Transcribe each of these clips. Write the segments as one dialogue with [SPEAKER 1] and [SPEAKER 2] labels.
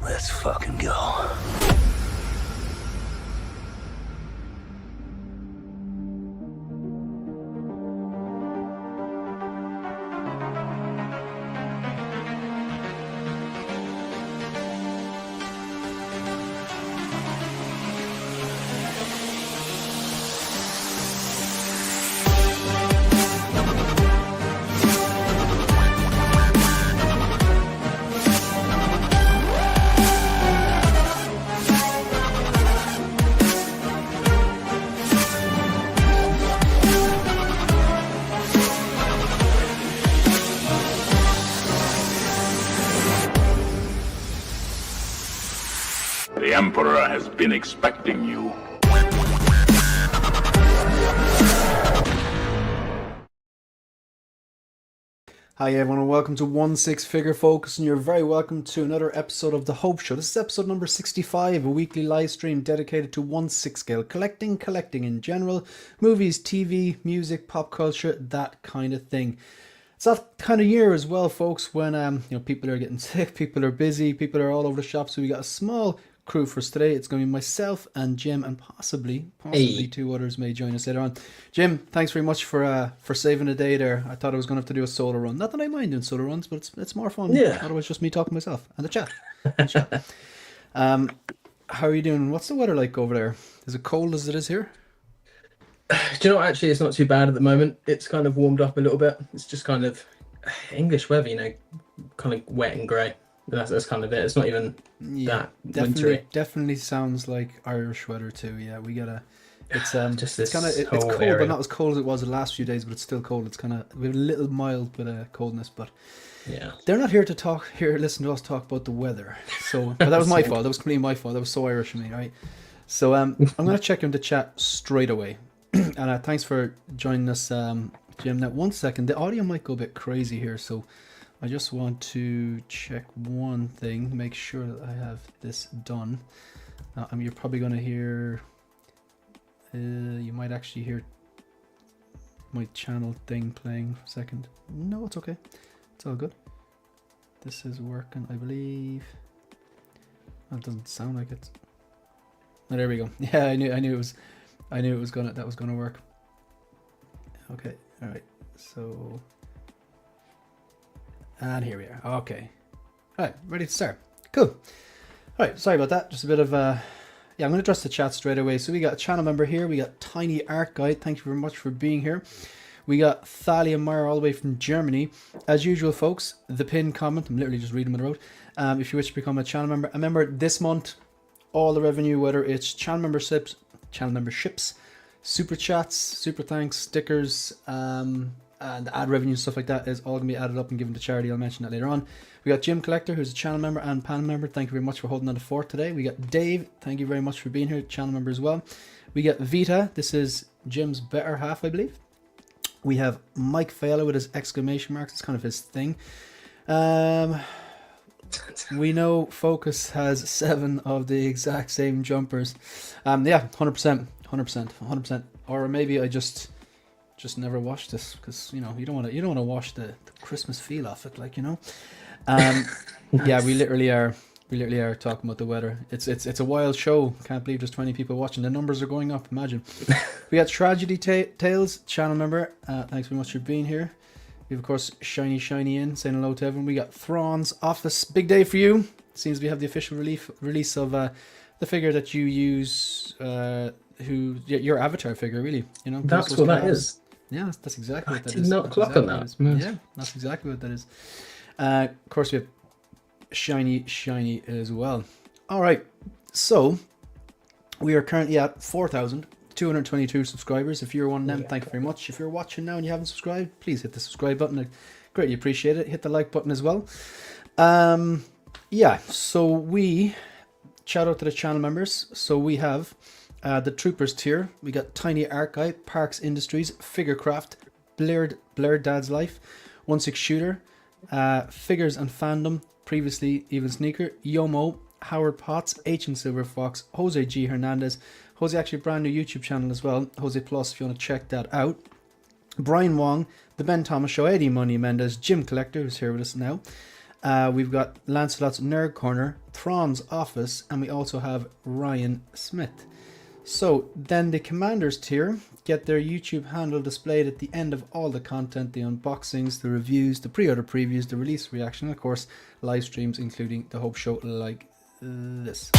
[SPEAKER 1] Let's fucking go.
[SPEAKER 2] The Emperor has been expecting you.
[SPEAKER 3] Hi everyone and welcome to 1/6 Figure Focus, and you're very welcome to another episode of The Hope Show. This is episode number 65, a weekly live stream dedicated to 1/6 scale collecting in general, movies, TV, music, pop culture, that kind of thing. It's that kind of year as well, folks, when people are getting sick, people are busy, people are all over the shop, so we got a small crew for us today. It's going to be myself and Jim, and possibly two others may join us later on. Jim, thanks very much for saving the day there. I thought I was going to have to do a solo run. Not that I mind doing solo runs, but it's more fun.
[SPEAKER 4] Yeah.
[SPEAKER 3] Otherwise, just me talking to myself and the chat. How are you doing? What's the weather like over there? Is it cold as it is here?
[SPEAKER 4] Do you know what? Actually, it's not too bad at the moment. It's kind of warmed up a little bit. It's just kind of English weather, kind of wet and grey. That's kind of it. It's not even that wintry.
[SPEAKER 3] Definitely sounds like Irish weather too. Yeah, we got it's
[SPEAKER 4] just
[SPEAKER 3] it's kind of it's cold,
[SPEAKER 4] area.
[SPEAKER 3] but not as cold as it was the last few days. But it's still cold. It's kind of we have a little mild bit of coldness, but
[SPEAKER 4] yeah,
[SPEAKER 3] they're not here to listen to us talk about the weather. So, but that was my fault. That was completely my fault. That was so Irish of me, right? So I'm gonna check into chat straight away. And thanks for joining us, Jim. Now, 1 second, the audio might go a bit crazy here, so I just want to check one thing, make sure that I have this done. You're probably going to hear, you might actually hear my channel thing playing for a second. No, it's okay. It's all good. This is working, I believe. That doesn't sound like it. Oh, there we go. Yeah, I knew it was gonna work. Okay, all right. So, and here we are. Okay, all right, ready to start. Cool. All right, sorry about that. Just a bit of yeah, I'm gonna address the chat straight away. So we got a channel member here. We got Tiny Art Guide. Thank you very much for being here. We got Thalia Meyer all the way from Germany. As usual, folks, the pinned comment. I'm literally just reading on the road. If you wish to become a channel member, this month, all the revenue, whether it's channel memberships, super chats, super thanks, stickers, and ad revenue and stuff like that is all going to be added up and given to charity. I'll mention that later on. We got Jim Collector, who's a channel member and panel member. Thank you very much for holding on the fort today. We got Dave. Thank you very much for being here, channel member as well. We got Vita. This is Jim's better half, I believe. We have Mike Fela with his exclamation marks. It's kind of his thing. We know Focus has 7 of the exact same jumpers. Yeah, 100%. Or maybe I just never watched this because you don't want to wash the Christmas feel off it, Yeah, we literally are talking about the weather. It's a wild show. Can't believe there's 20 people watching. The numbers are going up. Imagine. We got Tragedy Tales channel member. Thanks very much for being here. We have, of course, Shiny in saying hello to everyone. We got Thrawn's Office. Big day for you. Seems we have the official release of the figure that you use. Your avatar figure, really.
[SPEAKER 4] That's what that is.
[SPEAKER 3] Yeah, that's exactly what that is.
[SPEAKER 4] I did not clock on that.
[SPEAKER 3] Yeah, that's exactly what that is. Of course, we have Shiny as well. All right, so we are currently at 4,222 subscribers. If you're one of them, thank you very much. If you're watching now and you haven't subscribed, please hit the subscribe button. I greatly appreciate it. Hit the like button as well. Yeah, so we shout out to the channel members. So we have the Troopers tier. We got Tiny Art Guy, Parks Industries, Figurecraft, Blurred Dad's Life, 1/6 Shooter, Figures and Fandom, previously Even Sneaker, Yomo, Howard Potts, H and Silver Fox, Jose G Hernandez. Jose actually a brand new YouTube channel as well, Jose Plus, if you want to check that out. Brian Wong, The Ben Thomas Show, Eddie Money Mendez, Jim Collector, who's here with us now, We've got Lancelot's Nerd Corner, Thrawn's Office, and we also have Ryan Smith. So then the Commanders tier get their YouTube handle displayed at the end of all the content, the unboxings, the reviews, the pre-order previews, the release reaction, and of course live streams, including the Hope Show like this.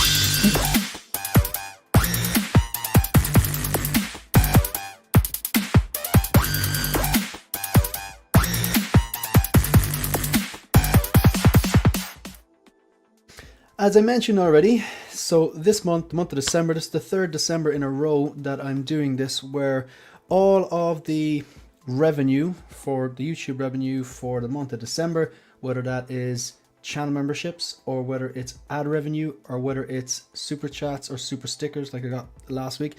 [SPEAKER 3] As I mentioned already, so this month, the month of December, this is the 3rd December in a row that I'm doing this, where all of the revenue for the YouTube revenue for the month of December, whether that is channel memberships or whether it's ad revenue or whether it's super chats or super stickers like I got last week.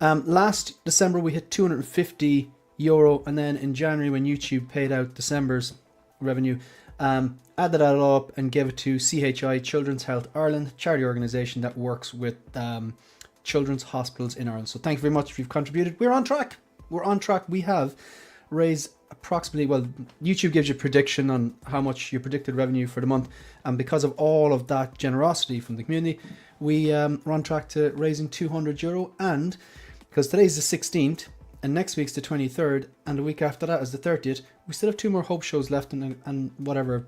[SPEAKER 3] Last December we hit €250, and then in January when YouTube paid out December's revenue, added that all up and gave it to CHI, Children's Health Ireland, charity organisation that works with children's hospitals in Ireland. So thank you very much if you've contributed. We're on track. We're on track. We have raised approximately, well, YouTube gives you a prediction on how much your predicted revenue for the month. And because of all of that generosity from the community, we're on track to raising €200. And because today's the 16th, and next week's the 23rd, and the week after that is the 30th, we still have 2 more Hope shows left and whatever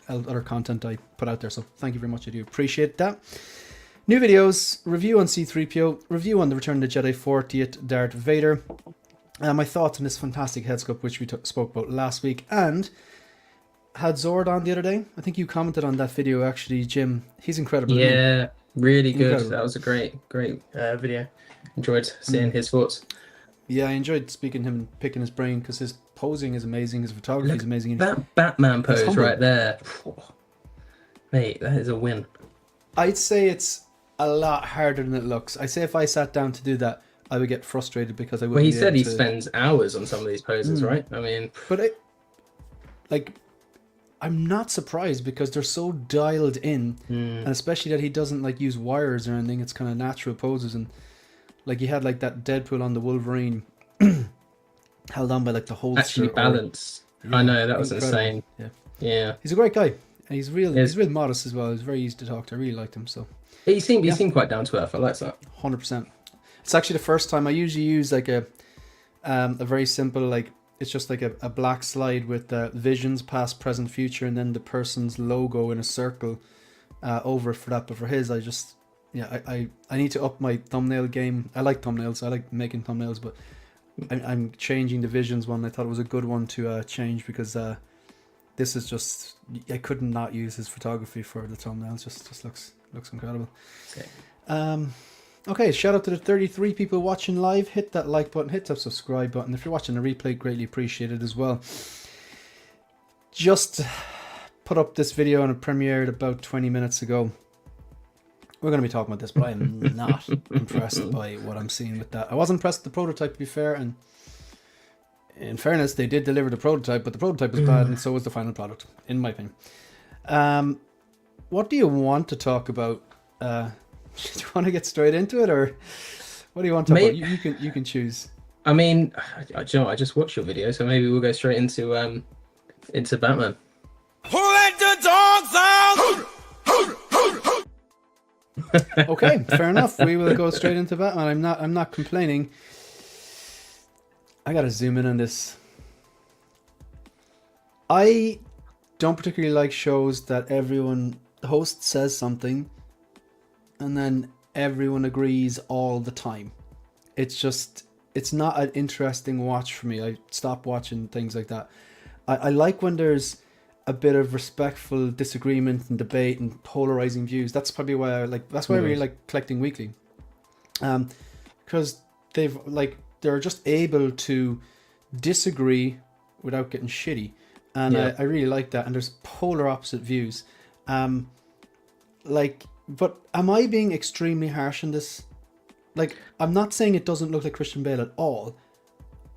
[SPEAKER 3] other content I put out there. So thank you very much. I do appreciate that. New videos, review on C-3PO, review on the Return of the Jedi 40th Darth Vader, my thoughts on this fantastic head sculpt which we spoke about last week, and had Zord on the other day. I think you commented on that video actually, Jim. He's incredible.
[SPEAKER 4] Yeah, really good.
[SPEAKER 3] Incredible.
[SPEAKER 4] That was a great video. Enjoyed seeing his thoughts.
[SPEAKER 3] Yeah, I enjoyed speaking to him and picking his brain because his posing is amazing, his photography is amazing.
[SPEAKER 4] That Batman pose right there. Mate, that is a win.
[SPEAKER 3] I'd say it's a lot harder than it looks. I say if I sat down to do that, I would get frustrated because I wouldn't.
[SPEAKER 4] Well, he said he spends hours on some of these poses, right? I mean,
[SPEAKER 3] but I'm not surprised because they're so dialed in, and especially that he doesn't like use wires or anything. It's kind of natural poses, and like he had like that Deadpool on the Wolverine held on by like the holster.
[SPEAKER 4] Actually balanced. I know, that was insane. Yeah. He's
[SPEAKER 3] a great guy. And he's real modest as well. He's very easy to talk to. I really liked him. So
[SPEAKER 4] he seemed quite down to earth. I like that.
[SPEAKER 3] 100%. It's actually the first time I usually use like a very simple, like it's just like a black slide with visions, past, present, future, and then the person's logo in a circle over for that. But for his, I just I need to up my thumbnail game. I like thumbnails. I like making thumbnails, but I'm changing the visions one. I thought it was a good one to change because this is just, I could not use his photography for the thumbnails. Just looks incredible. Okay. Okay, shout out to the 33 people watching live. Hit that like button, hit that subscribe button. If you're watching the replay, greatly appreciated as well. Just put up this video and it premiered about 20 minutes ago. We're going to be talking about this, but I am not impressed by what I'm seeing with that. I was impressed with the prototype, to be fair, and in fairness, they did deliver the prototype, but the prototype was bad, and so was the final product, in my opinion. What do you want to talk about? Do you want to get straight into it, or what do you want to talk about? You can choose.
[SPEAKER 4] I mean, I just watched your video, so maybe we'll go straight into Batman.
[SPEAKER 1] Who let the dogs out?
[SPEAKER 3] Okay, fair enough. We will go straight into Batman. I'm not complaining. I gotta zoom in on this. I don't particularly like shows that the host says something and then everyone agrees all the time. It's not an interesting watch for me. I stop watching things like that. I like when there's a bit of respectful disagreement and debate and polarizing views. That's probably why I really like Collecting Weekly. Because they're just able to disagree without getting shitty. And I really like that. And there's polar opposite views. But am I being extremely harsh on this? I'm not saying it doesn't look like Christian Bale at all.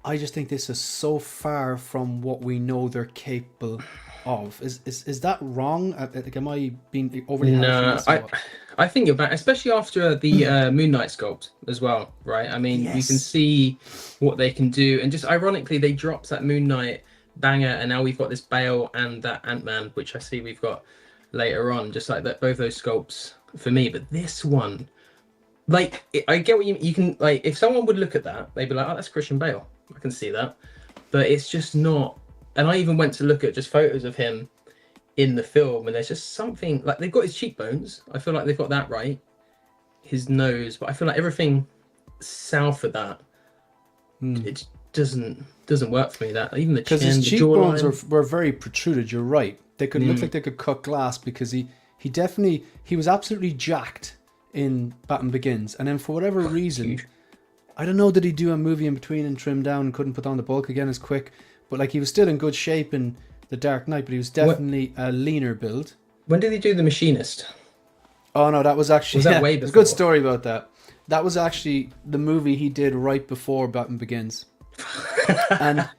[SPEAKER 3] I just think this is so far from what we know they're capable of. Is that wrong? Am I being overly harsh on this?
[SPEAKER 4] I think you're back, especially after the Moon Knight sculpt as well, right? I mean, you can see what they can do. And just ironically, they dropped that Moon Knight banger, and now we've got this Bale and that Ant-Man, which I see we've got later on, just like that, both those sculpts for me. But this one, like, I get what you can, like, if someone would look at that, they'd be like, oh, that's Christian Bale, I can see that. But it's just not. And I even went to look at just photos of him in the film, and there's just something, like, they've got his cheekbones, I feel like they've got that right, his nose, but I feel like everything south of that, it doesn't work for me. That even the chin,
[SPEAKER 3] because his
[SPEAKER 4] the
[SPEAKER 3] cheekbones
[SPEAKER 4] jawline.
[SPEAKER 3] were very protruded. You're right. They could look like they could cut glass, because he was absolutely jacked in Batman Begins, and then for whatever reason,
[SPEAKER 4] Huge.
[SPEAKER 3] I don't know, did he do a movie in between and trim down and couldn't put on the bulk again as quick? But like, he was still in good shape in The Dark Knight, but he was definitely a leaner build.
[SPEAKER 4] When did he do The Machinist?
[SPEAKER 3] Oh no, that was actually
[SPEAKER 4] Was that way
[SPEAKER 3] there's a
[SPEAKER 4] before?
[SPEAKER 3] good story about that. That was actually the movie he did right before Batman Begins. And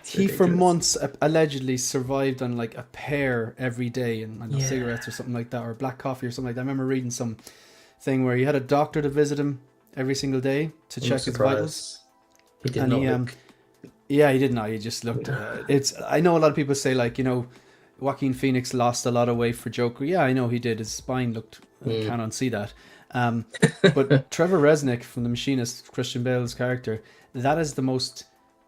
[SPEAKER 3] he for months allegedly survived on like a pear every day, and I don't know, cigarettes or something like that, or black coffee or something like that. I remember reading some thing where he had a doctor to visit him every single day to check his vitals.
[SPEAKER 4] He did
[SPEAKER 3] And
[SPEAKER 4] not
[SPEAKER 3] he
[SPEAKER 4] look.
[SPEAKER 3] yeah, he did not. He just looked. I know a lot of people say, like, you know, Joaquin Phoenix lost a lot of weight for Joker. Yeah, I know he did. His spine looked. I can't unsee that. But Trevor Resnick from The Machinist, Christian Bale's character, that is the most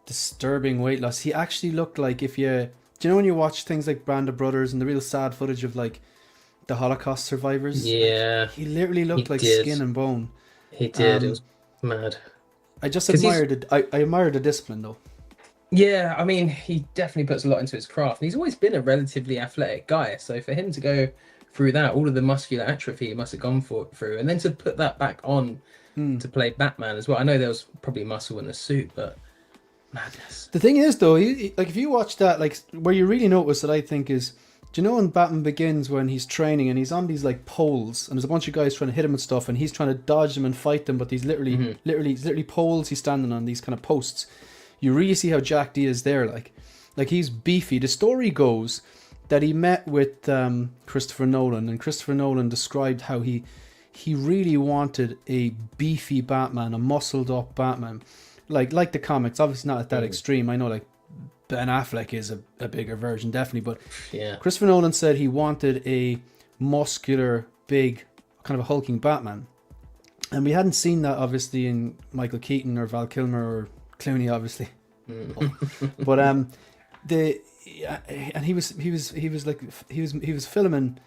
[SPEAKER 3] disturbing weight loss. He actually looked like, if you, do you know when you watch things like Band of Brothers and the real sad footage of like the Holocaust survivors?
[SPEAKER 4] Yeah,
[SPEAKER 3] He literally looked like
[SPEAKER 4] did.
[SPEAKER 3] skin and bone.
[SPEAKER 4] he did. It was mad.
[SPEAKER 3] I just
[SPEAKER 4] 'Cause
[SPEAKER 3] admired it. I admired the discipline though.
[SPEAKER 4] Yeah, I mean, he definitely puts a lot into his craft. He's always been a relatively athletic guy, so for him to go through that, all of the muscular atrophy he must have gone through, and then to put that back on to play Batman as well. I know there was probably muscle in the suit, but madness.
[SPEAKER 3] The thing is, though, like, if you watch that, like, where you really notice that, I think, is, do you know in Batman Begins when he's training and he's on these like poles and there's a bunch of guys trying to hit him and stuff, and he's trying to dodge them and fight them, but these literally poles he's standing on, these kind of posts. You really see how jacked he is there, like he's beefy. The story goes that he met with Christopher Nolan, and Christopher Nolan described how he really wanted a beefy Batman, a muscled up Batman, like the comics. Obviously not at that extreme. I know, like, Ben Affleck is a bigger version, definitely, but
[SPEAKER 4] Yeah.
[SPEAKER 3] Christopher Nolan said he wanted a muscular, big, kind of a hulking Batman, and we hadn't seen that obviously in Michael Keaton or Val Kilmer or Clooney, obviously. But he was filming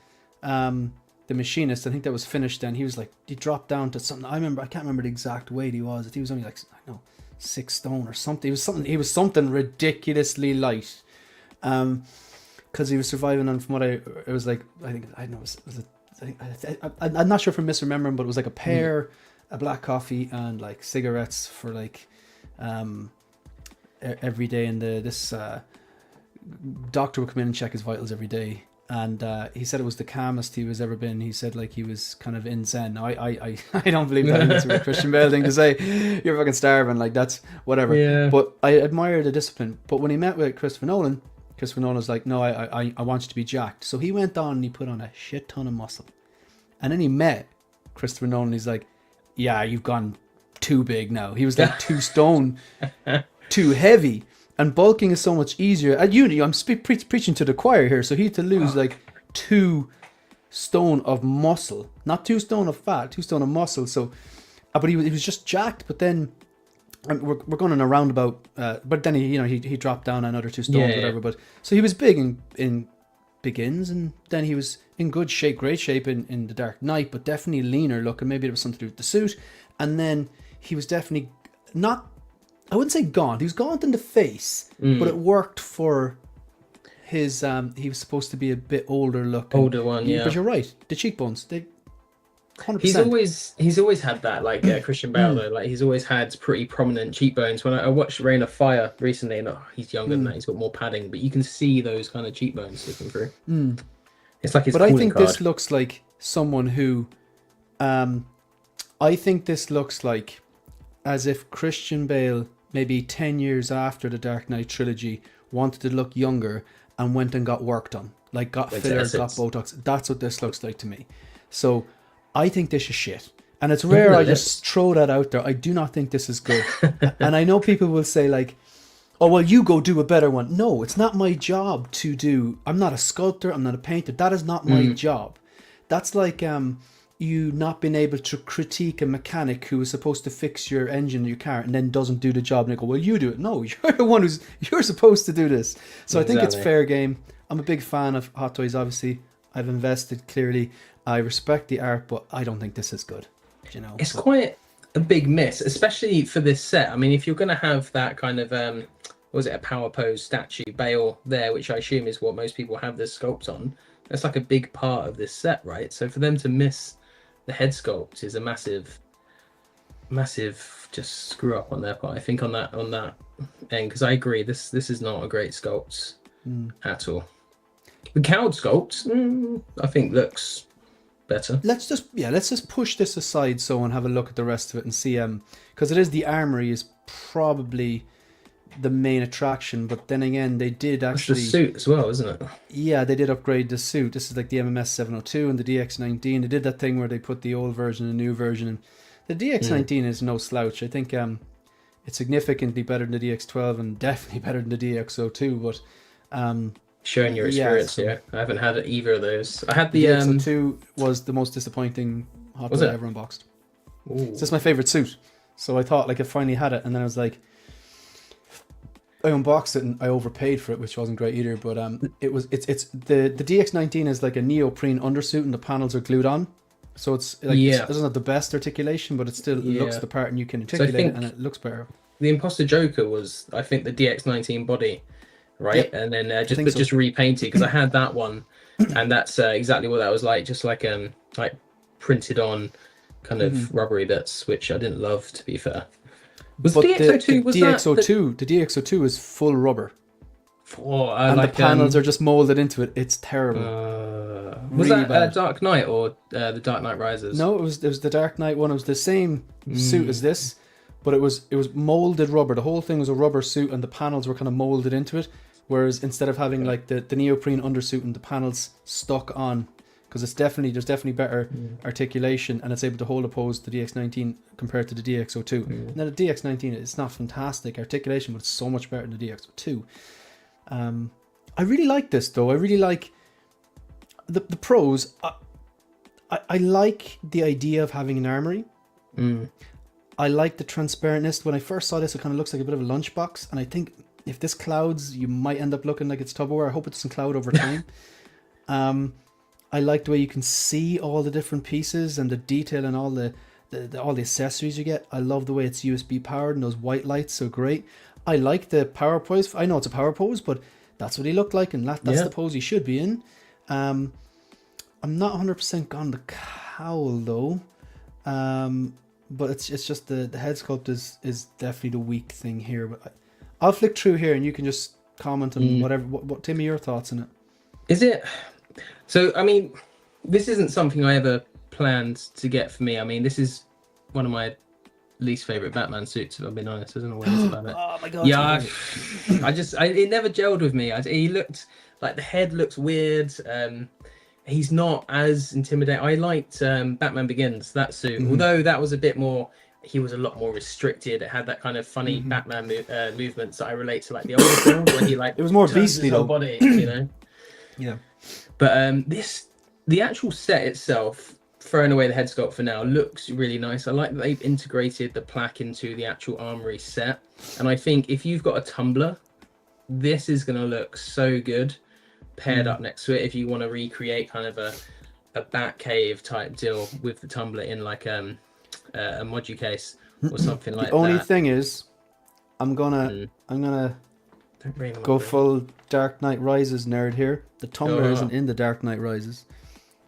[SPEAKER 3] The Machinist. I think that was finished then. He was like, he dropped down to something. I can't remember the exact weight he was. He was only like, I don't know, 6 stone or something. He was something ridiculously light. Because he was surviving on, from what it was like, I think, I don't know, I'm not sure if I'm misremembering, but it was like a pear, a black coffee, and like cigarettes for like every day. And this doctor would come in and check his vitals every day, and he said it was the calmest he was ever been. He said, like, he was kind of in zen. Now, I don't believe that. I think it's a Christian Bale thing to say. You're fucking starving, like, that's whatever.
[SPEAKER 4] Yeah.
[SPEAKER 3] But I admire the discipline. But when he met with Christopher Nolan was like, no, I want you to be jacked. So he went on and he put on a shit ton of muscle, and then he met Christopher Nolan. He's like, yeah, you've gone too big now. He was like 2 stone too heavy, and bulking is so much easier. At uni, I'm preaching to the choir here. So he had to lose like 2 stone of muscle, not 2 stone of fat, 2 stone of muscle. So, but he was just jacked. But then we're going in a roundabout. But then he dropped down another 2 stones, whatever. But so he was big in Begins, and then he was in good shape, great shape in The Dark Knight, but definitely leaner looking. Maybe it was something to do with the suit. And then he was definitely not, I wouldn't say gaunt. He was gaunt in the face, but it worked for his. He was supposed to be a bit older looking.
[SPEAKER 4] Older one, yeah.
[SPEAKER 3] But you're right. The cheekbones, they 100%.
[SPEAKER 4] He's always had that, like Christian Bale though. Like, he's always had pretty prominent cheekbones. When I watched Reign of Fire recently, and he's younger than that. He's got more padding, but you can see those kind of cheekbones sticking through. It's like his.
[SPEAKER 3] But I
[SPEAKER 4] calling
[SPEAKER 3] think
[SPEAKER 4] card.
[SPEAKER 3] this looks like someone who, I think this looks like as if Christian Bale, maybe 10 years after the Dark Knight trilogy, wanted to look younger and went and got work done. Like, got filler, got Botox. That's what this looks like to me. So I think this is shit. And it's rare I just throw that out there. I do not think this is good. And I know people will say, like, oh, well, you go do a better one. No, it's not my job to do. I'm not a sculptor. I'm not a painter. That is not my job. That's like you not being able to critique a mechanic who is supposed to fix your engine in your car and then doesn't do the job. And they go, well, you do it. No, you're the one you're supposed to do this. So I think it's fair game. I'm a big fan of Hot Toys, obviously. I've invested, clearly. I respect the art, but I don't think this is good. You know,
[SPEAKER 4] it's quite a big miss, especially for this set. I mean, if you're going to have that kind of was it a power pose statue Bale there, which I assume is what most people have this sculpt on, that's like a big part of this set, right? So for them to miss the head sculpt is a massive just screw up on their part, I think, on that end, because I agree, this is not a great sculpt at all. The cowled sculpt I think looks better.
[SPEAKER 3] Let's just push this aside and have a look at the rest of it and see, because it is the Armory is probably the main attraction, but then again they did actually,
[SPEAKER 4] it's the suit as well, isn't it?
[SPEAKER 3] Yeah, they did upgrade the suit. This is like the MMS 702 and the DX19. They did that thing where they put the old version and the new version, and the DX19 is no slouch. I think it's significantly better than the DX12 and definitely better than the DX02, but
[SPEAKER 4] showing your experience here. I haven't had either of those. I had the
[SPEAKER 3] DX02 was the most disappointing Hot Toy ever unboxed. It's just my favorite suit, so I thought like I finally had it, and then I was like, I unboxed it and I overpaid for it, which wasn't great either. But it's the DX19 is like a neoprene undersuit and the panels are glued on, so it's like it doesn't have the best articulation, but it still looks the part and you can articulate it and it looks better.
[SPEAKER 4] The Imposter Joker was, I think, the DX19 body, right? And then just repainted, because I had that one, and that's exactly what that was like, just like printed on kind of rubbery bits, which I didn't love, to be fair. Was
[SPEAKER 3] but
[SPEAKER 4] DX02
[SPEAKER 3] the DX02 is full rubber.
[SPEAKER 4] And
[SPEAKER 3] the panels are just molded into it. It's terrible.
[SPEAKER 4] Was that Dark Knight or the Dark Knight Rises?
[SPEAKER 3] No, it was the Dark Knight one. It was the same suit as this, but it was molded rubber. The whole thing was a rubber suit, and the panels were kind of molded into it. Whereas instead of having like the neoprene undersuit and the panels stuck on, because there's definitely better articulation, and it's able to hold a pose to the DX19 compared to the DX02. Now the DX19, it's not fantastic articulation, but it's so much better than the DX02. I really like this though. I really like the pros. I like the idea of having an armory. I like the transparentness. When I first saw this, it kind of looks like a bit of a lunchbox, and I think if this clouds, you might end up looking like it's Tupperware. I hope it doesn't cloud over time. I like the way you can see all the different pieces and the detail and all the accessories you get. I love the way it's USB powered and those white lights, so great. I like the power pose. I know it's a power pose, but that's what he looked like, and that's the pose he should be in. I'm not 100% gone the cowl though, but it's just the head sculpt is definitely the weak thing here. But I'll flick through here and you can just comment on whatever. What Timmy, your thoughts on it?
[SPEAKER 4] Is it? So, I mean, this isn't something I ever planned to get for me. I mean, this is one of my least favorite Batman suits, if I've been honest. I don't know what it is about it.
[SPEAKER 3] Oh my god.
[SPEAKER 4] Yeah, it never gelled with me. He looked like, the head looks weird. He's not as intimidating. I liked Batman Begins, that suit, although that was a bit more, he was a lot more restricted. It had that kind of funny Batman movements that I relate to, like the older films when he it
[SPEAKER 3] was more beastly though.
[SPEAKER 4] Body, you know.
[SPEAKER 3] Yeah.
[SPEAKER 4] But the actual set itself, throwing away the head sculpt for now, looks really nice. I like that they've integrated the plaque into the actual Armory set. And I think if you've got a tumbler, this is going to look so good paired up next to it. If you want to recreate kind of a Batcave type deal with the tumbler in like a modu case or something like that.
[SPEAKER 3] The only thing is, I'm gonna go full Dark Knight Rises nerd here. The tumbler isn't in the Dark Knight Rises,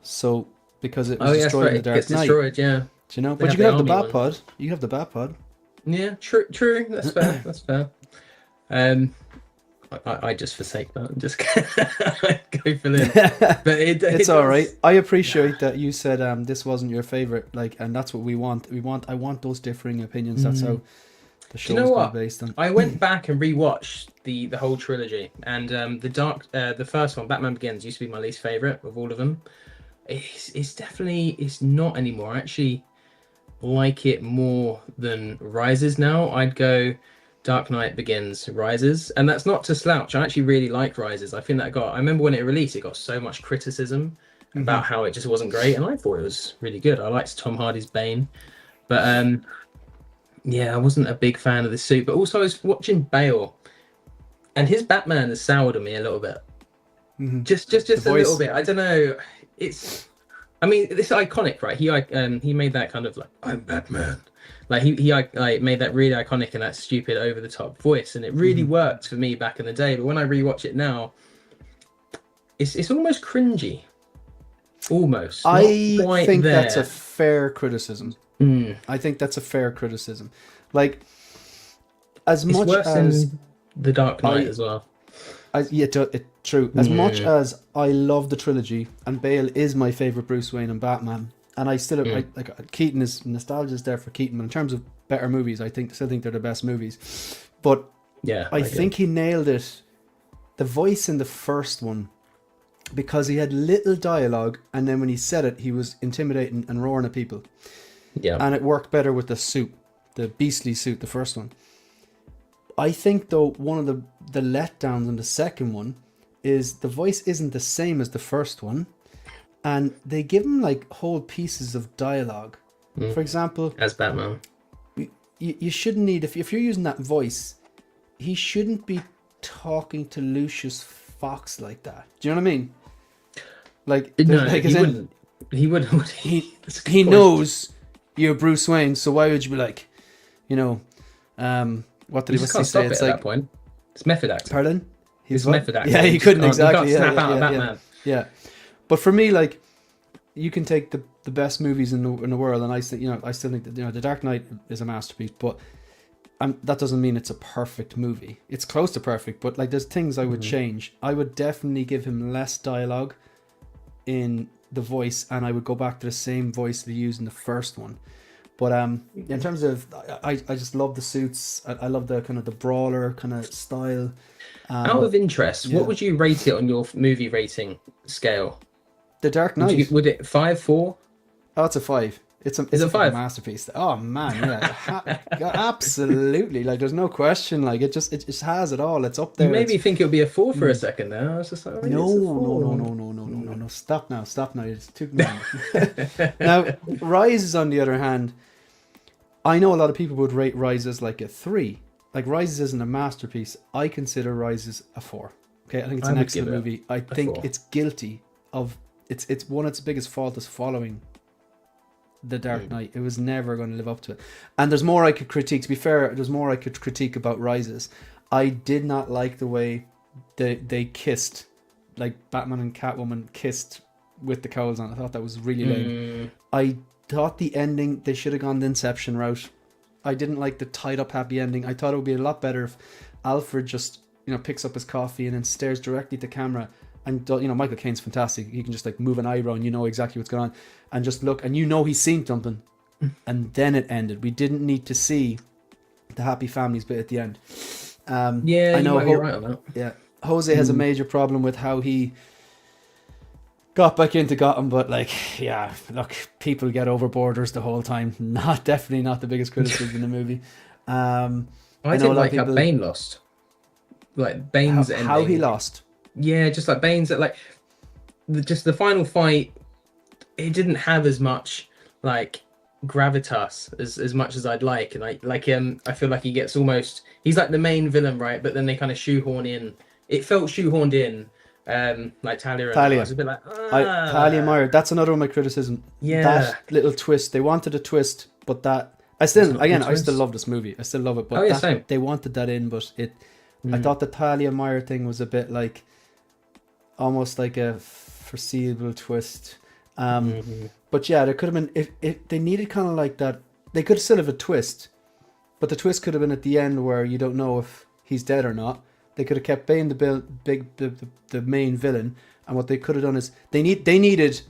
[SPEAKER 3] so because it was destroyed in the Dark Knight.
[SPEAKER 4] Destroyed, yeah.
[SPEAKER 3] Do you know? But you can have the Bat Pod. You have the Bat Pod.
[SPEAKER 4] Yeah, true. That's fair. That's fair. I just forsake that and just go for it. But
[SPEAKER 3] it's all right. I appreciate that you said this wasn't your favorite, and that's what we want. I want those differing opinions. That's how the show's based on.
[SPEAKER 4] I went back and rewatched the whole trilogy, and the first one, Batman Begins, used to be my least favorite of all of them. It's not anymore. I actually like it more than Rises now. I'd go Dark Knight Begins, Rises, and that's not to slouch. I actually really like Rises. I think I remember when it released, it got so much criticism about how it just wasn't great, and I thought it was really good. I liked Tom Hardy's Bane, but yeah, I wasn't a big fan of the suit. But also, I was watching Bale, and his Batman has soured on me a little bit. Just a little bit. I don't know. I mean, it's iconic, right? He made that kind of like, I'm Batman. Like he like made that really iconic and that stupid over the top voice, and it really worked for me back in the day. But when I rewatch it now, it's almost cringy. Almost.
[SPEAKER 3] I
[SPEAKER 4] Not quite
[SPEAKER 3] think
[SPEAKER 4] there.
[SPEAKER 3] that's a fair criticism. I think that's a fair criticism. Like, as
[SPEAKER 4] It's
[SPEAKER 3] much
[SPEAKER 4] worse
[SPEAKER 3] as
[SPEAKER 4] than The Dark Knight as well.
[SPEAKER 3] True. As much as I love the trilogy, and Bale is my favorite Bruce Wayne and Batman, and I still like Keaton is nostalgia is there for Keaton, but in terms of better movies, I still think they're the best movies. But
[SPEAKER 4] Yeah,
[SPEAKER 3] I think he nailed it. The voice in the first one, because he had little dialogue, and then when he said it, he was intimidating and roaring at people.
[SPEAKER 4] Yeah,
[SPEAKER 3] And it worked better with the suit, the beastly suit, the first one. I think, though, one of the letdowns in the second one is the voice isn't the same as the first one, and they give him like whole pieces of dialogue. For example,
[SPEAKER 4] as Batman.
[SPEAKER 3] you shouldn't need, if you're using that voice, he shouldn't be talking to Lucius Fox like that. Do you know what I mean? Like,
[SPEAKER 4] No,
[SPEAKER 3] like
[SPEAKER 4] he wouldn't. He wouldn't. Would
[SPEAKER 3] he
[SPEAKER 4] That's a good point.
[SPEAKER 3] knows you're Bruce Wayne, so why would you be like, what did
[SPEAKER 4] You
[SPEAKER 3] he
[SPEAKER 4] just can't
[SPEAKER 3] say?
[SPEAKER 4] stop it
[SPEAKER 3] It's
[SPEAKER 4] at
[SPEAKER 3] like,
[SPEAKER 4] that point. It's method acting.
[SPEAKER 3] pardon?
[SPEAKER 4] It's
[SPEAKER 3] what?
[SPEAKER 4] method acting.
[SPEAKER 3] Yeah,
[SPEAKER 4] You
[SPEAKER 3] he
[SPEAKER 4] just
[SPEAKER 3] couldn't
[SPEAKER 4] can't-
[SPEAKER 3] exactly.
[SPEAKER 4] You can't
[SPEAKER 3] yeah,
[SPEAKER 4] snap out
[SPEAKER 3] yeah,
[SPEAKER 4] of
[SPEAKER 3] yeah,
[SPEAKER 4] Batman.
[SPEAKER 3] Yeah, but for me, like, you can take the best movies in the world, and I still think that The Dark Knight is a masterpiece, but that doesn't mean it's a perfect movie. It's close to perfect, but like, there's things I would change. I would definitely give him less dialogue in the voice, and I would go back to the same voice they used in the first one. But in terms of, I just love the suits. I love the kind of the brawler kind of style.
[SPEAKER 4] Out of interest, what would you rate it on your movie rating scale?
[SPEAKER 3] The Dark Knight.
[SPEAKER 4] Would it 5, 4?
[SPEAKER 3] Oh, it's a 5. It's a
[SPEAKER 4] it 5?
[SPEAKER 3] masterpiece. Oh man, yeah, absolutely. Like, there's no question. Like, it just has it all. It's up there.
[SPEAKER 4] You made me think it would be a 4 for a second there. I was just like, oh,
[SPEAKER 3] No,
[SPEAKER 4] it's a 4.
[SPEAKER 3] no. Stop now. It's too long. Now, Rises, on the other hand, I know a lot of people would rate Rises like a 3. Like, Rises isn't a masterpiece. I consider Rises a 4. Okay, I think it's an excellent movie. I think
[SPEAKER 4] 4.
[SPEAKER 3] it's guilty of it's one of its biggest fault is following The Dark Knight. It was never going to live up to it. And there's more I could critique. To be fair, there's more I could critique about Rises. I did not like the way they kissed, like Batman and Catwoman kissed with the cowls on. I thought that was really lame. I thought the ending, they should have gone the Inception route. I didn't like the tied up happy ending. I thought it would be a lot better if Alfred just, picks up his coffee and then stares directly at the camera. And Michael Caine's fantastic. He can just like move an eyebrow and exactly what's going on, and just look, and he's seen something, and then it ended. We didn't need to see the happy families bit at the end.
[SPEAKER 4] Yeah,
[SPEAKER 3] I know.
[SPEAKER 4] you might be right on that.
[SPEAKER 3] Yeah, Jose has a major problem with how he got back into Gotham, but look, people get over borders the whole time. Definitely not the biggest criticism in the movie.
[SPEAKER 4] I didn't like how Bane lost. Like Bane's ending.
[SPEAKER 3] How he lost.
[SPEAKER 4] Yeah, just like Bane's like the final fight, it didn't have as much like gravitas as much as I'd like, and I feel like he's like the main villain, right? But then they kind of shoehorn in. It felt shoehorned in, like Talia. I was a bit like
[SPEAKER 3] Talia Meyer. That's another one of my criticism.
[SPEAKER 4] Yeah,
[SPEAKER 3] that little twist. They wanted a twist, but that I still love this movie. I still love it, but they wanted that in, but it. I thought the Talia Meyer thing was a bit like, almost like a foreseeable twist. But yeah, there could have been, if they needed kind of like that, they could still have a twist, but the twist could have been at the end where you don't know if he's dead or not. They could have kept Bane the main villain, and what they could have done is they needed,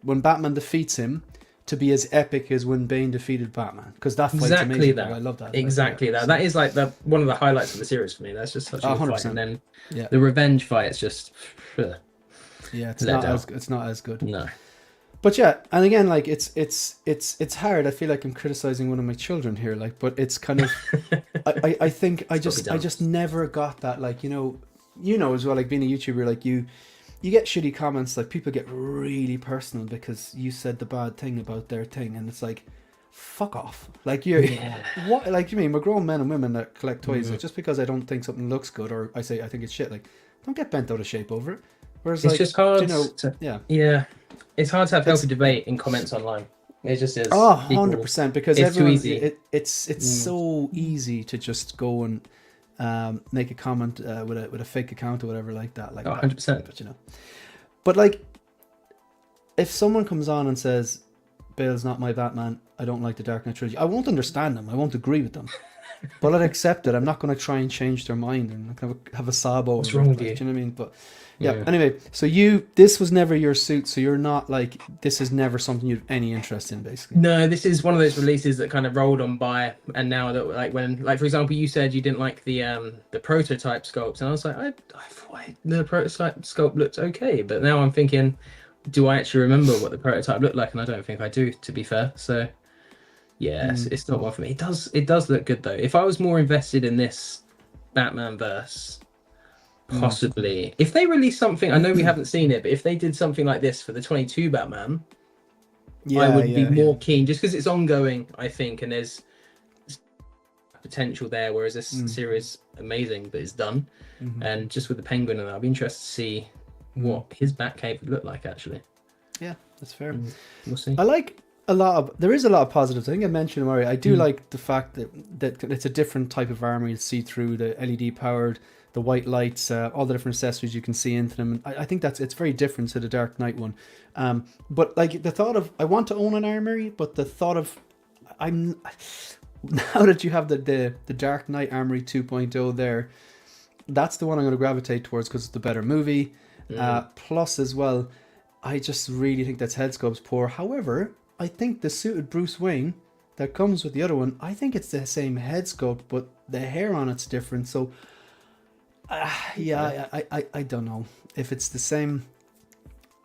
[SPEAKER 3] when Batman defeats him, to be as epic as when Bane defeated Batman, because that fight's amazing. I love that.
[SPEAKER 4] Exactly that. That is like one of the highlights of the series for me. That's just such a good fight. And then the revenge fight, it's just
[SPEAKER 3] it's not as good.
[SPEAKER 4] No.
[SPEAKER 3] But yeah, and again, like it's hard. I feel like I'm criticizing one of my children here, like, but it's kind of I think I
[SPEAKER 4] It's gotta be
[SPEAKER 3] just
[SPEAKER 4] done.
[SPEAKER 3] never got that. Like, you know as well, like being a YouTuber, like you get shitty comments, like people get really personal because you said the bad thing about their thing, and it's like, fuck off. Like you're
[SPEAKER 4] Yeah.
[SPEAKER 3] what, like, you mean we're grown men and women that collect toys.
[SPEAKER 4] Mhm.
[SPEAKER 3] Like, just because I don't think something looks good, or I say I think it's shit, like, don't get bent out of shape over it. Whereas,
[SPEAKER 4] It's
[SPEAKER 3] like,
[SPEAKER 4] just hard to,
[SPEAKER 3] yeah,
[SPEAKER 4] yeah. It's hard to have
[SPEAKER 3] it's
[SPEAKER 4] healthy debate in comments online. It just is.
[SPEAKER 3] oh,
[SPEAKER 4] People,
[SPEAKER 3] 100%, because
[SPEAKER 4] it's too
[SPEAKER 3] everyone
[SPEAKER 4] easy.
[SPEAKER 3] it's so easy to just go and make a comment with a fake account or whatever like that, like,
[SPEAKER 4] Oh, 100%.
[SPEAKER 3] but but like, if someone comes on and says Bale's not my Batman, I don't like the Dark Knight trilogy, I won't understand them, I won't agree with them, but I'd accept it. I'm not going to try and change their mind and not gonna have a sob over
[SPEAKER 4] What's
[SPEAKER 3] it,
[SPEAKER 4] wrong with
[SPEAKER 3] like,
[SPEAKER 4] you?
[SPEAKER 3] do you know what I mean? But yeah,
[SPEAKER 4] Yeah.
[SPEAKER 3] anyway, so this was never your suit, so you're not like, this is never something you've any interest in, basically.
[SPEAKER 4] No, this is one of those releases that kind of rolled on by, and now that, like, when, like, for example, you said you didn't like the prototype sculpts, and I was like, I thought the prototype sculpt looked okay, but now I'm thinking, do I actually remember what the prototype looked like? And I don't think I do, to be fair. So yeah, it's not one for me. It does look good though. If I was more invested in this Batman verse, possibly, if they release something, I know we haven't seen it, but if they did something like this for the 22 Batman, I would be more keen, just because it's ongoing, I think, and there's potential there. Whereas this series, amazing, but it's done. And just with the Penguin, and I'd be interested to see what his Batcave would look like. Actually,
[SPEAKER 3] Yeah, that's fair.
[SPEAKER 4] we'll see.
[SPEAKER 3] I like there is a lot of positives. I think I mentioned Armory. I do like the fact that it's a different type of Armory to see through, the LED powered, the white lights, all the different accessories you can see into them. And I think it's very different to the Dark Knight one. But like the thought of, I want to own an Armory, but the thought of, now that you have the Dark Knight Armory 2.0 there, that's the one I'm going to gravitate towards because it's the better movie. Plus as well, I just really think that's head sculpt's poor. However, I think the suited Bruce Wayne that comes with the other one, I think it's the same head sculpt, but the hair on it's different. So yeah, I don't know if it's the same.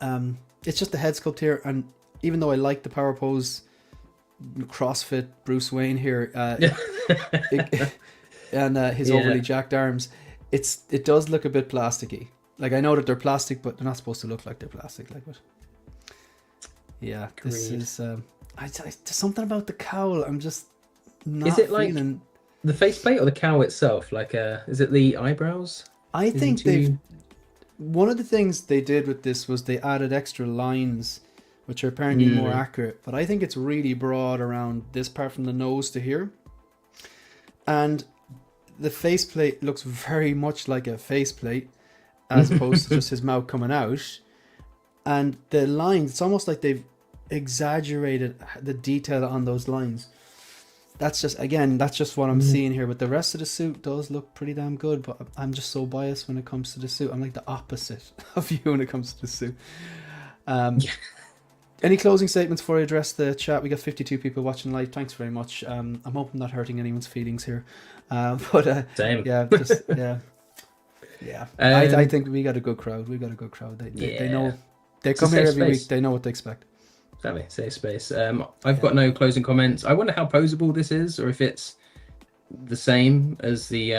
[SPEAKER 3] It's just the head sculpt here, and even though I like the power pose CrossFit Bruce Wayne here, and his overly jacked arms, it does look a bit plasticky. Like, I know that they're plastic, but they're not supposed to look like they're plastic. Like, but yeah, this is there's something about the cowl. I'm just not
[SPEAKER 4] Is it like
[SPEAKER 3] feeling.
[SPEAKER 4] the faceplate or the cowl itself? Like, is it the eyebrows?
[SPEAKER 3] I think one of the things they did with this was they added extra lines, which are apparently more accurate. But I think it's really broad around this part from the nose to here, and the faceplate looks very much like a faceplate, as opposed to just his mouth coming out. And the lines, it's almost like they've exaggerated the detail on those lines. That's just what I'm seeing here. But the rest of the suit does look pretty damn good. But I'm just so biased when it comes to the suit. I'm like the opposite of you when it comes to the suit. Any closing statements before I address the chat? We got 52 people watching live. Thanks very much. I'm hoping not hurting anyone's feelings here.
[SPEAKER 4] Same.
[SPEAKER 3] Yeah, just, yeah. I think we got a good crowd. We got a good crowd. They know. They come here every week. They know what to expect.
[SPEAKER 4] Exactly, safe space. I've got no closing comments. I wonder how posable this is, or if it's the same as the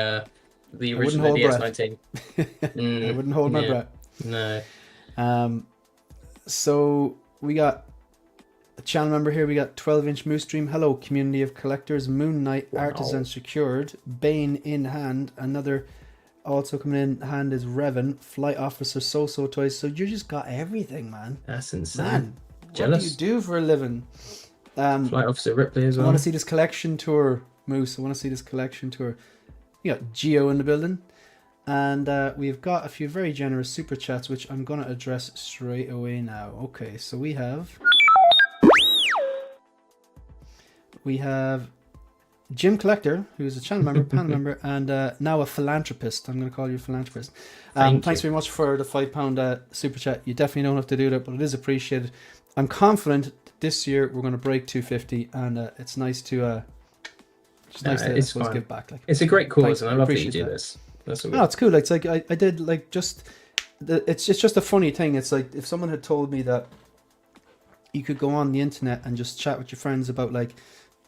[SPEAKER 4] original DS19.
[SPEAKER 3] I wouldn't hold my breath.
[SPEAKER 4] No.
[SPEAKER 3] So we got a channel member here. We got 12-inch Moose Dream. Hello, community of collectors. Moon Knight artisan secured. Bane in hand. Another also coming in hand is Revan. Flight Officer So toys. So you just got everything, man.
[SPEAKER 4] That's insane.
[SPEAKER 3] Man,
[SPEAKER 4] Jealous.
[SPEAKER 3] what do you do for a living?
[SPEAKER 4] Flight Officer Ripley as well.
[SPEAKER 3] I want to see this collection tour, Moose. I want to see this collection tour. You got Geo in the building. And we've got a few very generous super chats, which I'm going to address straight away now. Okay, so we have Jim Collector, who's a channel member, panel member, and now a philanthropist. I'm going to call you a philanthropist. Thanks very much for the £5 super chat. You definitely don't have to do that, but it is appreciated. I'm confident that this year we're going to break 250, and it's nice to give back. Like,
[SPEAKER 4] it's a great cause,
[SPEAKER 3] thanks,
[SPEAKER 4] and I love that you do this.
[SPEAKER 3] No, it's cool. It's like I did like it's just a funny thing. It's like if someone had told me that you could go on the internet and just chat with your friends about like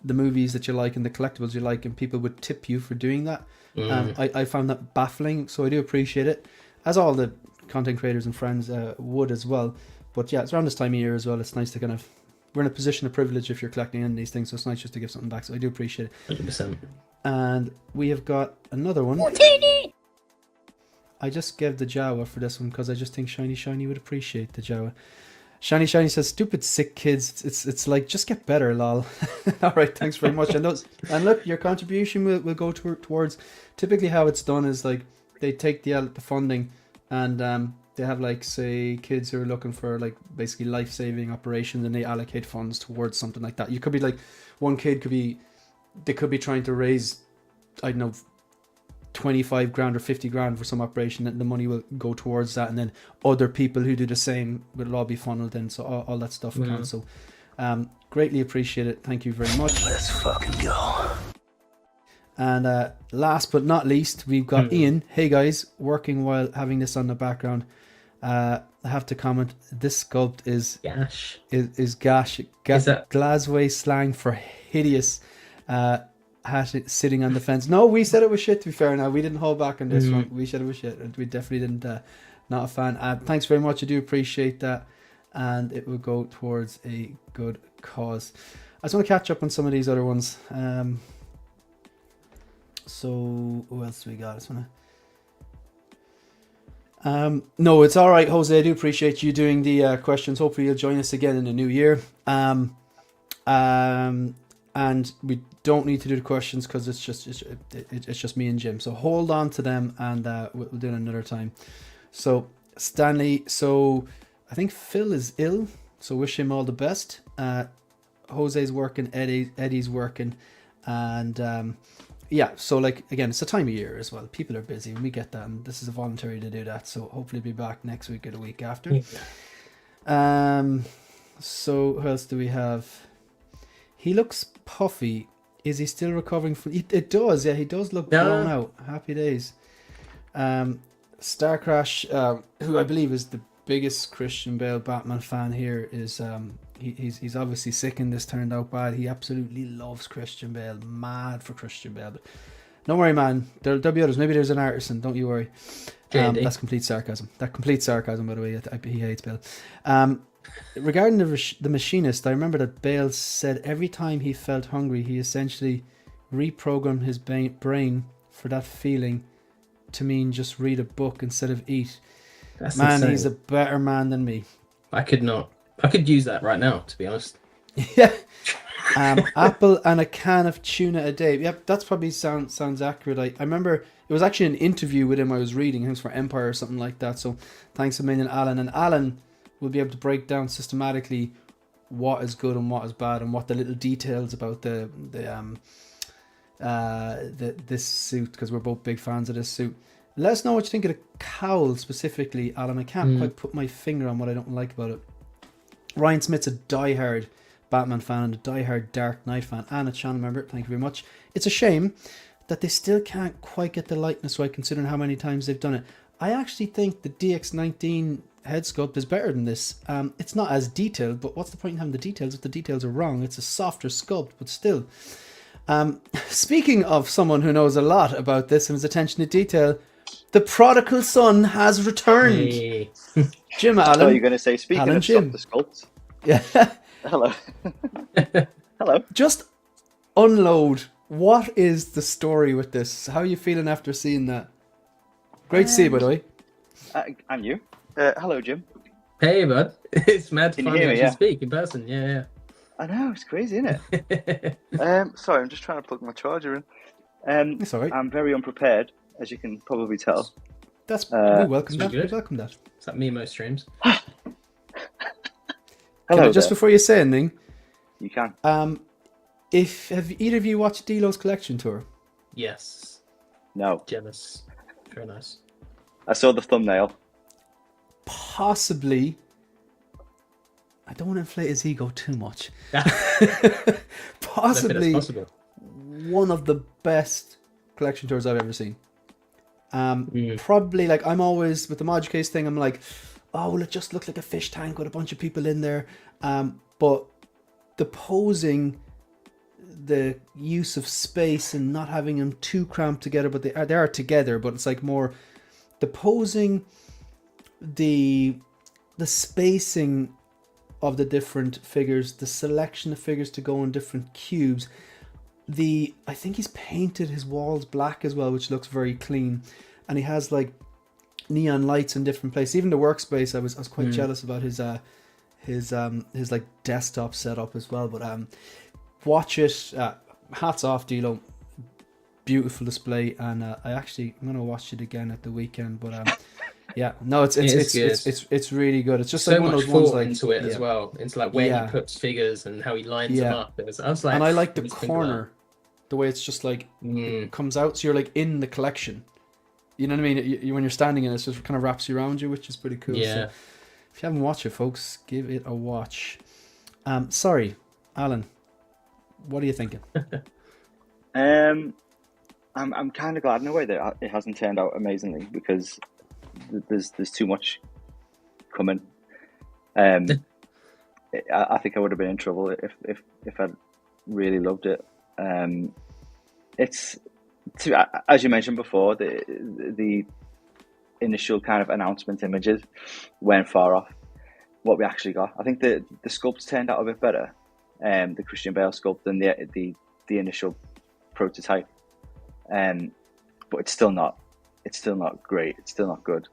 [SPEAKER 3] the movies that you like and the collectibles you like, and people would tip you for doing that. I found that baffling, so I do appreciate it, as all the content creators and friends would as well. But yeah, it's around this time of year as well. It's nice to kind of, we're in a position of privilege if you're collecting in these things, so it's nice just to give something back. So I do appreciate it.
[SPEAKER 4] 100%.
[SPEAKER 3] And we have got another one. I just gave the Jawa for this one because I just think Shiny would appreciate the Jawa. Shiny says, "Stupid sick kids. It's like, just get better, lol." All right, thanks very much. And look, your contribution will go towards. Typically, how it's done is like they take the funding, and they have, like, say, kids who are looking for, like, basically life-saving operations, and they allocate funds towards something like that. You could be like, one kid could be trying to raise, I don't know, 25 grand or 50 grand for some operation, and the money will go towards that, and then other people who do the same will all be funneled in, so all that stuff counts. So greatly appreciate it. Thank you very much.
[SPEAKER 1] Let's fucking go.
[SPEAKER 3] And last but not least, we've got Ian. Hey guys, working while having this on the background. I have to comment, this sculpt is
[SPEAKER 4] Gash.
[SPEAKER 3] Is gash.
[SPEAKER 4] Is that
[SPEAKER 3] Glasgow slang for hideous. Hat sitting on the fence. No, we said it was shit, to be fair. Now, we didn't hold back on this one. We said it was shit, and we definitely didn't. Not a fan. Thanks very much. I do appreciate that, and it will go towards a good cause. I just want to catch up on some of these other ones. So who else do we got? I just want to. No, it's all right, Jose. I do appreciate you doing the questions. Hopefully, you'll join us again in the new year. And we don't need to do the questions because it's just me and Jim. So hold on to them, and we'll do it another time. So Stanley, so I think Phil is ill, so wish him all the best. Jose's working, Eddie's working, and yeah. So, like, again, it's a time of year as well. People are busy, and we get that, and this is a voluntary to do that. So hopefully, be back next week or the week after. So who else do we have? He looks puffy. Is he still recovering from it? Does, yeah, he does look blown out. Happy days. Star Crash, who I believe is the biggest Christian Bale Batman fan here, is he's obviously sick, and this turned out bad. He absolutely loves Christian Bale, mad for Christian Bale. But don't worry, man. There'll be others. Maybe there's an artisan. Don't you worry. That's complete sarcasm. That complete sarcasm, by the way. He hates Bale. Regarding the machinist, I remember that Bale said every time he felt hungry, he essentially reprogrammed his brain for that feeling to mean just read a book instead of eat.
[SPEAKER 4] That's
[SPEAKER 3] man,
[SPEAKER 4] insane.
[SPEAKER 3] He's a better man than me.
[SPEAKER 4] I could not. I could use that right now, to be honest.
[SPEAKER 3] Yeah. Apple and a can of tuna a day. Yep, that's probably sounds accurate. I remember it was actually an interview with him I was reading. It was for Empire or something like that. So thanks a million, Alan. And Alan will be able to break down systematically what is good and what is bad, and what the little details about this suit, because we're both big fans of this suit. Let us know what you think of the cowl specifically, Alan. I can't quite put my finger on what I don't like about it. Ryan Smith's a diehard Batman fan and a diehard Dark Knight fan and a channel member. Thank you very much. It's a shame that they still can't quite get the likeness right, considering how many times they've done it. I actually think the DX19 head sculpt is better than this. It's not as detailed, but what's the point in having the details if the details are wrong? It's a softer sculpt, but still. Speaking of someone who knows a lot about this and his attention to detail, the prodigal son has returned.
[SPEAKER 4] Hey.
[SPEAKER 3] Jim Allen.
[SPEAKER 5] I thought you were going to say, speaking
[SPEAKER 3] Alan
[SPEAKER 5] of
[SPEAKER 3] Jim.
[SPEAKER 5] softer sculpts.
[SPEAKER 3] Yeah.
[SPEAKER 5] Hello. Hello.
[SPEAKER 3] Just unload. What is the story with this? How are you feeling after seeing that? Great to see you, by the way.
[SPEAKER 5] I'm you. Hello, Jim.
[SPEAKER 4] Hey, bud. It's mad
[SPEAKER 5] Can
[SPEAKER 4] fun
[SPEAKER 5] you
[SPEAKER 4] to
[SPEAKER 5] hear me?
[SPEAKER 4] actually
[SPEAKER 5] Yeah.
[SPEAKER 4] speak in person. Yeah,
[SPEAKER 5] I know, it's crazy, isn't it? Sorry, I'm just trying to plug my charger in.
[SPEAKER 3] It's all right.
[SPEAKER 5] I'm very unprepared, as you can probably tell.
[SPEAKER 3] That's we welcome
[SPEAKER 4] that's
[SPEAKER 3] that.
[SPEAKER 4] good.
[SPEAKER 3] We welcome that.
[SPEAKER 4] It's like me most streams.
[SPEAKER 5] Hello
[SPEAKER 3] Just
[SPEAKER 5] there.
[SPEAKER 3] before you say anything,
[SPEAKER 5] You can.
[SPEAKER 3] have either of you watched Delo's collection tour?
[SPEAKER 4] Yes.
[SPEAKER 5] No.
[SPEAKER 4] Jealous. Very nice.
[SPEAKER 5] I saw the thumbnail.
[SPEAKER 3] Possibly. I don't want to inflate his ego too much. Possibly
[SPEAKER 4] That's possible.
[SPEAKER 3] one of the best collection tours I've ever seen. Probably, like, I'm always with the Mod Case thing, I'm like, oh, will it just look like a fish tank with a bunch of people in there? But the posing, the use of space and not having them too cramped together, but they are together, but it's like more the posing, the spacing of the different figures, the selection of figures to go in different cubes. I think he's painted his walls black as well, which looks very clean, and he has like neon lights in different places. Even the workspace, I was quite jealous about his like desktop setup as well. But watch it. Hats off, Dilo. Beautiful display, and I'm gonna watch it again at the weekend. But yeah, no, it's really good. It's just
[SPEAKER 4] so
[SPEAKER 3] like one
[SPEAKER 4] much
[SPEAKER 3] of those ones
[SPEAKER 4] thought
[SPEAKER 3] like
[SPEAKER 4] into it as well. Into like where he puts figures and how he lines them up. I was like,
[SPEAKER 3] and I like the corner, the way it's just like it comes out, so you're like in the collection. You know what I mean? You when you're standing in it, just kind of wraps you around you, which is pretty cool.
[SPEAKER 4] Yeah.
[SPEAKER 3] So if you haven't watched it, folks, give it a watch. Sorry, Alan, what are you thinking?
[SPEAKER 5] I'm kind of glad in a way that it hasn't turned out amazingly, because there's too much coming. I think I would have been in trouble if I'd really loved it. It's as you mentioned before, the initial kind of announcement images went far off what we actually got. I think the sculpts turned out a bit better, the Christian Bale sculpt, than the initial prototype. But it's still not great. It's still not good.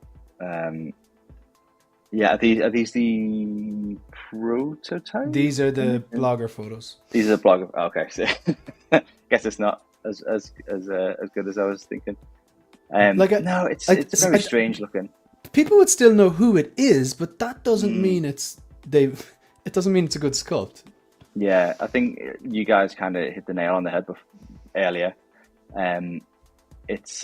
[SPEAKER 5] Yeah, are these the prototypes?
[SPEAKER 3] These are the blogger photos.
[SPEAKER 5] These are the blogger. Okay, so guess it's not as good as I was thinking. No, it's very strange looking.
[SPEAKER 3] People would still know who it is, but that doesn't mean it doesn't mean it's a good sculpt.
[SPEAKER 5] Yeah, I think you guys kind of hit the nail on the head earlier. It's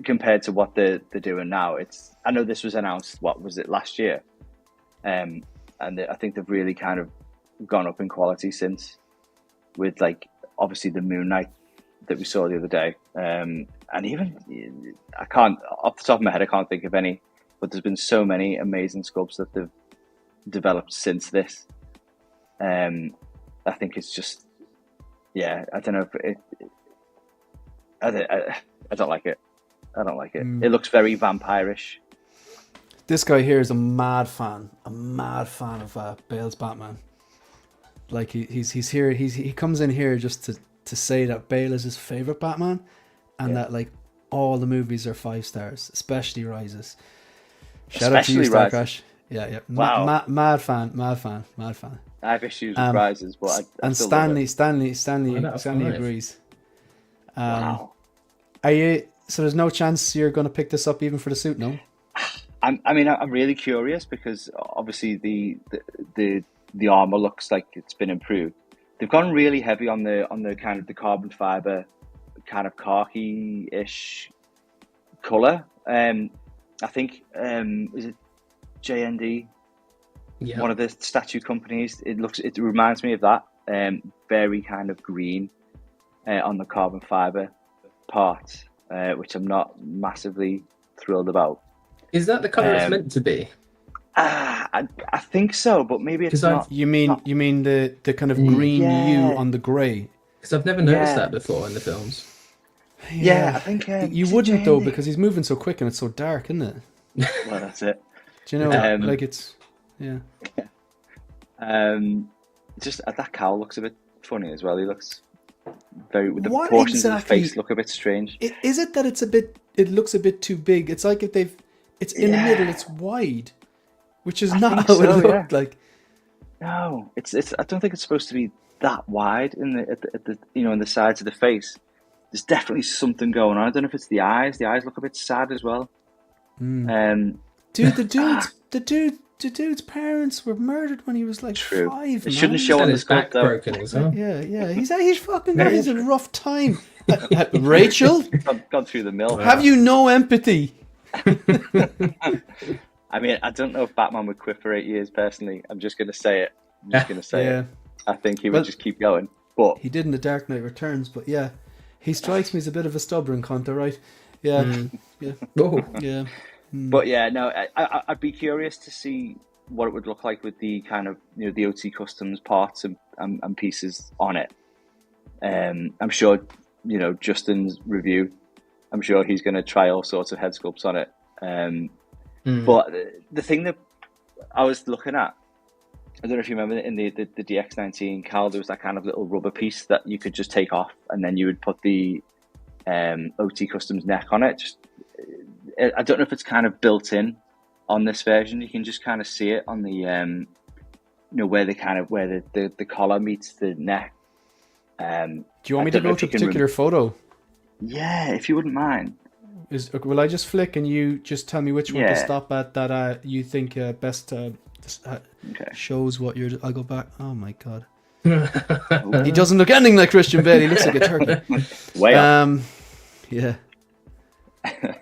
[SPEAKER 5] compared to what they're doing now. I know this was announced. What was it, last year? And I think they've really kind of gone up in quality since, with like obviously the Moon Knight that we saw the other day. And even I can't, off the top of my head, I can't think of any. But there's been so many amazing sculpts that they've developed since this. I think it's just, yeah, I don't know if I don't like it. I don't like it. It looks very vampire-ish.
[SPEAKER 3] This guy here is a mad fan of Bale's Batman. Like he's here. He comes in here just to say that Bale is his favorite Batman, and that like all the movies are 5 stars, especially Rises. Shout out to you, Star Crash. Yeah.
[SPEAKER 5] Wow.
[SPEAKER 3] Mad fan.
[SPEAKER 5] I have issues with Rises, but I still
[SPEAKER 3] Stanley agrees.
[SPEAKER 5] Wow.
[SPEAKER 3] Are you? So there's no chance you're going to pick this up even for the suit, no?
[SPEAKER 5] I'm really curious, because obviously the armor looks like it's been improved. They've gone really heavy on the kind of the carbon fiber, kind of khaki-ish color. I think is it JND? Yeah. One of the statue companies. It reminds me of that. Very kind of green on the carbon fiber part, which I'm not massively thrilled about.
[SPEAKER 4] Is that the colour it's meant to be?
[SPEAKER 5] I think so, but maybe it's not.
[SPEAKER 3] You mean the kind of green hue on the grey?
[SPEAKER 4] Because I've never noticed that before in the films.
[SPEAKER 5] Yeah, I think
[SPEAKER 3] you wouldn't though, because he's moving so quick and it's so dark, isn't it?
[SPEAKER 5] Well, that's it.
[SPEAKER 3] Do you know? Like it's
[SPEAKER 5] just that cowl looks a bit funny as well. He looks the proportions of his face look a bit strange.
[SPEAKER 3] Is it that it looks a bit too big? It's like if it's in the middle, it's wide, which is not how it looked like.
[SPEAKER 5] No, it's. I don't think it's supposed to be that wide in the in the sides of the face. There's definitely something going on. I don't know if it's the eyes. The eyes look a bit sad as well.
[SPEAKER 3] Dude, the dude's parents were murdered when he was like 5.
[SPEAKER 5] It shouldn't show on his back
[SPEAKER 4] broken as well.
[SPEAKER 3] Yeah. He's fucking he's a rough time. Rachel,
[SPEAKER 5] gone through the mill.
[SPEAKER 3] Have you no empathy?
[SPEAKER 5] I mean, I don't know if Batman would quit for 8 years. Personally, I'm just going to say it. It. I think he would just keep going. But
[SPEAKER 3] he did in The Dark Knight Returns. But yeah, he strikes me as a bit of a stubborn cunt, right? Yeah, yeah.
[SPEAKER 5] But yeah, no, I'd be curious to see what it would look like with the kind of, you know, the OT Customs parts and pieces on it. I'm sure, you know, Justin's review, I'm sure he's going to try all sorts of head sculpts on it. But the thing that I was looking at, I don't know if you remember in the DX19 Cal, there was that kind of little rubber piece that you could just take off, and then you would put the OT Customs neck on it. Just, I don't know if it's kind of built in on this version. You can just kind of see it on the, you know, where the collar meets the neck.
[SPEAKER 3] Do you want me to go to a particular photo?
[SPEAKER 5] Yeah, if you wouldn't mind.
[SPEAKER 3] Will I just flick and you just tell me which one to stop at that you think best shows what you're... I'll go back. Oh my god. He doesn't look anything like Christian Bale. He looks like a turkey.
[SPEAKER 5] Way up.
[SPEAKER 3] Yeah.
[SPEAKER 5] I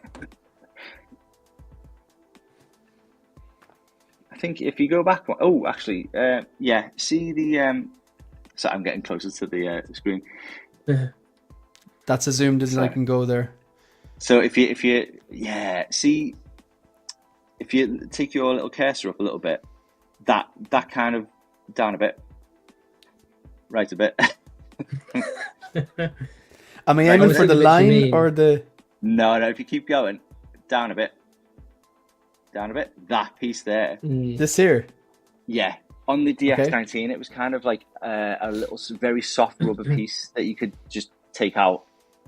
[SPEAKER 5] think if you go back... Oh, actually, yeah. See the... So I'm getting closer to the screen.
[SPEAKER 3] That's as zoomed as I can go there.
[SPEAKER 5] So if you see, if you take your little cursor up a little bit, that kind of down a bit, right a bit.
[SPEAKER 3] Am I aiming for the line or the?
[SPEAKER 5] No. If you keep going, down a bit, that piece there.
[SPEAKER 3] This here.
[SPEAKER 5] Yeah, on the DX19, it was kind of like a little, very soft rubber piece that you could just take out.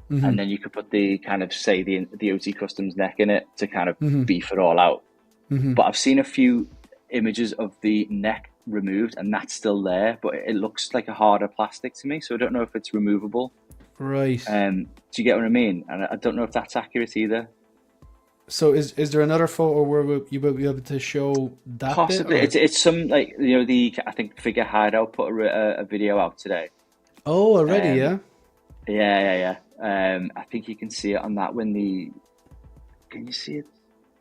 [SPEAKER 5] And then you could put the kind of, say, the OT Customs neck in it to kind of beef it all out. But I've seen a few images of the neck removed, and that's still there, but it looks like a harder plastic to me, so I don't know if it's removable.
[SPEAKER 3] Right.
[SPEAKER 5] Do you get what I mean? And I don't know if that's accurate either.
[SPEAKER 3] So is there another photo where you will be able to show that?
[SPEAKER 5] Possibly. It's some, like, you know, I think Figure Hideout put a video out today.
[SPEAKER 3] Oh, already, yeah?
[SPEAKER 5] Yeah. I think you can see it on that when can you see it?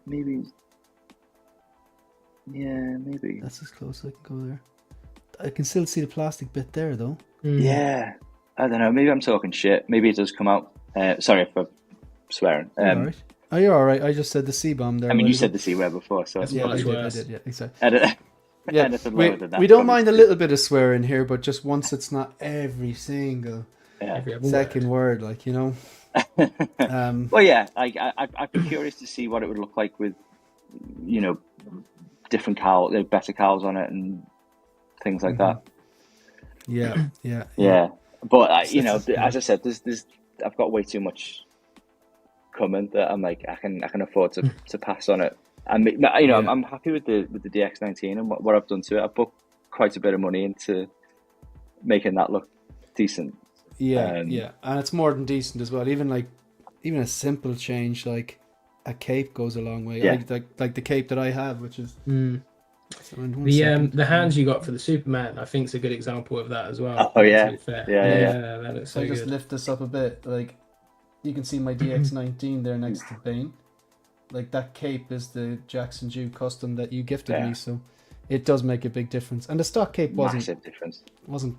[SPEAKER 5] Maybe. Yeah, maybe.
[SPEAKER 3] That's as close as I can go there. I can still see the plastic bit there, though.
[SPEAKER 5] Yeah. I don't know. Maybe I'm talking shit. Maybe it does come out. Sorry for swearing.
[SPEAKER 3] All right. Oh, you're all right. I just said the C-bomb there.
[SPEAKER 5] I mean, you said the C-word before, so...
[SPEAKER 3] Yeah, I did. Yeah, exactly.
[SPEAKER 5] Yeah,
[SPEAKER 3] we don't mind a little bit of swearing here, but just once it's not every single... second word, like, you know.
[SPEAKER 5] Well, yeah, I'd be curious to see what it would look like with, you know, different cows, better cows on it and things like that. Yeah. But you know, as I said, I've got way too much coming that I'm like, I can afford to pass on it. And you know, I'm happy with the DX19 and what I've done to it. I've put quite a bit of money into making that look decent.
[SPEAKER 3] Yeah, and it's more than decent as well. Even a simple change like a cape goes a long way.
[SPEAKER 5] Yeah.
[SPEAKER 3] Like the cape that I have, which is
[SPEAKER 4] the hands you got for the Superman, I think is a good example of that as well.
[SPEAKER 5] Oh yeah,
[SPEAKER 4] yeah. That looks so good.
[SPEAKER 3] Just lift this up a bit. Like you can see my DX19 there next to Bane. Like that cape is the Jackson Jew custom that you gifted me, so. It does make a big difference, and the stock cape wasn't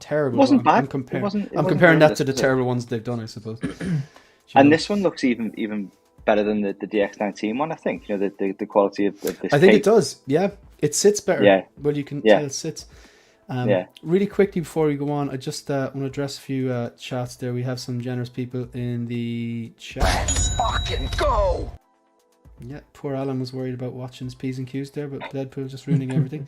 [SPEAKER 3] terrible.
[SPEAKER 5] It wasn't bad.
[SPEAKER 3] I'm comparing that to the terrible ones they've done, I suppose.
[SPEAKER 5] And this one looks even better than the DX19 one. I think, you know, the quality of this.
[SPEAKER 3] I think it does. Yeah, it sits better.
[SPEAKER 5] Yeah,
[SPEAKER 3] well, you can tell it sits. Really quickly before we go on, I just want to address a few chats there. We have some generous people in the chat.
[SPEAKER 1] Let's fucking go.
[SPEAKER 3] Yeah, poor Alan was worried about watching his P's and Q's there, but Deadpool just ruining everything.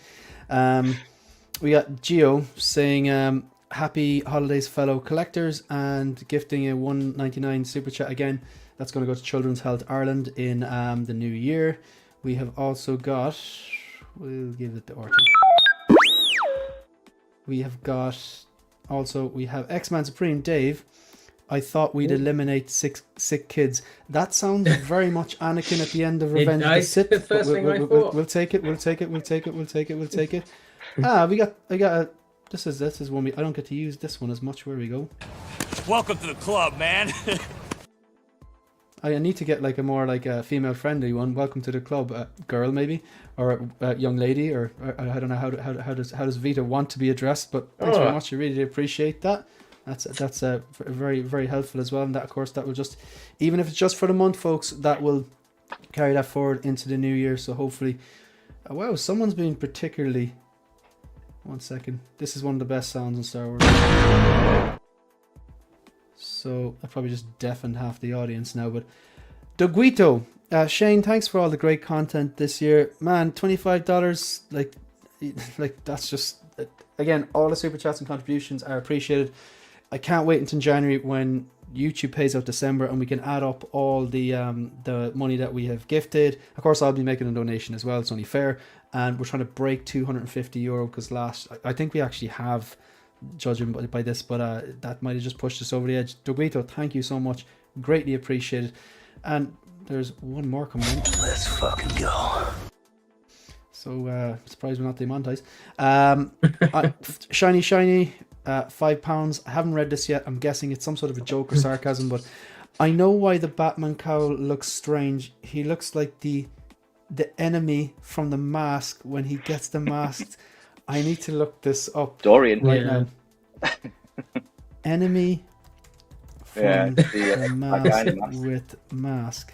[SPEAKER 3] We got Gio saying, happy holidays, fellow collectors, and gifting a $1.99 super chat again. That's going to go to Children's Health Ireland in the new year. We have also got, we'll give it to Orton. We have X-Man Supreme Dave. I thought we'd eliminate sick kids. That sounds very much Anakin at the end of Revenge of the Sith.
[SPEAKER 4] The first thing I thought.
[SPEAKER 3] We'll take it. I got this is one I don't get to use this one as much. Where we go.
[SPEAKER 1] Welcome to the club, man.
[SPEAKER 3] I need to get like a more like a female friendly one. Welcome to the club, girl maybe, or young lady, or I don't know how does Vita want to be addressed. But thanks very much. I really appreciate that. That's very, very helpful as well. And that, of course, that will just, even if it's just for the month, folks, that will carry that forward into the new year. So hopefully Wow, someone's been particularly... One second. This is one of the best sounds in Star Wars. So I probably just deafened half the audience now, but Doguito, Shane, thanks for all the great content this year, man. $25, like that's just, again, all the super chats and contributions are appreciated. I can't wait until January when YouTube pays out December and we can add up all the money that we have gifted. Of course, I'll be making a donation as well. It's only fair, and we're trying to break €250 because I think we actually have, judging by this, but that might have just pushed us over the edge. Doguito, thank you so much, greatly appreciated. And there's one more coming in.
[SPEAKER 1] Let's fucking go.
[SPEAKER 3] So surprised we're not demonetized. Shiny £5. I haven't read this yet. I'm guessing it's some sort of a joke or sarcasm, but I know why the Batman cowl looks strange. He looks like the enemy from The Mask when he gets the mask. I need to look this up.
[SPEAKER 5] Dorian.
[SPEAKER 3] Right now. Enemy from the Mask with mask.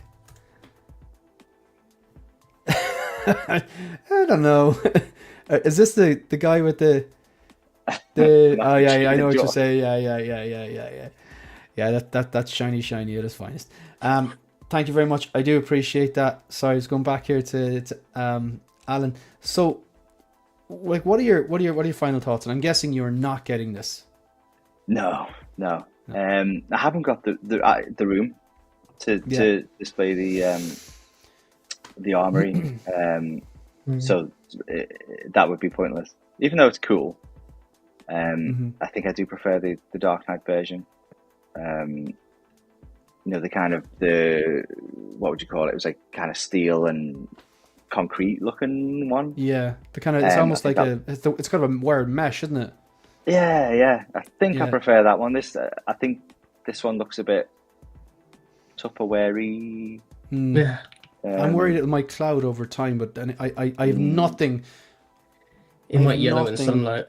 [SPEAKER 3] I don't know. Is this the guy with the oh yeah, I know what you're saying. Yeah, that's shiny at its finest. Thank you very much. I do appreciate that. Sorry, just going back here to Alan. So, like, what are your final thoughts? And I'm guessing you're not getting this.
[SPEAKER 5] No. I haven't got the room to display the armory. So that would be pointless. Even though it's cool, I think I do prefer the Dark Knight version. The kind of what would you call it? It was like kind of steel and concrete looking one.
[SPEAKER 3] Yeah, the kind of it's almost like it's kind of a wired mesh, isn't it?
[SPEAKER 5] Yeah. I think I prefer that one. I think this one looks a bit Tupperware-y.
[SPEAKER 3] Yeah. I'm worried it might cloud over time, but then I have nothing.
[SPEAKER 4] It might yellow in sunlight.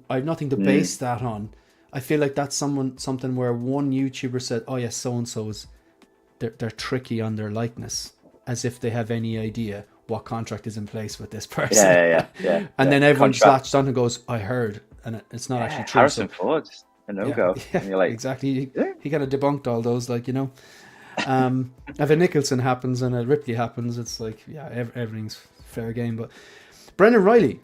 [SPEAKER 3] I have nothing to base that on. I feel like that's something where one YouTuber said, "Oh yes, so and so's they're tricky on their likeness," as if they have any idea what contract is in place with this person.
[SPEAKER 5] Yeah.
[SPEAKER 3] And then everyone latched on and goes, "I heard," and it's not actually true.
[SPEAKER 5] Harrison Ford's a no-go.
[SPEAKER 3] Yeah,
[SPEAKER 5] and you're like,
[SPEAKER 3] exactly. He kind of debunked all those, like, if a Nicholson happens and a Ripley happens, it's like, everything's fair game. But Brendan Riley,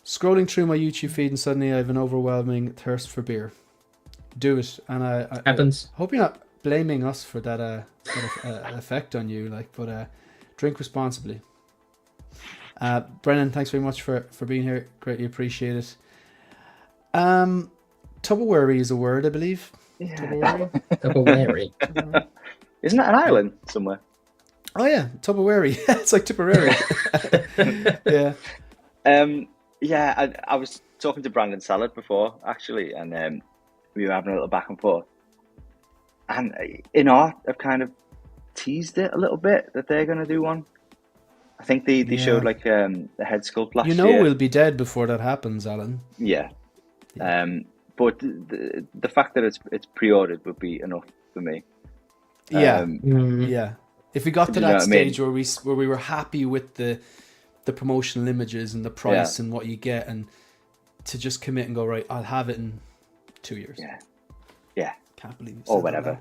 [SPEAKER 3] scrolling through my YouTube feed and suddenly I have an overwhelming thirst for beer. Do it, and I
[SPEAKER 4] happens.
[SPEAKER 3] Hope you're not blaming us for that effect on you, but drink responsibly. Brennan, thanks very much for being here. Greatly appreciate it. Tupperware is a word, I believe.
[SPEAKER 5] Yeah.
[SPEAKER 4] Tupperware.
[SPEAKER 5] Isn't that an island somewhere?
[SPEAKER 3] Oh yeah, Tupperware. It's like Tipperary. Yeah.
[SPEAKER 5] I was talking to Brandon Salad before, actually, and we were having a little back and forth. And INART have kind of teased it a little bit that they're going to do one. I think they showed like the head sculpt last year.
[SPEAKER 3] We'll be dead before that happens, Alan.
[SPEAKER 5] Yeah. But the fact that it's pre-ordered would be enough for me.
[SPEAKER 3] Yeah. If we got to that stage where we were happy with the promotional images and the price and what you get, and to just commit and go, right, I'll have it in 2 years.
[SPEAKER 5] Yeah.
[SPEAKER 3] Can't believe it.
[SPEAKER 5] Or whatever.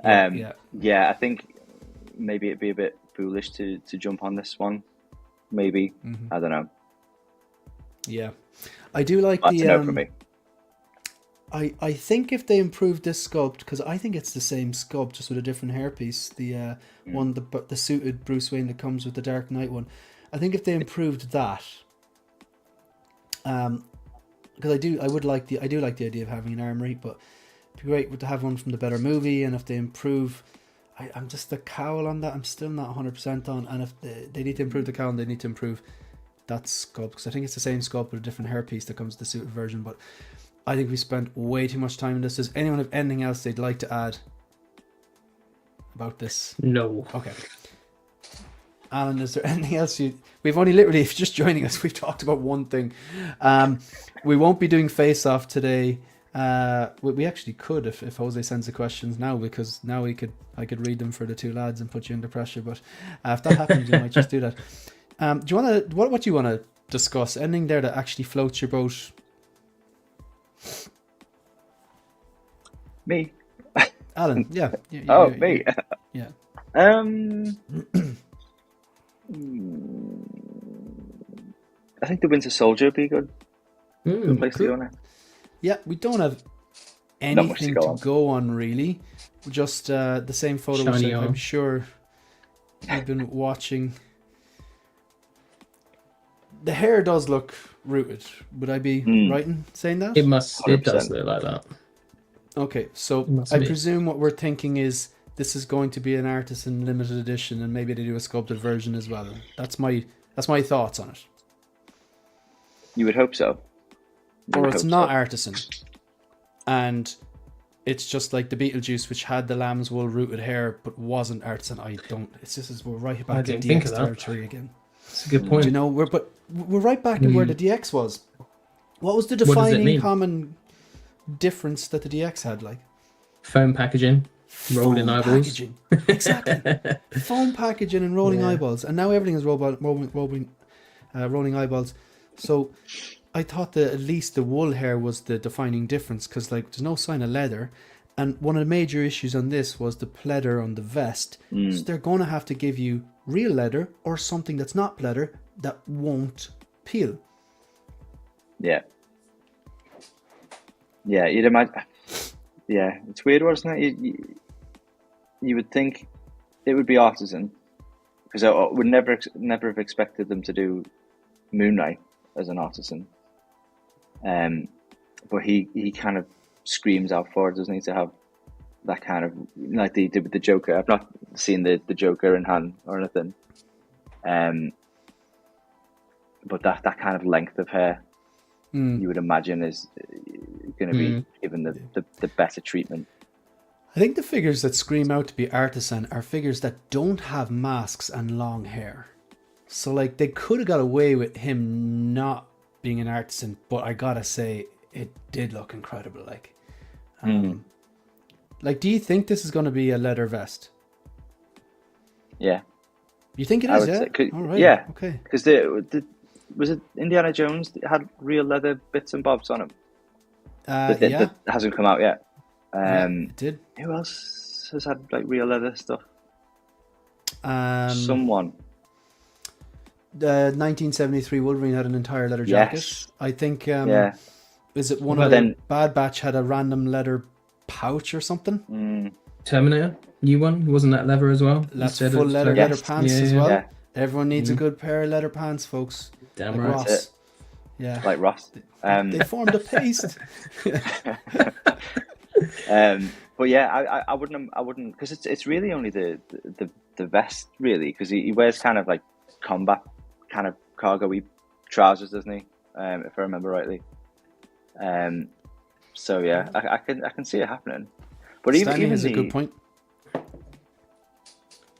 [SPEAKER 5] I think maybe it'd be a bit foolish to jump on this one. Maybe. I don't know.
[SPEAKER 3] Yeah. I do like
[SPEAKER 5] That's a no for me.
[SPEAKER 3] I think if they improved this sculpt, because I think it's the same sculpt just with a different hairpiece, the one the suited Bruce Wayne that comes with the Dark Knight one. I think if they improved that, because I do like the idea of having an armory, but it'd be great to have one from the better movie. And if they improve, I'm just the cowl on that. I'm still not 100% on. And if they need to improve the cowl, they need to improve that sculpt, because I think it's the same sculpt with a different hairpiece that comes with the suited version. But I think we spent way too much time on this. Does anyone have anything else they'd like to add about this?
[SPEAKER 4] No.
[SPEAKER 3] Okay. Alan, is there anything else we've only literally, if you're just joining us, we've talked about one thing. We won't be doing face off today. We actually could if Jose sends the questions now, because now I could read them for the two lads and put you under pressure. But if that happens, we might just do that. Do you want to what do you want to discuss? Anything there that actually floats your boat?
[SPEAKER 5] Me?
[SPEAKER 3] Alan, yeah.
[SPEAKER 5] Me.
[SPEAKER 3] Yeah.
[SPEAKER 5] I think the Winter Soldier would be good. Good place to
[SPEAKER 3] cool.
[SPEAKER 5] go on it.
[SPEAKER 3] Yeah, we don't have
[SPEAKER 5] Not much to
[SPEAKER 3] anything
[SPEAKER 5] go
[SPEAKER 3] to
[SPEAKER 5] on.
[SPEAKER 3] go on really. Just the same photo, which
[SPEAKER 4] Shiny
[SPEAKER 3] I'm
[SPEAKER 4] arm.
[SPEAKER 3] sure you've been watching. The hair does look rooted. Would I be right in saying that?
[SPEAKER 4] It does
[SPEAKER 5] 100%.
[SPEAKER 4] look like that.
[SPEAKER 3] Okay, so
[SPEAKER 4] must
[SPEAKER 3] I
[SPEAKER 4] be.
[SPEAKER 3] presume what we're thinking is this is going to be an artisan limited edition, and maybe they do a sculpted version as well. That's my thoughts on it.
[SPEAKER 5] You would hope so.
[SPEAKER 3] Or it's not artisan, and it's just like the Beetlejuice, which had the lamb's wool rooted hair but wasn't artisan. It's just as we're right back in
[SPEAKER 4] didn't think
[SPEAKER 3] DX
[SPEAKER 4] of that.
[SPEAKER 3] territory again.
[SPEAKER 4] That's a good point.
[SPEAKER 3] You know, we're right back in where the DX was. What was the
[SPEAKER 4] does it
[SPEAKER 3] defining
[SPEAKER 4] mean?
[SPEAKER 3] common difference that the DX had? Like
[SPEAKER 4] Foam packaging, rolling
[SPEAKER 3] foam
[SPEAKER 4] eyeballs.
[SPEAKER 3] packaging. Exactly. Foam packaging and rolling eyeballs, and now everything is rolling eyeballs. So I thought that at least the wool hair was the defining difference, because like there's no sign of leather, and one of the major issues on this was the pleather on the vest. So they're going to have to give you real leather or something that's not pleather that won't peel.
[SPEAKER 5] Yeah. Yeah, you'd imagine. Yeah, it's weird, wasn't it? You would think it would be artisan, because I would never have expected them to do Moon Knight as an artisan. But he kind of screams out for it, doesn't he, to have that kind of, like they did with the Joker. I've not seen the Joker in hand or anything. But that kind of length of hair, you would imagine is going to be given the better treatment.
[SPEAKER 3] I think the figures that scream out to be artisan are figures that don't have masks and long hair. So like they could have got away with him not being an artisan, but I gotta say it did look incredible. Like, do you think this is going to be a leather vest?
[SPEAKER 5] Yeah.
[SPEAKER 3] You think it
[SPEAKER 5] I
[SPEAKER 3] is?
[SPEAKER 5] would
[SPEAKER 3] Yeah.
[SPEAKER 5] say-
[SPEAKER 3] All right.
[SPEAKER 5] yeah.
[SPEAKER 3] Okay.
[SPEAKER 5] Because was it Indiana Jones that had real leather bits and bobs on him?
[SPEAKER 3] Yeah.
[SPEAKER 5] That hasn't come out yet.
[SPEAKER 3] Yeah, it did.
[SPEAKER 5] Who else has had like real leather stuff?
[SPEAKER 3] Um,
[SPEAKER 5] Someone.
[SPEAKER 3] The 1973 Wolverine had an entire leather jacket.
[SPEAKER 5] Yes.
[SPEAKER 3] I think.
[SPEAKER 5] Yeah.
[SPEAKER 3] Is it one
[SPEAKER 5] Well,
[SPEAKER 3] of the
[SPEAKER 5] then-
[SPEAKER 3] Bad Batch had a random leather pouch or something?
[SPEAKER 4] Terminator, new one, wasn't that leather as well?
[SPEAKER 3] That's
[SPEAKER 4] Instead
[SPEAKER 3] full
[SPEAKER 4] of
[SPEAKER 3] leather
[SPEAKER 4] like-
[SPEAKER 3] pants as well.
[SPEAKER 5] Yeah.
[SPEAKER 3] Everyone needs a good pair of leather pants, folks.
[SPEAKER 4] Damn
[SPEAKER 3] Like
[SPEAKER 4] right.
[SPEAKER 3] Ross.
[SPEAKER 5] That's
[SPEAKER 3] Yeah.
[SPEAKER 5] Like Ross.
[SPEAKER 3] They formed a paste.
[SPEAKER 5] But yeah, I wouldn't, because it's really only the vest, really, because he wears kind of like combat kind of cargo-y trousers, doesn't he? If I remember rightly. So yeah, I can see it happening. But
[SPEAKER 3] Stanley
[SPEAKER 5] even
[SPEAKER 3] has a good point.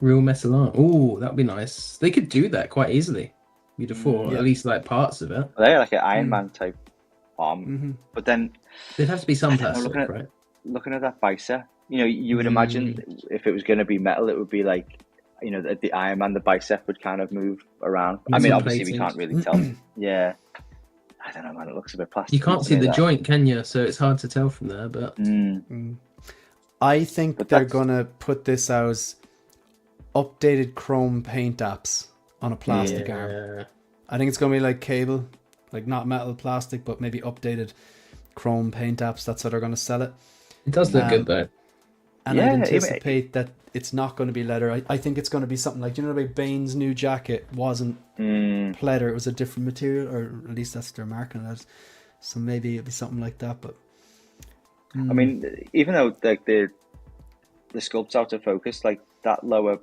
[SPEAKER 4] Real metal art. Oh, that'd be nice. They could do that quite easily. You'd have thought,
[SPEAKER 3] Yeah.
[SPEAKER 4] at least like parts of it.
[SPEAKER 5] they're like an Iron Man type arm, but then
[SPEAKER 4] There'd have to be some
[SPEAKER 5] know,
[SPEAKER 4] plastic,
[SPEAKER 5] looking at-
[SPEAKER 4] right?
[SPEAKER 5] looking at that bicep, you would imagine if it was going to be metal, it would be like, the Iron Man, the bicep would kind of move around. I mean,
[SPEAKER 4] Some
[SPEAKER 5] obviously we
[SPEAKER 4] plating.
[SPEAKER 5] can't really tell. Yeah, I don't know, man. It looks a bit plastic.
[SPEAKER 4] You can't
[SPEAKER 5] to
[SPEAKER 4] see
[SPEAKER 5] me,
[SPEAKER 4] the
[SPEAKER 5] that.
[SPEAKER 4] joint, can you? So it's hard to tell from there. But
[SPEAKER 3] I think
[SPEAKER 5] But
[SPEAKER 3] they're
[SPEAKER 5] that's-
[SPEAKER 3] going to put this as updated chrome paint apps on a plastic arm.
[SPEAKER 4] yeah,
[SPEAKER 3] I think it's going to be like cable, like not metal, plastic, but maybe updated chrome paint apps. That's how they're going to sell it.
[SPEAKER 4] it does look good though.
[SPEAKER 3] And
[SPEAKER 5] Yeah,
[SPEAKER 3] I'd
[SPEAKER 5] even-
[SPEAKER 3] anticipate that it's not going to be leather. I think it's going to be something like, like Bane's new jacket wasn't pleather. It was a different material, or at least that's what they're marketing it as. So maybe it'll be something like that. But
[SPEAKER 5] I mean, even though like the sculpt's out of focus, like that lower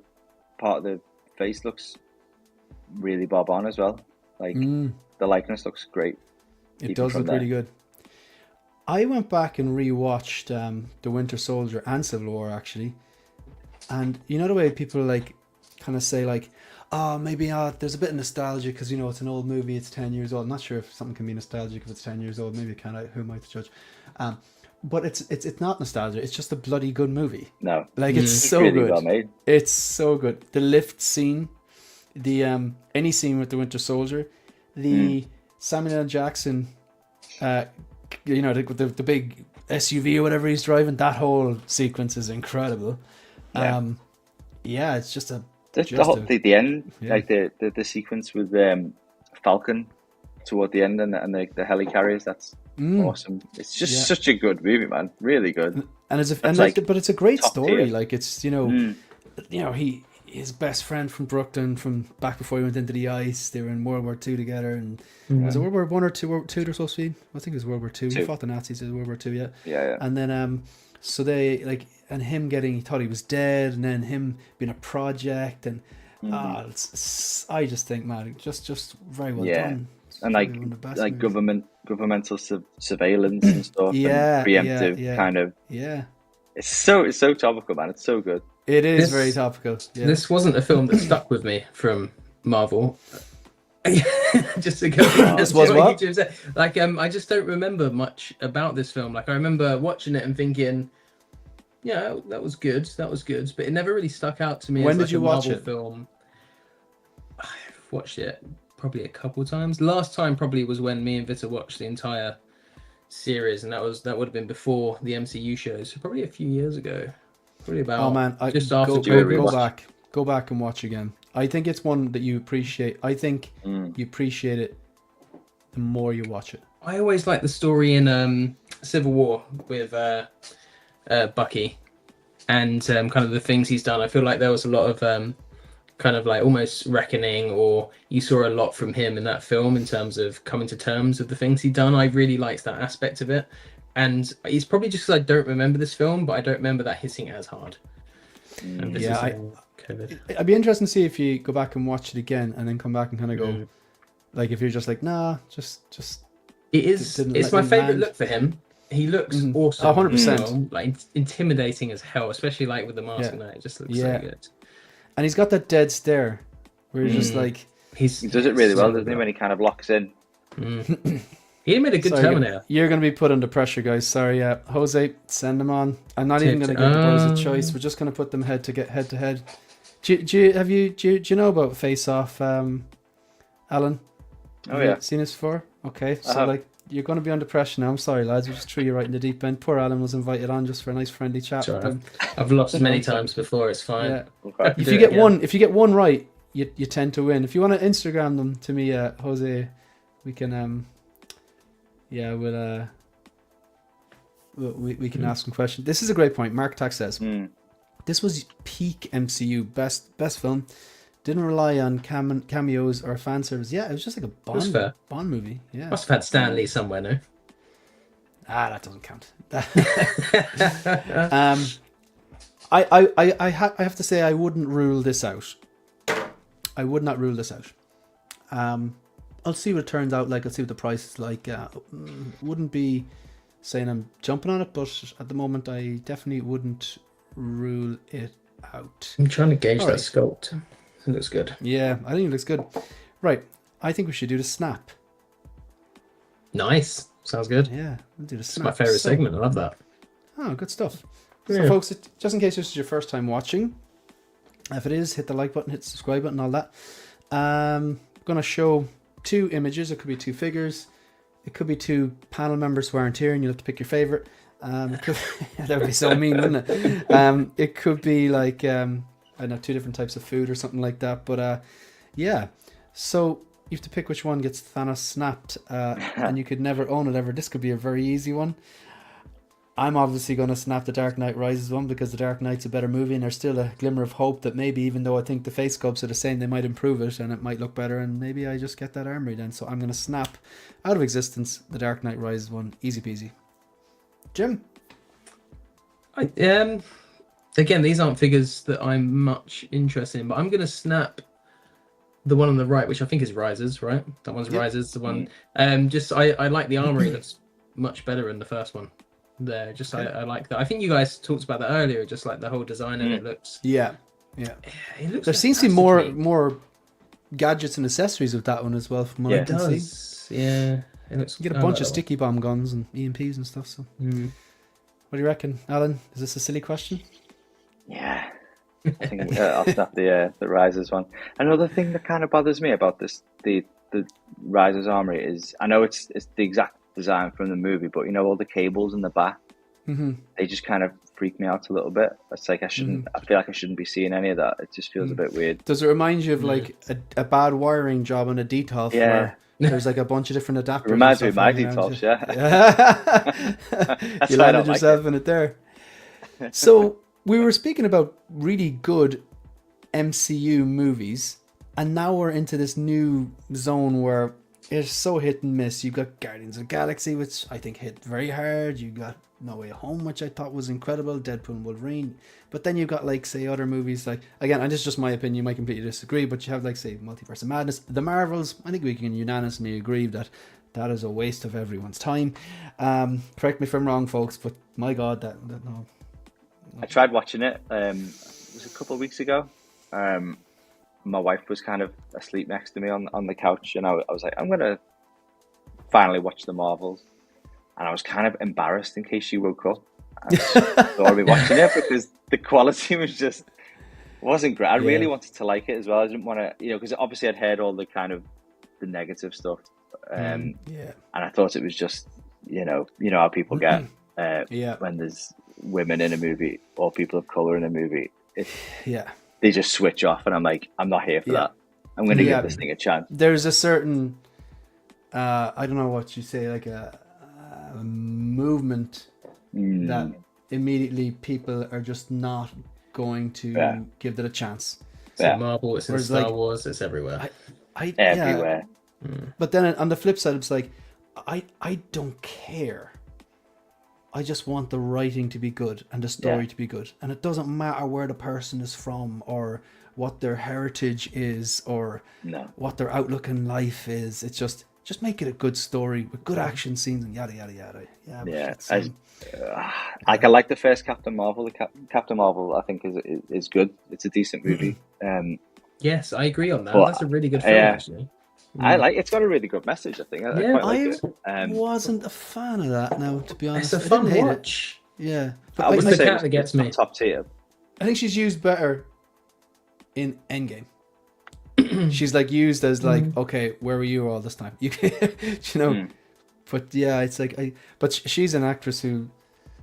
[SPEAKER 5] part of the face looks really bob on as well. Like the likeness looks great.
[SPEAKER 3] it
[SPEAKER 5] even
[SPEAKER 3] does
[SPEAKER 5] from
[SPEAKER 3] look really good. I went back and rewatched The Winter Soldier and Civil War, actually. And you know the way people like kind of say like, oh, maybe there's a bit of nostalgia because, it's an old movie, it's 10 years old. I'm not sure if something can be nostalgic if it's 10 years old. Maybe it can. Who am I to judge? But it's not nostalgia. It's just a bloody good movie.
[SPEAKER 5] No,
[SPEAKER 3] Like, it's so
[SPEAKER 5] really
[SPEAKER 3] good.
[SPEAKER 5] well made.
[SPEAKER 3] It's so good. The lift scene the any scene with the Winter Soldier, the Samuel L. Jackson, you know, the big SUV or whatever he's driving, that whole sequence is incredible. It's just a
[SPEAKER 5] the end, like the sequence with Falcon toward the end and the helicarriers. That's awesome. It's just such a good movie, man. Really good.
[SPEAKER 3] And but it's a great story.
[SPEAKER 5] Tier.
[SPEAKER 3] Like it's you know his best friend from Brooklyn from back before he went into the ice. They were in World War II together, and was it World War One or two? World War II they're supposed to be. I think it was World War II. He fought the Nazis in World War II.
[SPEAKER 5] Yeah.
[SPEAKER 3] And then so they like and him he thought he was dead, and then him being a project, and I just think, man, just very well done. It's
[SPEAKER 5] and
[SPEAKER 3] like
[SPEAKER 5] governmental surveillance and stuff, and preemptive kind of.
[SPEAKER 3] Yeah.
[SPEAKER 5] It's so topical, man. It's so good.
[SPEAKER 3] It is very topical. Yeah.
[SPEAKER 4] This wasn't a film that stuck with me from Marvel. Just to go.
[SPEAKER 3] This was what?
[SPEAKER 4] Like I just don't remember much about this film. Like I remember watching it and thinking, yeah, that was good, but it never really stuck out to me.
[SPEAKER 3] When
[SPEAKER 4] as
[SPEAKER 3] did you watch
[SPEAKER 4] Marvel
[SPEAKER 3] it?
[SPEAKER 4] Film. I've watched it probably a couple times. Last time probably was when me and Vita watched the entire series, and that would have been before the MCU shows, so probably a few years ago. Probably about just after
[SPEAKER 3] go back and watch again. I think it's one that you appreciate. I think you appreciate it the more you watch it.
[SPEAKER 4] I always like the story in Civil War with Bucky and kind of the things he's done. I feel like there was a lot of kind of like almost reckoning, or you saw a lot from him in that film in terms of coming to terms with the things he'd done. I really liked that aspect of it. And it's probably just because I don't remember this film, but I don't remember that hitting as hard. And this is COVID.
[SPEAKER 3] I'd be interested to see if you go back and watch it again and then come back and kind of go, like if you're just like, nah, just.
[SPEAKER 4] It is. It's my favorite look for him. He looks awesome.
[SPEAKER 3] 100%.
[SPEAKER 4] Like intimidating as hell, especially like with the mask and that. It just looks so good.
[SPEAKER 3] And he's got that dead stare where he's just like.
[SPEAKER 5] He does it really well, doesn't he, when he kind of locks in?
[SPEAKER 4] He made a good Terminator.
[SPEAKER 3] You're going to be put under pressure, guys. Sorry, Jose, send them on. I'm not even going to give the boys a choice. We're just going to put them head to head. Do you know about Face Off, Alan?
[SPEAKER 5] Have you
[SPEAKER 3] seen this before? Okay, so like you're going to be under pressure now. I'm sorry, lads. We just threw you right in the deep end. Poor Alan was invited on just for a nice friendly chat.
[SPEAKER 4] I've lost many times before. It's fine.
[SPEAKER 3] Yeah. Okay. If you get one right, you tend to win. If you want to Instagram them to me, Jose, we can we can ask some questions. This is a great point. Mark Tack says this was peak MCU, best film. Didn't rely on cameos or fan service. Yeah, it was just like a Bond movie. Yeah,
[SPEAKER 4] must have had Stan Lee somewhere, no?
[SPEAKER 3] That doesn't count. I have to say I wouldn't rule this out. I would not rule this out. I'll see what it turns out like. I'll see what the price is like. Wouldn't be saying I'm jumping on it, but at the moment I definitely wouldn't rule it out.
[SPEAKER 4] I'm trying to gauge that sculpt. It looks good.
[SPEAKER 3] Yeah, I think it looks good. Right, I think we should do the snap.
[SPEAKER 4] Nice. Sounds good.
[SPEAKER 3] Yeah, we'll do the snap.
[SPEAKER 4] It's my favourite segment. I love that.
[SPEAKER 3] Oh, good stuff. So folks, just in case this is your first time watching, if it is, hit the like button, hit the subscribe button, all that. I'm going to show 2 images. It could be 2 figures. It could be 2 panel members who aren't here, and you'll have to pick your favourite. That would be so mean, wouldn't it? It could be like, I don't know, 2 different types of food or something like that. But yeah, so you have to pick which one gets Thanos snapped, and you could never own it ever. This could be a very easy one. I'm obviously going to snap the Dark Knight Rises one because the Dark Knight's a better movie, and there's still a glimmer of hope that maybe, even though I think the face sculpts are the same, they might improve it and it might look better, and maybe I just get that Armory then. So I'm going to snap out of existence the Dark Knight Rises one. Easy peasy. Jim?
[SPEAKER 4] Again, these aren't figures that I'm much interested in, but I'm going to snap the one on the right, which I think is Rises, right? That one's Rises. The one. I like the Armory. That's much better than the first one. There, just okay. I like that. I think you guys talked about that earlier, just like the whole design and it looks.
[SPEAKER 3] Yeah.
[SPEAKER 4] It looks.
[SPEAKER 3] There seems to be more gadgets and accessories with that one as well, from what I can see.
[SPEAKER 4] Yeah, it looks.
[SPEAKER 3] You get a bunch of sticky bomb guns and EMPs and stuff. So, what do you reckon, Alan? Is this a silly question?
[SPEAKER 5] Yeah, I think I'll snap the Rises one. Another thing that kind of bothers me about the Rises Armory is I know it's the exact design from the movie, but you know all the cables in the back, they just kind of freak me out a little bit. It's like I shouldn't. I feel like I shouldn't be seeing any of that. It just feels a bit weird.
[SPEAKER 3] Does it remind you of like a bad wiring job on a DTOF?
[SPEAKER 5] Yeah.
[SPEAKER 3] Where there's like a bunch of different adapters.
[SPEAKER 5] It reminds me of my detox, yeah.
[SPEAKER 3] You landed yourself in it there. So we were speaking about really good MCU movies, and now we're into this new zone where it's so hit and miss. You got Guardians of the Galaxy, which I think hit very hard. You got No Way Home, which I thought was incredible. Deadpool and Wolverine. But then you've got like, say, other movies like, again, and this is just my opinion, you might completely disagree, but you have like, say, Multiverse of Madness. The Marvels, I think we can unanimously agree that that is a waste of everyone's time. Correct me if I'm wrong, folks, but my God, that no.
[SPEAKER 5] I tried watching it. It was a couple of weeks ago. My wife was kind of asleep next to me on the couch, and I was like, I'm going to finally watch the Marvels. And I was kind of embarrassed in case she woke up. I thought I'd be watching it because the quality wasn't great. I really wanted to like it as well. I didn't want to, because obviously I'd heard all the kind of the negative stuff. And I thought it was just, how people get when there's women in a movie or people of color in a movie. They just switch off, and I'm like, I'm not here for that. I'm going to give this thing a chance.
[SPEAKER 3] There's a certain, I don't know what you say, like a movement that immediately people are just not going to give it a chance.
[SPEAKER 4] It's in Marvel, it's in Star Wars, it's everywhere.
[SPEAKER 5] Everywhere.
[SPEAKER 3] But then on the flip side, it's like, I don't care. I just want the writing to be good and the story to be good. And it doesn't matter where the person is from or what their heritage is or what their outlook in life is. It's just make it a good story with good action scenes and yada, yada, yada.
[SPEAKER 5] I like the first Captain Marvel. Captain Marvel, I think, is good. It's a decent movie.
[SPEAKER 4] Yes, I agree on that. That's a really good film, actually.
[SPEAKER 5] It's got a really good message, I think. I quite like it.
[SPEAKER 3] Wasn't a fan of that now, to be honest.
[SPEAKER 4] It's a fun watch.
[SPEAKER 3] Yeah.
[SPEAKER 5] But I wouldn't say
[SPEAKER 4] the cat that gets me.
[SPEAKER 5] Top tier.
[SPEAKER 3] I think she's used better in Endgame. She's like used as like, okay, where were you all this time? But yeah, it's like, but she's an actress who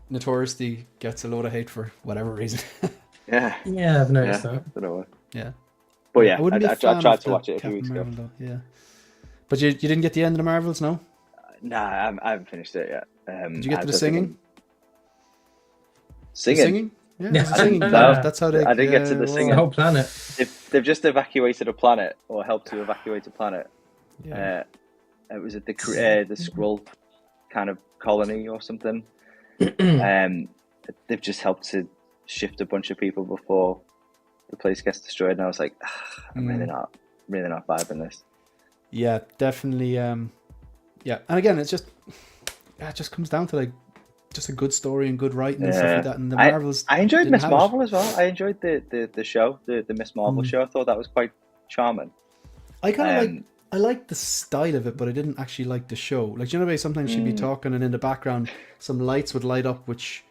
[SPEAKER 3] notoriously gets a load of hate for whatever reason.
[SPEAKER 4] Yeah, I've noticed that.
[SPEAKER 5] I don't know why.
[SPEAKER 3] Yeah.
[SPEAKER 5] But yeah, I tried to watch it a few weeks ago.
[SPEAKER 3] Yeah. But you didn't get the end of the Marvels, no?
[SPEAKER 5] Nah, I haven't finished it yet.
[SPEAKER 3] Did you get to the singing?
[SPEAKER 5] Singing?
[SPEAKER 3] Yeah, singing. That's how they.
[SPEAKER 5] I didn't get to the singing.
[SPEAKER 4] The whole planet.
[SPEAKER 5] They've just evacuated a planet, or helped to evacuate a planet.
[SPEAKER 3] Yeah.
[SPEAKER 5] It was at the Skrull kind of colony or something. They've just helped to shift a bunch of people before the place gets destroyed, and I was like, I'm really not vibing this.
[SPEAKER 3] Yeah, definitely. And again, it just comes down to like just a good story and good writing and stuff like that. And the Marvels,
[SPEAKER 5] I enjoyed Miss Marvel as well. I enjoyed the show, the Miss Marvel show. I thought that was quite charming.
[SPEAKER 3] I kind of I like the style of it, but I didn't actually like the show. Like, you know, sometimes she'd be talking, and in the background, some lights would light up, which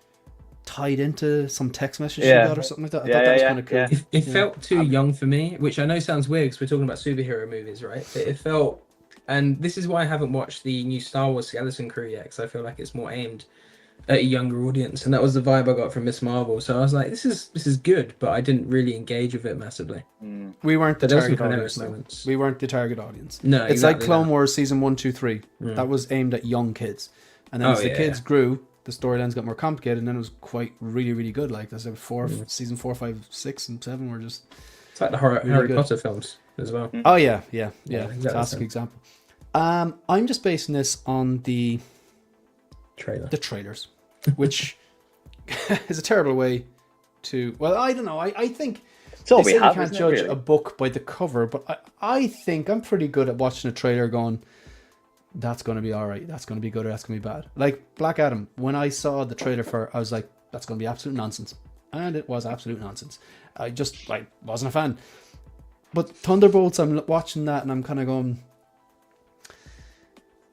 [SPEAKER 3] tied into some text message she got or something like that. I thought that was kind of cool.
[SPEAKER 4] It felt too young for me, which I know sounds weird because we're talking about superhero movies, right? But it felt, and this is why I haven't watched the new Star Wars Skeleton Crew yet, because I feel like it's more aimed at a younger audience, and that was the vibe I got from Miss Marvel. So I was like, this is good, but I didn't really engage with it massively.
[SPEAKER 3] We weren't the target audience. We weren't the target audience.
[SPEAKER 4] No,
[SPEAKER 3] it's like Clone Wars season 1, 2, 3. That was aimed at young kids, and then as the kids grew, the storylines got more complicated, and then it was quite really, really good. Like I said, season 4, 5, 6, and 7 were just.
[SPEAKER 4] It's like the Harry Potter films as well.
[SPEAKER 3] Oh yeah, exactly classic
[SPEAKER 4] so.
[SPEAKER 3] example. I'm just basing this on the trailers, which is a terrible way to. Well, I don't know. I think
[SPEAKER 5] so.
[SPEAKER 3] You can't judge a book by the cover, but I think I'm pretty good at watching a trailer, going, that's going to be all right, that's going to be good, or that's going to be bad. Like Black Adam, when I saw the trailer for, I was like, that's going to be absolute nonsense, and it was absolute nonsense. I just wasn't a fan. But Thunderbolts, I'm watching that, and I'm kind of going,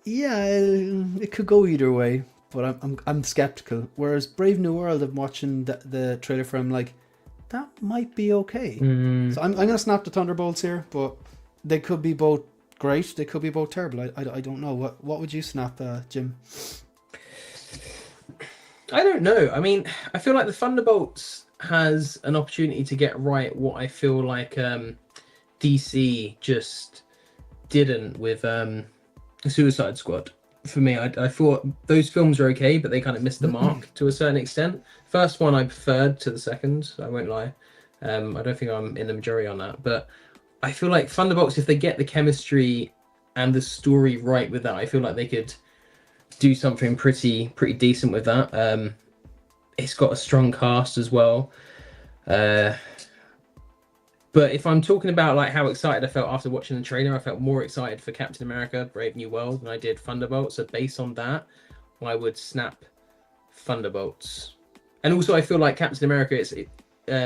[SPEAKER 3] yeah, it could go either way. But I'm skeptical. Whereas Brave New World, I'm watching the trailer for, I'm like, that might be okay.
[SPEAKER 4] Mm.
[SPEAKER 3] So I'm going to snap the Thunderbolts here, but they could be both great. They could be both terrible. I don't know. What would you snap, Jim?
[SPEAKER 4] I don't know. I mean, I feel like the Thunderbolts has an opportunity to get right what I feel like DC just didn't with Suicide Squad. For me, I thought those films are okay, but they kind of missed the mark to a certain extent. First one I preferred to the second, I won't lie. I don't think I'm in the majority on that, but I feel like Thunderbolts, if they get the chemistry and the story right with that, I feel like they could do something pretty decent with that. It's got a strong cast as well. But if I'm talking about like how excited I felt after watching the trailer, I felt more excited for Captain America: Brave New World than I did Thunderbolts. So based on that, I would snap Thunderbolts. And also, I feel like Captain America,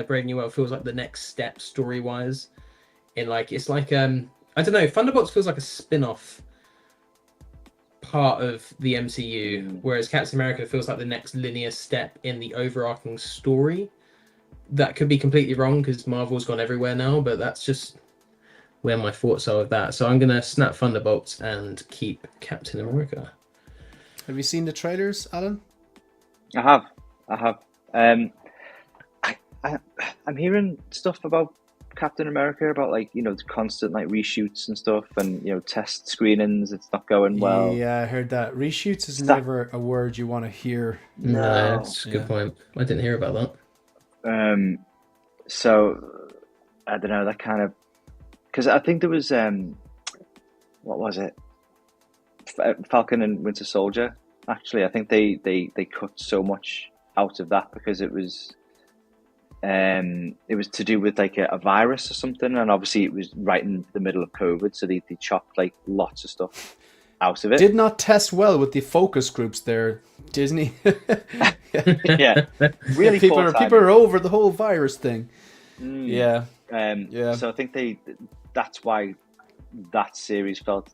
[SPEAKER 4] Brave New World feels like the next step story wise. In like, it's like I don't know, Thunderbolts feels like a spin-off part of the MCU, whereas Captain America feels like the next linear step in the overarching story. That could be completely wrong because Marvel's gone everywhere now, but that's just where my thoughts are with that. So I'm gonna snap Thunderbolts and keep Captain America.
[SPEAKER 3] Have you seen the trailers, Alan?
[SPEAKER 5] I have. I'm hearing stuff about Captain America, about like, you know, constant like reshoots and stuff, and you know, test screenings. It's not going well.
[SPEAKER 3] Yeah, I heard that. Reshoots is
[SPEAKER 5] Stop.
[SPEAKER 3] never a word you want to hear.
[SPEAKER 4] No, that's a good point. I didn't hear about that.
[SPEAKER 5] So I don't know, that kind of, because I think there was what was it, Falcon and Winter Soldier. Actually, I think they cut so much out of that because it was to do with like a virus or something, and obviously it was right in the middle of COVID, so they chopped like lots of stuff out of it.
[SPEAKER 3] Did not test well with the focus groups there, Disney.
[SPEAKER 5] Yeah, really.
[SPEAKER 3] People are over the whole virus thing. Yeah.
[SPEAKER 5] So I think that's why that series felt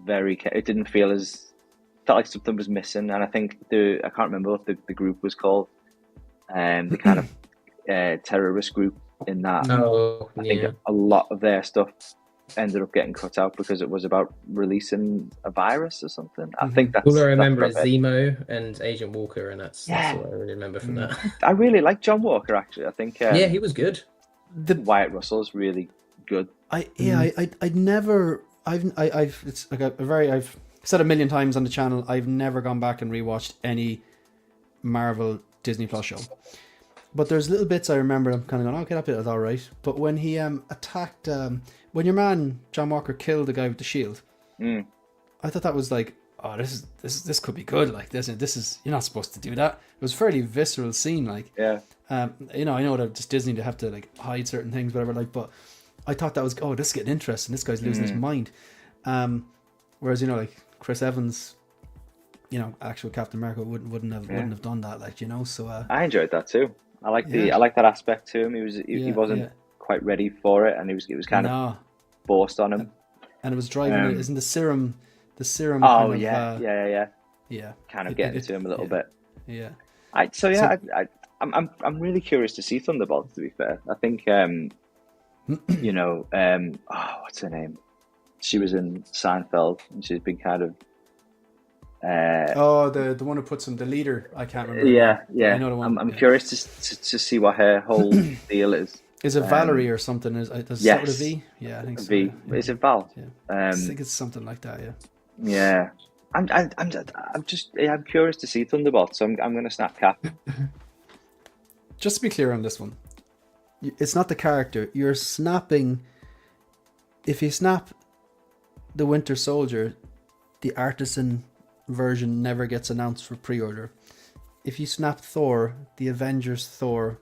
[SPEAKER 5] it didn't feel felt like something was missing, and I think I can't remember what the group was called, the kind of terrorist group in that. I think a lot of their stuff ended up getting cut out because it was about releasing a virus or something. I think that's
[SPEAKER 4] all I remember is Zemo and Agent Walker, and that's what I really remember from that.
[SPEAKER 5] I really like John Walker, actually. I think
[SPEAKER 4] he was good.
[SPEAKER 5] Wyatt Russell's really good.
[SPEAKER 3] I've said a million times on the channel, I've never gone back and rewatched any Marvel Disney Plus show. But there's little bits I remember. I'm kind of going, okay, that bit was all right. But when he attacked, when your man John Walker killed the guy with the shield, I thought that was like, oh, this could be good. Like this is, you're not supposed to do that. It was a fairly visceral scene. Like, you know, I know that just Disney to have to like hide certain things, whatever. Like, but I thought that was, oh, this is getting interesting. This guy's losing his mind. Whereas, you know, like Chris Evans, you know, actual Captain America wouldn't have done that. Like, you know, so
[SPEAKER 5] I enjoyed that too. I like that aspect to him. He wasn't quite ready for it, and it was kind of forced on him. And
[SPEAKER 3] it was driving. Isn't the serum?
[SPEAKER 5] Oh,
[SPEAKER 3] kind
[SPEAKER 5] yeah. Kind of getting to him a little bit. Yeah. I'm really curious to see Thunderbolts. To be fair, I think you know, what's her name? She was in Seinfeld, and she's been kind of.
[SPEAKER 3] The one who puts him, the leader. I can't remember.
[SPEAKER 5] Yeah.
[SPEAKER 3] I know the one.
[SPEAKER 5] I'm curious to see what her whole deal is.
[SPEAKER 3] Is it Valerie or something? Does it start with a V? Yeah, I think so.
[SPEAKER 5] V.
[SPEAKER 3] Yeah.
[SPEAKER 5] Is it Val?
[SPEAKER 3] Yeah. I think it's something like that. Yeah.
[SPEAKER 5] Yeah. I'm curious to see Thunderbolts. So I'm going to snap Cap.
[SPEAKER 3] Just to be clear on this one, it's not the character. You're snapping. If you snap the Winter Soldier, the artisan version never gets announced for pre-order. If you snap Thor, the Avengers Thor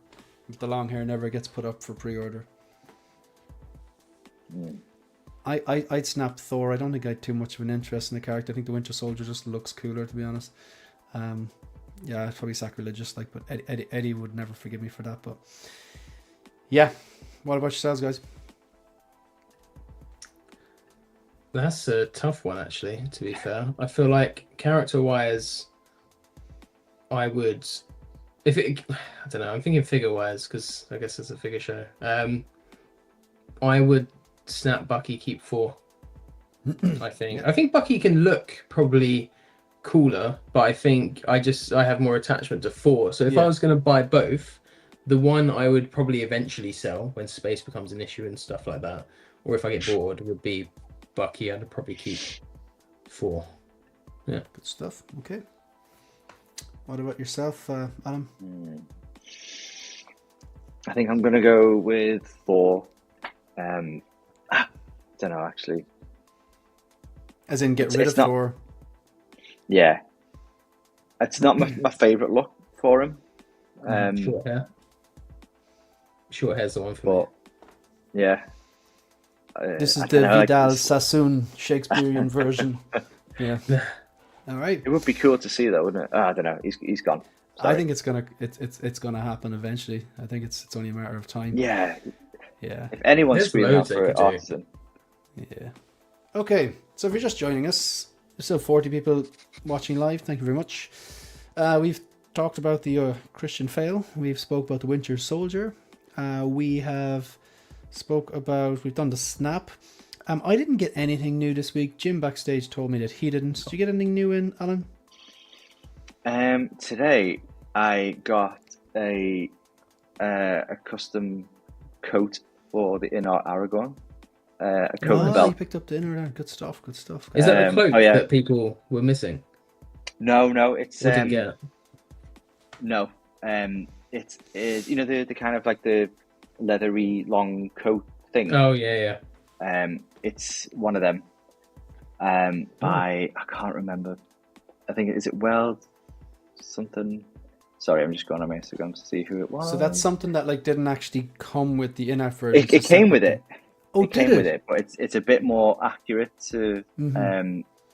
[SPEAKER 3] with the long hair never gets put up for pre-order. I'd snap Thor. I don't think I had too much of an interest in the character. I think the Winter Soldier just looks cooler, to be honest. Yeah, it's probably sacrilegious, like, but Eddie would never forgive me for that. But yeah, what about yourselves, guys?
[SPEAKER 4] That's a tough one, actually, to be fair. I feel like character-wise, I would I don't know. I'm thinking figure wise because I guess it's a figure show. I would snap Bucky, keep 4. I think. I think Bucky can look probably cooler, but I think I have more attachment to 4. So if I was going to buy both, the one I would probably eventually sell when space becomes an issue and stuff like that, or if I get bored, would be Bucky. I'd probably keep 4. Yeah,
[SPEAKER 3] good stuff. Okay. What about yourself, Adam?
[SPEAKER 5] I think I'm gonna go with 4. Don't know actually.
[SPEAKER 3] As in, get rid of 4.
[SPEAKER 5] Yeah, it's not my favorite look for him.
[SPEAKER 4] Short hair. Short hair's the one for me.
[SPEAKER 5] Yeah.
[SPEAKER 3] This is the Vidal Sassoon Shakespearean version. Yeah. All right.
[SPEAKER 5] It would be cool to see, though, wouldn't it? I don't know. He's gone. Sorry.
[SPEAKER 3] I think it's gonna happen eventually. I think it's only a matter of time.
[SPEAKER 5] Yeah.
[SPEAKER 3] Yeah.
[SPEAKER 5] If anyone's screaming out for it, Artisan.
[SPEAKER 3] Yeah. Okay. So if you're just joining us, there's still 40 people watching live. Thank you very much. We've talked about the Christian fail. We've spoke about the Winter Soldier. We've done the snap. I didn't get anything new this week. Jim backstage told me that he didn't. Did you get anything new in, Alan?
[SPEAKER 5] Today I got a custom coat for the INART Aragon. A coat and belt.
[SPEAKER 3] You picked up the INART. Good stuff. Good stuff.
[SPEAKER 4] Is that the cloak that people were missing?
[SPEAKER 5] No, it's
[SPEAKER 4] What did you get?
[SPEAKER 5] No, it's the kind of like the leathery long coat thing.
[SPEAKER 4] Oh yeah.
[SPEAKER 5] It's one of them. I can't remember. I think is it Weld something. Sorry, I'm just going on my Instagram to see who it was.
[SPEAKER 3] So that's something that didn't actually come with the INART version.
[SPEAKER 5] It came with it.
[SPEAKER 3] Oh,
[SPEAKER 5] it came with it, but it's a bit more accurate to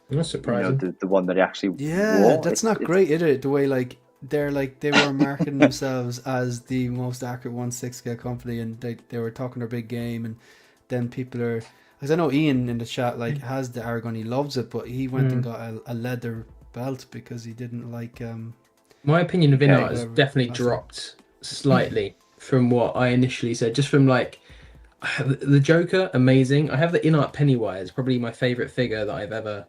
[SPEAKER 4] That's surprising.
[SPEAKER 5] the one that he actually
[SPEAKER 3] wore. That's not great, is it? The way they were marketing themselves as the most accurate 1/6 scale company, and they were talking their big game, and then people are, because I know Ian in the chat has the Aragon, he loves it, but he went and got a leather belt because he didn't like.
[SPEAKER 4] My opinion of INART has definitely dropped slightly from what I initially said. Just from the Joker, amazing. I have the INART Pennywise, probably my favorite figure that I've ever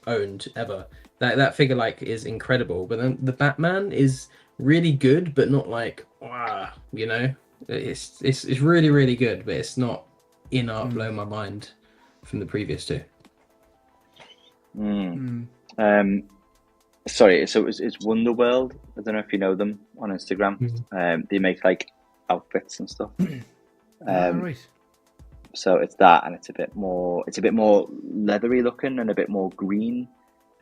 [SPEAKER 4] owned ever. That figure is incredible, but then the Batman is really good, but not wow, it's really really good, but it's not INART blow my mind from the previous two.
[SPEAKER 5] Sorry, so it's Wonderworld. I don't know if you know them on Instagram. They make outfits and stuff.
[SPEAKER 3] Right.
[SPEAKER 5] So it's that, and it's a bit more leathery looking and a bit more green,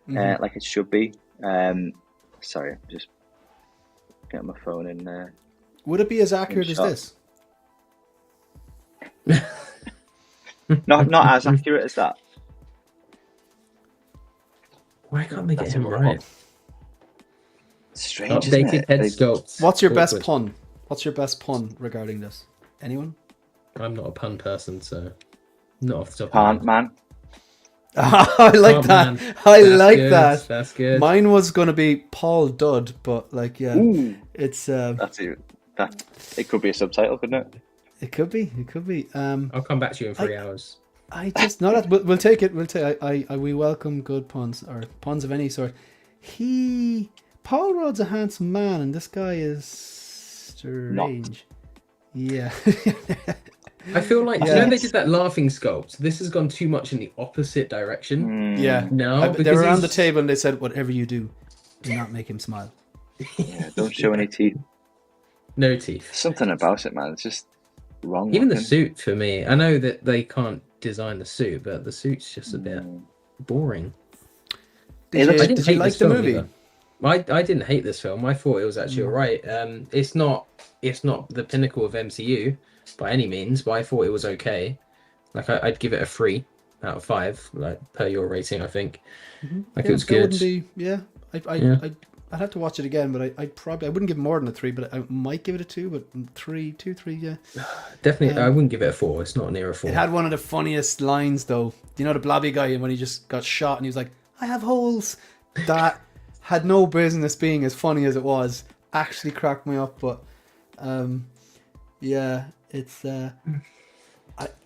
[SPEAKER 5] like it should be. Sorry, I'm just getting my phone in there.
[SPEAKER 3] Would it be as accurate as this?
[SPEAKER 5] Not as accurate as that.
[SPEAKER 4] Why can't they get him right?
[SPEAKER 5] Strange, isn't it?
[SPEAKER 4] Head sculpts.
[SPEAKER 3] What's your best pun? What's your best pun regarding this? Anyone?
[SPEAKER 4] I'm not a pun person, so not off the top of my head.
[SPEAKER 5] Man.
[SPEAKER 3] I like
[SPEAKER 4] Pant
[SPEAKER 3] that.
[SPEAKER 4] Man.
[SPEAKER 3] I like that.
[SPEAKER 4] That's good.
[SPEAKER 3] Mine was gonna be Paul Dud, but
[SPEAKER 5] Ooh.
[SPEAKER 3] it's
[SPEAKER 5] It could be a subtitle, couldn't it?
[SPEAKER 3] It could be.
[SPEAKER 4] I'll come back to you in 3 hours.
[SPEAKER 3] I just know that we'll take it. We welcome good puns or puns of any sort. Paul Rudd's a handsome man, and this guy is strange. Yeah.
[SPEAKER 4] I feel like they did that laughing sculpt. This has gone too much in the opposite direction.
[SPEAKER 3] Yeah.
[SPEAKER 4] No,
[SPEAKER 3] they were around the table and they said, "Whatever you do not make him smile."
[SPEAKER 5] Yeah, don't show any teeth.
[SPEAKER 4] No teeth.
[SPEAKER 5] Something about it, man. It's just wrong.
[SPEAKER 4] Even the suit for me. I know that they can't design the suit, but the suit's just a bit boring.
[SPEAKER 3] Did you like the movie?
[SPEAKER 4] I didn't hate this film. I thought it was actually alright. It's not the pinnacle of MCU by any means, but I thought it was okay. I'd give it a 3 out of 5, per your rating, I think. It was good. I'd
[SPEAKER 3] have to watch it again, but I wouldn't give more than a 3, but I might give it a 2, but 3, yeah.
[SPEAKER 4] Definitely, I wouldn't give it a 4. It's not near a 4.
[SPEAKER 3] It had one of the funniest lines, though. You know the blobby guy, and when he just got shot, and he was like, "I have holes." That had no business being as funny as it was, actually cracked me up. But yeah, it's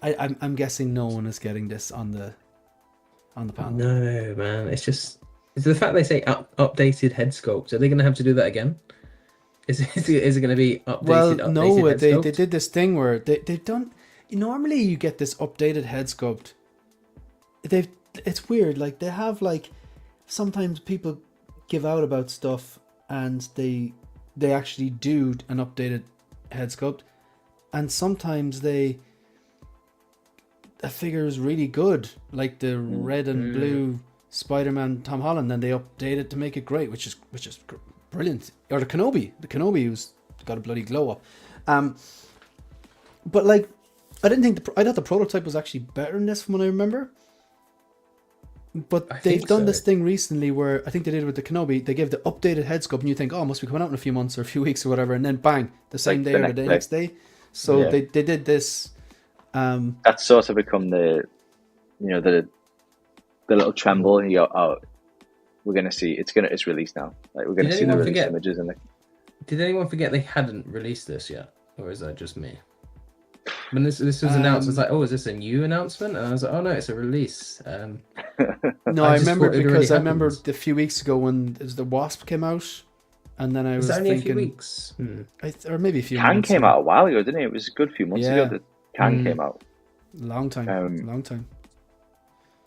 [SPEAKER 3] I'm guessing no one is getting this on the panel.
[SPEAKER 4] No, man. It's the fact they say updated head sculpt. Are they going to have to do that again? Is it going to be updated?
[SPEAKER 3] Well,
[SPEAKER 4] updated
[SPEAKER 3] no,
[SPEAKER 4] head
[SPEAKER 3] they
[SPEAKER 4] sculpt?
[SPEAKER 3] did this thing where they've done. Normally, you get this updated head sculpt. It's weird. Like they have like sometimes people give out about stuff and they actually do an updated head sculpt, and sometimes a figure is really good, like the red and blue Spider-Man Tom Holland, and they update it to make it great, which is brilliant. Or the Kenobi who's got a bloody glow up. But like I thought the prototype was actually better than this from what I remember. But they've done this thing recently where I think they did it with the Kenobi. They gave the updated head sculpt, and you think, oh, it must be coming out in a few months or a few weeks or whatever, and then bang, the same day or the next day. So they did this.
[SPEAKER 5] That's sort of become the little tremble, and you go, oh, we're gonna see it's released now. Like we're gonna see the release images in it.
[SPEAKER 4] Did anyone forget they hadn't released this yet, or is that just me? When this was announced, I was like, "Oh, is this a new announcement?" And I was like, "Oh no, it's a release."
[SPEAKER 3] No, I remember because I remember a few weeks ago when the Wasp came out, and then I was
[SPEAKER 4] only
[SPEAKER 3] thinking,
[SPEAKER 4] a few weeks,
[SPEAKER 3] or maybe a few.
[SPEAKER 5] Can
[SPEAKER 3] months
[SPEAKER 5] came out a while ago, didn't it? It was a good few months ago that Can came out.
[SPEAKER 3] Long time.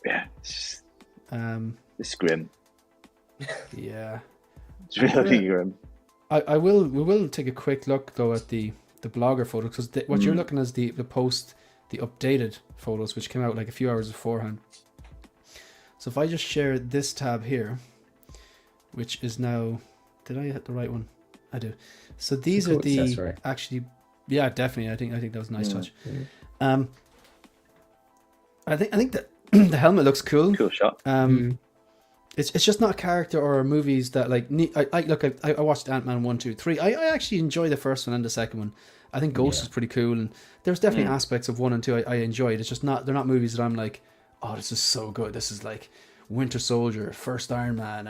[SPEAKER 5] Yeah, it's grim.
[SPEAKER 3] Yeah,
[SPEAKER 5] it's really grim.
[SPEAKER 3] We will take a quick look though at the blogger photos, because what you're looking at is the updated photos, which came out like a few hours beforehand. So if I just share this tab here, which is now, did I hit the right one? I do. So these are the actually, yeah, definitely. I think that was a nice touch. I think that the helmet looks cool.
[SPEAKER 5] Cool shot.
[SPEAKER 3] It's just not a character or movies that like. I watched Ant-Man 1, 2, 3. I actually enjoy the first one and the second one. I think Ghost is pretty cool, and there's definitely aspects of 1 and 2 I enjoyed. It's just they're not movies that I'm like, oh, this is so good. This is like Winter Soldier, first Iron Man,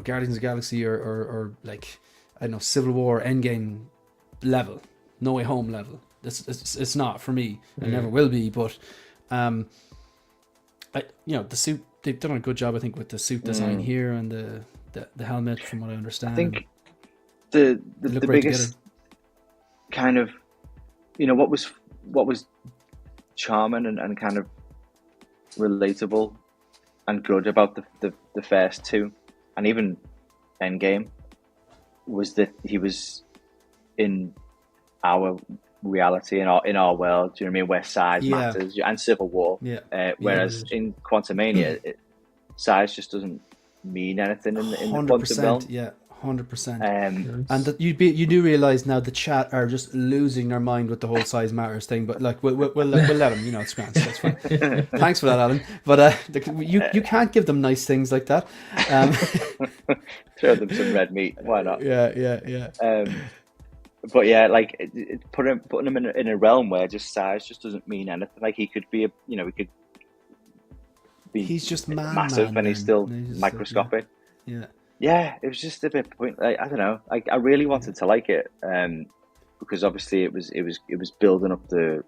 [SPEAKER 3] Guardians of the Galaxy, or like I don't know, Civil War, Endgame level, No Way Home level. It's not for me. It never will be. But the suit. They've done a good job, I think, with the suit design here and the helmet, from what I understand.
[SPEAKER 5] I think the biggest kind of, what was charming and kind of relatable and good about the first two, and even Endgame, was that he was in our reality, in our world. Do you know what I mean? Where size matters, and Civil War. Whereas in Quantumania, size just doesn't mean anything in the quantum realm.
[SPEAKER 3] 100%. And that you do realize now the chat are just losing their mind with the whole size matters thing. But like we'll let them. It's grand. That's fine. Thanks for that, Alan. But you can't give them nice things like that.
[SPEAKER 5] Throw them some red meat. Why not?
[SPEAKER 3] Yeah.
[SPEAKER 5] But yeah, like putting him in a realm where just size just doesn't mean anything. Like he could be he could be. He's just massive, and he's still microscopic. Yeah, it was just a bit point. Like, I don't know. Like I really wanted to like it, because obviously it was building up the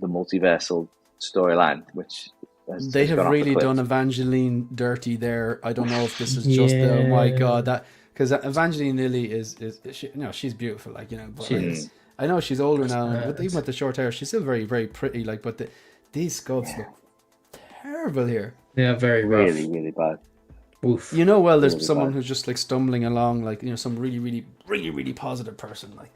[SPEAKER 5] multiversal storyline, which
[SPEAKER 3] they have really done Evangeline dirty there. I don't know if this is just oh my god, that. Because Evangeline Lilly is she's beautiful, like but I know she's older now, but even with the short hair, she's still very, very pretty. Like, but these sculpts look terrible here.
[SPEAKER 4] Yeah, very rough.
[SPEAKER 5] Really, really bad.
[SPEAKER 4] Oof.
[SPEAKER 3] There's really someone bad. Who's just like stumbling along, like some really, really, really, really positive person, like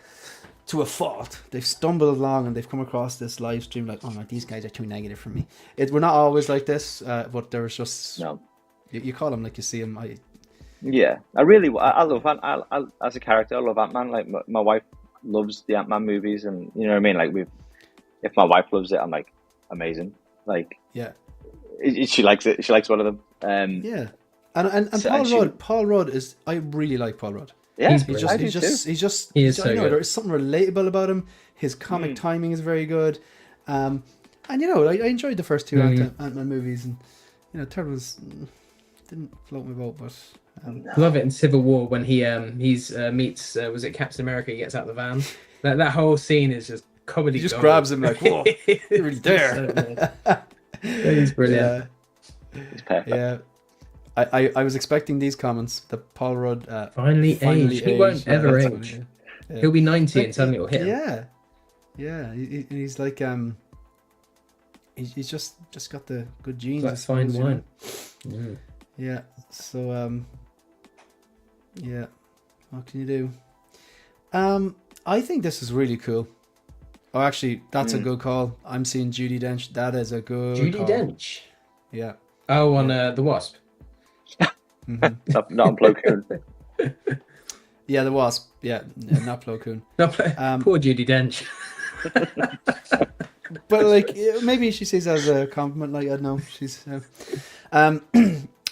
[SPEAKER 3] to a fault. They've stumbled along and they've come across this live stream like, oh my, these guys are too negative for me. We're not always like this, but there's just you call them like you see them.
[SPEAKER 5] Yeah, I love Ant. As a character, I love Ant-Man. Like my wife loves the Ant-Man movies, and you know what I mean. Like if my wife loves it, I'm like, amazing. Like she likes it. She likes one of them.
[SPEAKER 3] And Paul Rudd is. I really like Paul Rudd.
[SPEAKER 5] Yeah,
[SPEAKER 3] he's just. There is something relatable about him. His comic timing is very good. And I enjoyed the first two Ant-Man movies, and third was. didn't float my boat, but
[SPEAKER 4] Love it in Civil War when he meets was it Captain America? He gets out the van. That whole scene is just comedy.
[SPEAKER 3] he just
[SPEAKER 4] gold.
[SPEAKER 3] grabs him like, whoa, you're really there.
[SPEAKER 4] He's brilliant.
[SPEAKER 5] It's perfect.
[SPEAKER 3] Yeah. I was expecting these comments that Paul Rudd
[SPEAKER 4] Finally aged. He won't ever
[SPEAKER 3] that's
[SPEAKER 4] age.
[SPEAKER 3] what yeah.
[SPEAKER 4] He'll be 90 and suddenly it'll hit him.
[SPEAKER 3] Yeah, yeah. He's like he's just got the good genes.
[SPEAKER 4] Like fine
[SPEAKER 3] you know?
[SPEAKER 4] wine. Mm.
[SPEAKER 3] Yeah. So yeah. What can you do? I think this is really cool. Oh, actually, that's a good call. I'm seeing Judi Dench. That is a good
[SPEAKER 4] Judi
[SPEAKER 3] call.
[SPEAKER 4] Dench.
[SPEAKER 3] Yeah.
[SPEAKER 4] Oh, on the Wasp.
[SPEAKER 5] Not on Plo Koon.
[SPEAKER 3] Yeah, the Wasp. Yeah, not Plo Koon.
[SPEAKER 4] No, poor Judi Dench.
[SPEAKER 3] But like, maybe she sees it as a compliment. Like, I don't know. She's.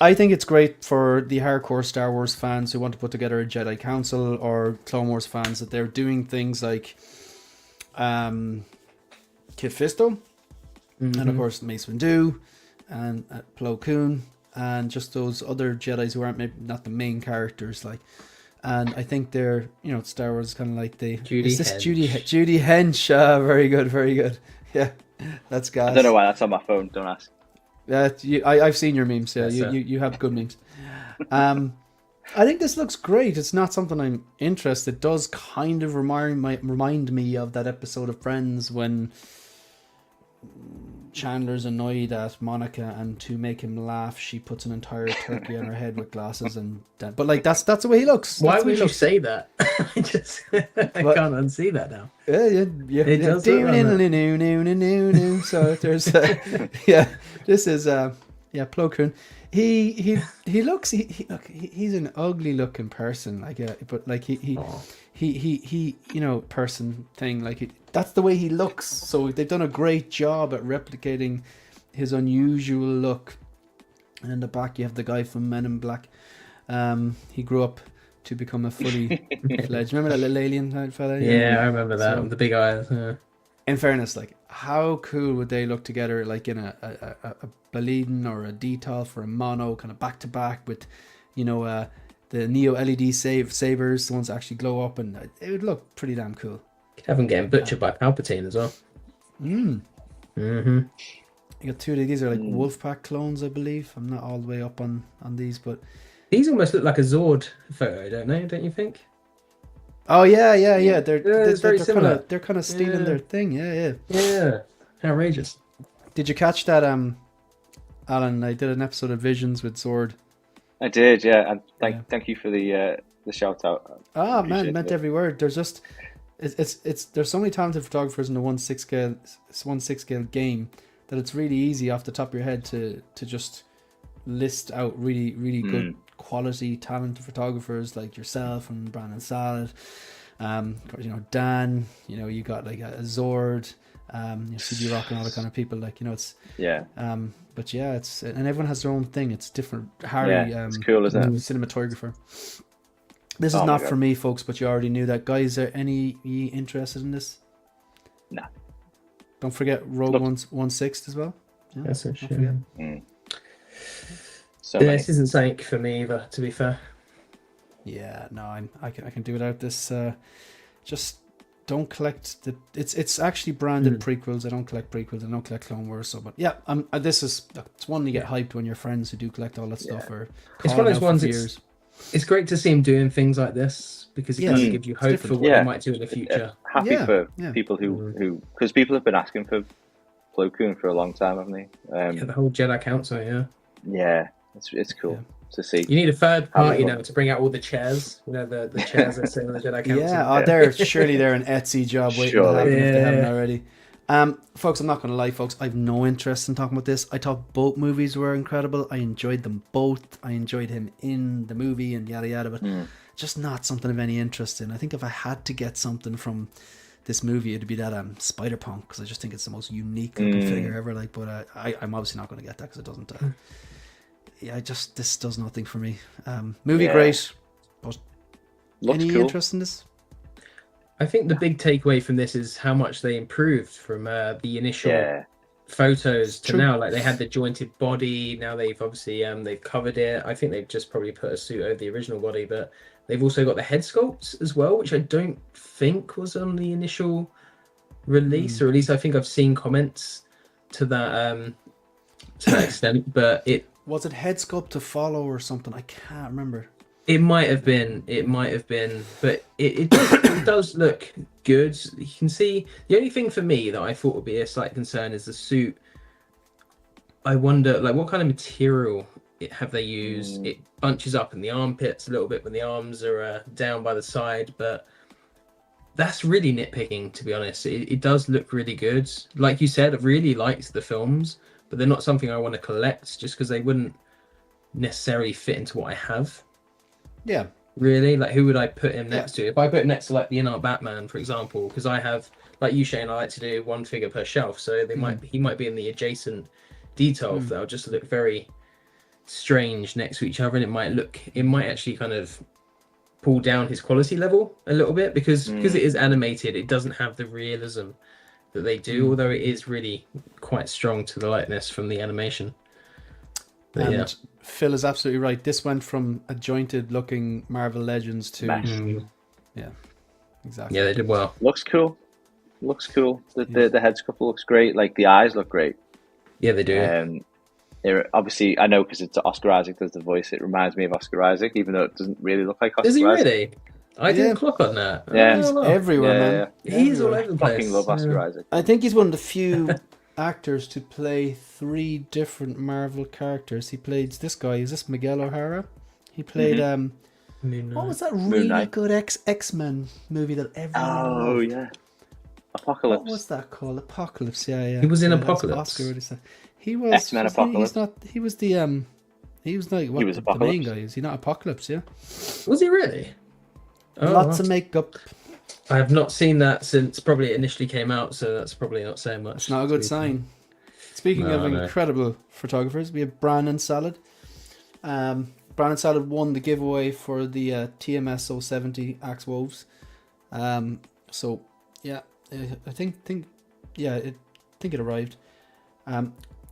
[SPEAKER 3] I think it's great for the hardcore Star Wars fans who want to put together a Jedi Council or Clone Wars fans that they're doing things like Kit Fisto, and of course Mace Windu, and Plo Koon, and just those other Jedis who aren't maybe not the main characters. Like, and I think they're Star Wars is kind of like the
[SPEAKER 4] Judi
[SPEAKER 3] Hench. Very good, very good. Yeah, that's gas.
[SPEAKER 5] I don't know why that's on my phone. Don't ask.
[SPEAKER 3] I've seen your memes. Yeah,
[SPEAKER 4] Yes,
[SPEAKER 3] you have good memes. I think this looks great. It's not something I'm interested. It does kind of remind me of that episode of Friends when Chandler's annoyed at Monica, and to make him laugh, she puts an entire turkey on her head with glasses, but like that's the way he looks.
[SPEAKER 4] Why
[SPEAKER 3] That's the way
[SPEAKER 4] would
[SPEAKER 3] he
[SPEAKER 4] you
[SPEAKER 3] looks.
[SPEAKER 4] say that? I can't unsee that now.
[SPEAKER 3] Yeah.
[SPEAKER 4] It does look like
[SPEAKER 3] So there's this is Plo Koon. He looks look, he's an ugly looking person, like but like he person thing, like that's the way he looks. So they've done a great job at replicating his unusual look. And in the back you have the guy from Men in Black. He grew up to become a fully fledged. Remember that little alien fella?
[SPEAKER 4] Yeah, I remember that
[SPEAKER 3] So,
[SPEAKER 4] with the big eyes. Yeah.
[SPEAKER 3] in fairness, like, how cool would they look together, like in a Baleeden or a Detolf for a mono, kind of back to back with, the Neo LED sabers, the ones that actually glow up, and it would look pretty damn cool.
[SPEAKER 4] Could have him getting butchered by Palpatine as well.
[SPEAKER 3] You got two of these are like Wolfpack clones, I believe. I'm not all the way up on these, but
[SPEAKER 4] These almost look like a Zord photo, don't they? Don't you think?
[SPEAKER 3] oh yeah.
[SPEAKER 4] it's very similar.
[SPEAKER 3] They're kind of stealing their thing. Yeah.
[SPEAKER 4] Yeah, outrageous.
[SPEAKER 3] Did you catch that, Alan? I did an episode of Visions with Zord.
[SPEAKER 5] I did, yeah. And thank you for the shout out.
[SPEAKER 3] Ah, man, meant every word. There's just it's there's so many talented photographers in the 1/6 scale game that it's really easy off the top of your head to just list out really good quality talented photographers like yourself and Brandon Salad, Dan, you got like a Zord, CD Rock and all the kind of people, like, it's but yeah, it's, and everyone has their own thing. It's different. Harry,
[SPEAKER 5] it's cool, isn't it?
[SPEAKER 3] Cinematographer. This is not for me, folks, but you already knew that. Guys, are any ye interested in this?
[SPEAKER 5] No.
[SPEAKER 3] Don't forget Rogue One's 1/6 as well. Yeah,
[SPEAKER 4] That's it.
[SPEAKER 3] don't forget.
[SPEAKER 5] So
[SPEAKER 4] This isn't something for me either, to be fair.
[SPEAKER 3] Yeah, no, I can do without this. Just don't collect the. It's actually branded prequels. I don't collect prequels. I don't collect Clone Wars. So, but yeah, this is, it's one you get hyped when your friends who do collect all that stuff are.
[SPEAKER 4] It's one of those ones.
[SPEAKER 3] Years.
[SPEAKER 4] It's great to see him doing things like this because it kind of gives you hope for what he might do in the future.
[SPEAKER 5] Happy for people who because people have been asking for Plo Koon for a long time, haven't they?
[SPEAKER 4] The whole Jedi Council,
[SPEAKER 5] yeah, it's cool to see.
[SPEAKER 4] You need a third party now to bring out all the chairs. The chairs that sit on the Jedi Council.
[SPEAKER 3] Yeah, they're an Etsy job waiting to happen if they haven't already. Folks, I'm not going to lie, folks. I have no interest in talking about this. I thought both movies were incredible. I enjoyed them both. I enjoyed him in the movie and yada yada, but just not something of any interest in. I think if I had to get something from this movie, it'd be that Spider-Punk, because I just think it's the most unique looking figure ever. Like, but I'm obviously not going to get that because it doesn't. This does nothing for me. Movie great, but
[SPEAKER 5] Looks
[SPEAKER 3] any
[SPEAKER 5] cool.
[SPEAKER 3] interest in this?
[SPEAKER 4] I think the big takeaway from this is how much they improved from the initial photos to
[SPEAKER 3] True.
[SPEAKER 4] now, like they had the jointed body. Now they've obviously they've covered it. I think they've just probably put a suit over the original body, but they've also got the head sculpts as well, which I don't think was on the initial release, or at least I think I've seen comments to that extent. But
[SPEAKER 3] Was it head sculpt to follow or something? I can't remember.
[SPEAKER 4] it might have been, but it does look good. You can see the only thing for me that I thought would be a slight concern is the suit. I wonder, like, what kind of material have they used? It bunches up in the armpits a little bit when the arms are down by the side, but that's really nitpicking, to be honest. It does look really good. Like you said, I've really liked the films, but they're not something I want to collect just because they wouldn't necessarily fit into what I have.
[SPEAKER 3] Yeah.
[SPEAKER 4] Really, like, who would I put him next to? If I put him next to, like, the INART Batman, for example, because I have, like you, Shane, I like to do one figure per shelf, so he might be in the adjacent detail that'll just look very strange next to each other, and it might actually kind of pull down his quality level a little bit because it is animated. It doesn't have the realism that they do, although it is really quite strong to the likeness from the animation. But
[SPEAKER 3] And Phil is absolutely right. This went from a jointed looking Marvel Legends to yeah, exactly.
[SPEAKER 4] Yeah, they did well.
[SPEAKER 5] Looks cool. The head sculpt looks great. Like the eyes look great.
[SPEAKER 4] Yeah, they do.
[SPEAKER 5] Obviously, I know because it's Oscar Isaac does the voice. It reminds me of Oscar Isaac, even though it doesn't really look like Oscar
[SPEAKER 4] Is he
[SPEAKER 5] Isaac.
[SPEAKER 4] really? I didn't clock on that.
[SPEAKER 5] Yeah.
[SPEAKER 3] He's
[SPEAKER 4] Oh,
[SPEAKER 3] everywhere, man.
[SPEAKER 4] He's all
[SPEAKER 3] Everywhere.
[SPEAKER 4] over the place.
[SPEAKER 5] Fucking love Oscar Isaac.
[SPEAKER 3] I think he's one of the few actors to play 3 different Marvel characters. He played this guy. Is this Miguel O'Hara? He played
[SPEAKER 4] Moon
[SPEAKER 3] what
[SPEAKER 4] Knight.
[SPEAKER 3] was that really
[SPEAKER 5] Knight.
[SPEAKER 3] good X-Men movie that everyone loved?
[SPEAKER 5] Yeah. Apocalypse.
[SPEAKER 3] What was that called? Apocalypse. Yeah.
[SPEAKER 4] He was in
[SPEAKER 3] Yeah, that's what
[SPEAKER 4] Apocalypse.
[SPEAKER 3] Oscar already said. He was
[SPEAKER 5] X-Men
[SPEAKER 3] wasn't he?
[SPEAKER 5] Apocalypse.
[SPEAKER 3] He's not. He was the He was like what
[SPEAKER 5] was
[SPEAKER 3] the main
[SPEAKER 5] Apocalypse.
[SPEAKER 3] guy. Is he not Apocalypse? Yeah.
[SPEAKER 4] Was he really? Oh,
[SPEAKER 3] Lots of makeup.
[SPEAKER 4] I have not seen that since probably it initially came out, so that's probably not saying much.
[SPEAKER 3] It's not a good sign. Speaking of incredible photographers, we have Brandon Salad. Brandon Salad won the giveaway for the TMS 070 Axe Wolves. So yeah, I think it arrived.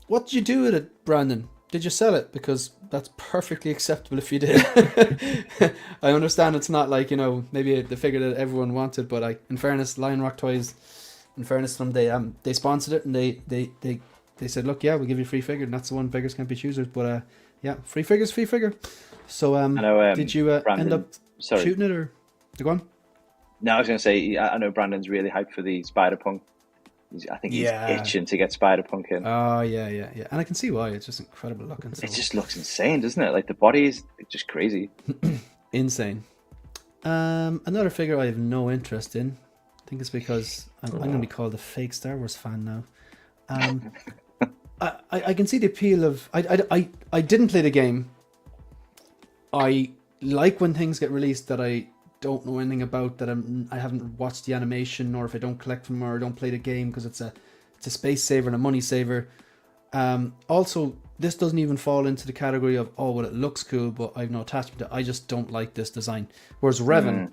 [SPEAKER 3] What did you do with it, Brandon? Did you sell it? Because that's perfectly acceptable if you did. I understand it's not like, maybe the figure that everyone wanted, but in fairness, Lion Rock Toys, in fairness to them, they sponsored it and they said, look, yeah, we'll give you a free figure, and that's the one, beggars can't be choosers. But yeah, free figure. So
[SPEAKER 5] I know,
[SPEAKER 3] did you end up shooting it or go on?
[SPEAKER 5] No, I was going to say, I know Brandon's really hyped for the Spider-Punk. I think he's itching to get Spider-Punk in.
[SPEAKER 3] Oh, yeah. And I can see why. It's just incredible looking. So.
[SPEAKER 5] It just looks insane, doesn't it? Like, the body is just crazy.
[SPEAKER 3] Insane. Another figure I have no interest in. I think it's because I'm going to be called a fake Star Wars fan now. I can see the appeal of... I didn't play the game. I like when things get released that I don't know anything about, that I haven't watched the animation, or if I don't collect them or don't play the game, because it's a space saver and a money saver. Also, this doesn't even fall into the category of, well, it looks cool, but I've no attachment to it. I just don't like this design. Whereas Revan,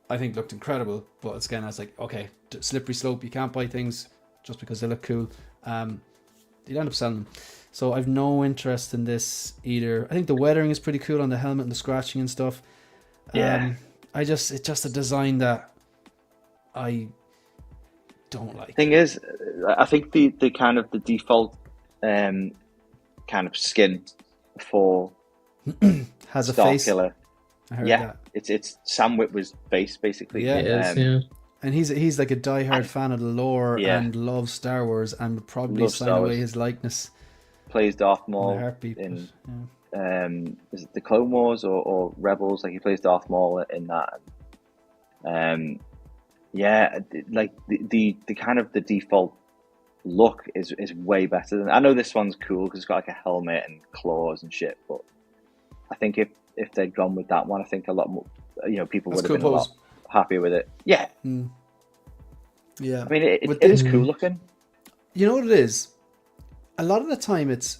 [SPEAKER 3] I think looked incredible, but it's again, I was like, okay, slippery slope. You can't buy things just because they look cool. You'd end up selling them. So I've no interest in this either. I think the weathering is pretty cool on the helmet and the scratching and stuff.
[SPEAKER 5] Yeah.
[SPEAKER 3] It's just a design that I don't like.
[SPEAKER 5] Thing is, I think the kind of the default kind of skin for
[SPEAKER 3] has a face.
[SPEAKER 5] Starkiller.
[SPEAKER 3] I heard
[SPEAKER 5] Yeah,
[SPEAKER 3] that.
[SPEAKER 5] it's Sam Witwer's face basically.
[SPEAKER 3] Yeah.
[SPEAKER 4] It is,
[SPEAKER 3] And he's like a diehard fan of the lore
[SPEAKER 5] Yeah.
[SPEAKER 3] and loves Star Wars and would probably
[SPEAKER 5] Loves
[SPEAKER 3] sign
[SPEAKER 5] Star
[SPEAKER 3] away
[SPEAKER 5] Wars.
[SPEAKER 3] his likeness
[SPEAKER 5] Plays Darth
[SPEAKER 3] in a
[SPEAKER 5] Maul
[SPEAKER 3] heartbeat.
[SPEAKER 5] in
[SPEAKER 3] but, yeah.
[SPEAKER 5] is it the Clone Wars or Rebels? Like, he plays Darth Maul in that. Yeah, like the kind of the default look is way better than. I know this one's cool because it's got like a helmet and claws and shit, but I think if they'd gone with that one, I think a lot more, people
[SPEAKER 3] That's
[SPEAKER 5] would have
[SPEAKER 3] cool
[SPEAKER 5] been a lot happier with it. Yeah,
[SPEAKER 3] Yeah.
[SPEAKER 5] I mean it
[SPEAKER 3] With
[SPEAKER 5] is
[SPEAKER 3] this-
[SPEAKER 5] cool looking.
[SPEAKER 3] You know what it is? A lot of the time it's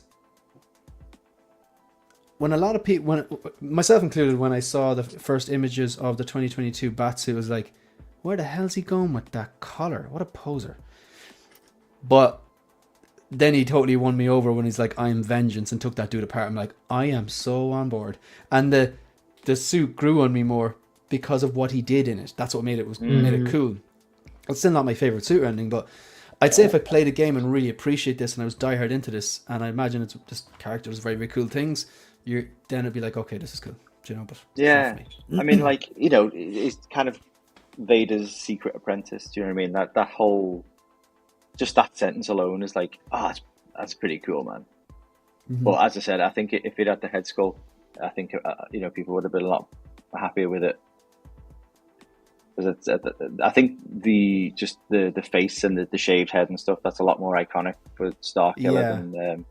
[SPEAKER 3] when a lot of people, myself included, when I saw the first images of the 2022 Batsuit, it was like, where the hell's he going with that collar? What a poser. But then he totally won me over when he's like, I am vengeance, and took that dude apart. I'm like, I am so on board. And the suit grew on me more because of what he did in it. That's what made it cool. It's still not my favorite suit or anything, but I'd say if I played a game and really appreciate this and I was diehard into this, and I imagine it's just characters, very, very cool things, then it'd be like, okay, this is cool. Do you know? But
[SPEAKER 5] Yeah, I mean, like, you know, it's kind of Vader's secret apprentice. Do you know what I mean? That whole, just that sentence alone is like, that's pretty cool, man. But as I said, I think if it had the head sculpt, I think you know, people would have been a lot happier with it. Because I think the face and the shaved head and stuff, that's a lot more iconic for Starkiller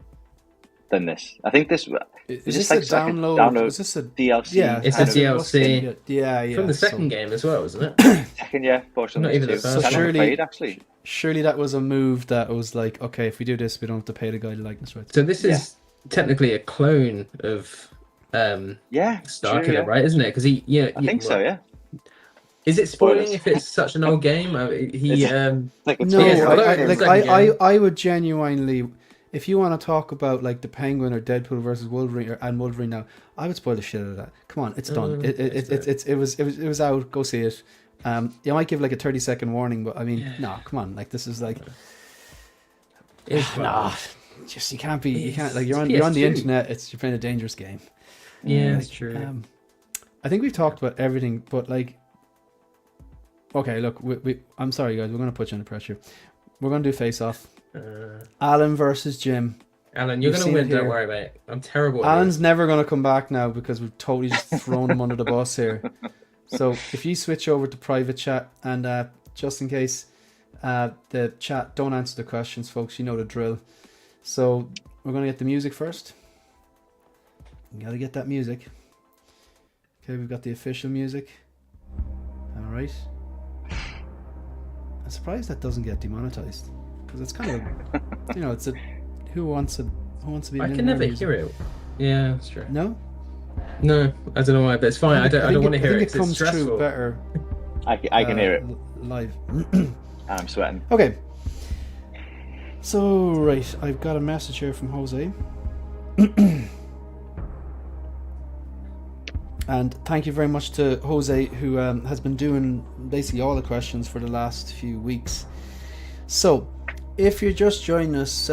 [SPEAKER 5] than this. I think this
[SPEAKER 3] is this like a download. Is this a
[SPEAKER 5] DLC?
[SPEAKER 4] Yeah, it's a DLC.
[SPEAKER 3] Yeah.
[SPEAKER 4] From the second game as well, wasn't it?
[SPEAKER 5] Second, yeah, portion.
[SPEAKER 4] Not even the first.
[SPEAKER 3] So surely,
[SPEAKER 5] actually.
[SPEAKER 3] Surely that was a move that was like, okay, if we do this, we don't have to pay the guy the likeness rights.
[SPEAKER 4] So this is technically a clone of Starkiller, right? Isn't it? Because I think
[SPEAKER 5] so. Yeah.
[SPEAKER 4] Is it spoiling if it's such an old game?
[SPEAKER 3] I would genuinely, if you want to talk about like the Penguin or Deadpool versus Wolverine and Wolverine now, I would spoil the shit out of that. Come on, it's done. It was out. Go see it. You might give like a 30-second warning, but I mean, no, come on. Like this is like, just you can't like you're on the internet. You're playing a dangerous game.
[SPEAKER 4] Yeah, that's true.
[SPEAKER 3] I think we've talked about everything, but like. Okay, look, I'm sorry, guys. We're going to put you under pressure. We're going to do face-off. Alan versus Jim.
[SPEAKER 4] Alan, you're going to win. Don't worry about it. I'm terrible.
[SPEAKER 3] Alan's never going to come back now because we've totally just thrown him under the bus here. So if you switch over to private chat, and just in case the chat don't answer the questions, folks, you know the drill. So we're going to get the music first. You got to get that music. Okay, we've got the official music. All right. I'm surprised that doesn't get demonetized because it's kind of, it's a who wants to be.
[SPEAKER 4] I can never hear it. Yeah, that's true.
[SPEAKER 3] No,
[SPEAKER 4] I don't know why, but it's fine. I don't want to hear it.
[SPEAKER 3] It comes through better.
[SPEAKER 5] I can hear it
[SPEAKER 3] live.
[SPEAKER 5] I'm sweating.
[SPEAKER 3] Okay. So right, I've got a message here from Jose. And thank you very much to Jose, who has been doing basically all the questions for the last few weeks. So, if you're just joining us,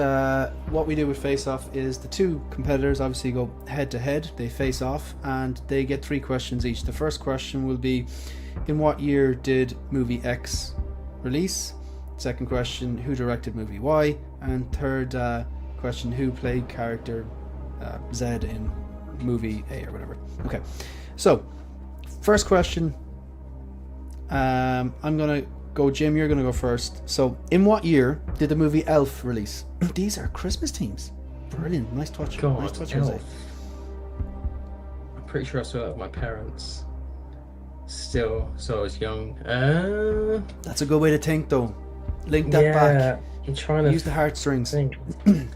[SPEAKER 3] what we do with Face Off is the two competitors obviously go head to head. They face off and they get 3 questions each. The first question will be, in what year did movie X release? Second question, who directed movie Y? And third question, who played character Z in movie A or whatever. Okay. So, first question. I'm gonna go, Jim. You're gonna go first. So, in what year did the movie Elf release? These are Christmas themes. Brilliant. Nice touch.
[SPEAKER 4] God,
[SPEAKER 3] nice touch,
[SPEAKER 4] Elf.
[SPEAKER 3] Jose.
[SPEAKER 4] I'm pretty sure I saw it with my parents. Still, so I was young.
[SPEAKER 3] That's a good way to think, though. Link that back.
[SPEAKER 4] I'm trying to
[SPEAKER 3] use the heartstrings.
[SPEAKER 4] Think.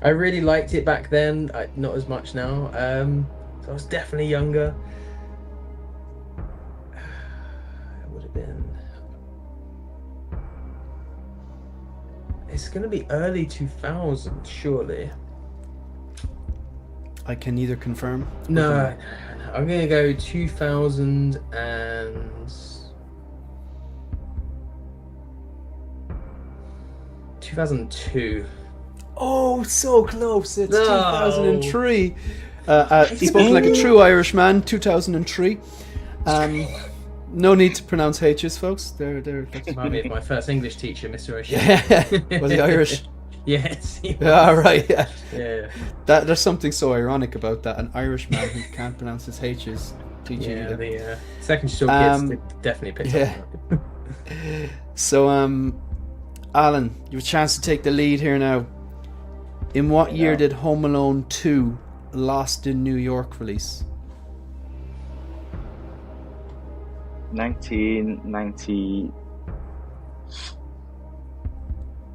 [SPEAKER 4] I really liked it back then. Not as much now. So I was definitely younger. It would have been. It's going to be early 2000, surely.
[SPEAKER 3] I can neither confirm.
[SPEAKER 4] No, I'm going to go 2000 and 2002.
[SPEAKER 3] Oh, so close! It's 2003. Spoken like a true Irishman. 2003. No need to pronounce H's, folks. They're
[SPEAKER 4] Remind me of my first English teacher, Mr. O'Shea.
[SPEAKER 3] Yeah. Was he Irish?
[SPEAKER 4] Yes.
[SPEAKER 3] All right. Yeah.
[SPEAKER 4] Yeah.
[SPEAKER 3] There's something so ironic about that. An Irishman who can't pronounce his H's teaching you.
[SPEAKER 4] The second school kids definitely picked up.
[SPEAKER 3] So, Alan, you have a chance to take the lead here now. In what year did Home Alone 2 Lost in New York release?
[SPEAKER 5] 1990.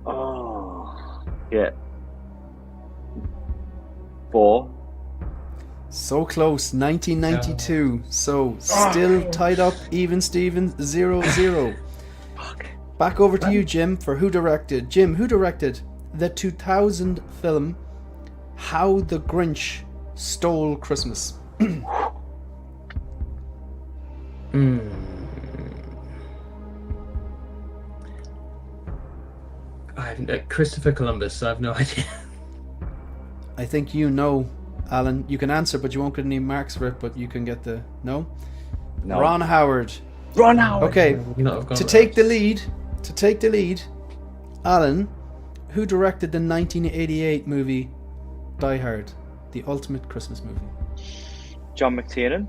[SPEAKER 5] Oh, yeah. 4.
[SPEAKER 3] So close, 1992. So still tied up, even Stevens, 0-0. Back over to you, Jim, for who directed. Jim, who directed the 2000 film How the Grinch Stole Christmas?
[SPEAKER 4] I have Christopher Columbus, so I have no idea.
[SPEAKER 3] I think you know, Alan. You can answer, but you won't get any marks for it, but you can get the... No?
[SPEAKER 5] No.
[SPEAKER 3] Ron Howard.
[SPEAKER 5] Ron Howard.
[SPEAKER 3] Okay,
[SPEAKER 4] You not have gone
[SPEAKER 3] to
[SPEAKER 4] with
[SPEAKER 3] take
[SPEAKER 4] that.
[SPEAKER 3] the lead, Alan, who directed the 1988 movie Die Hard, the ultimate Christmas movie?
[SPEAKER 5] John McTiernan.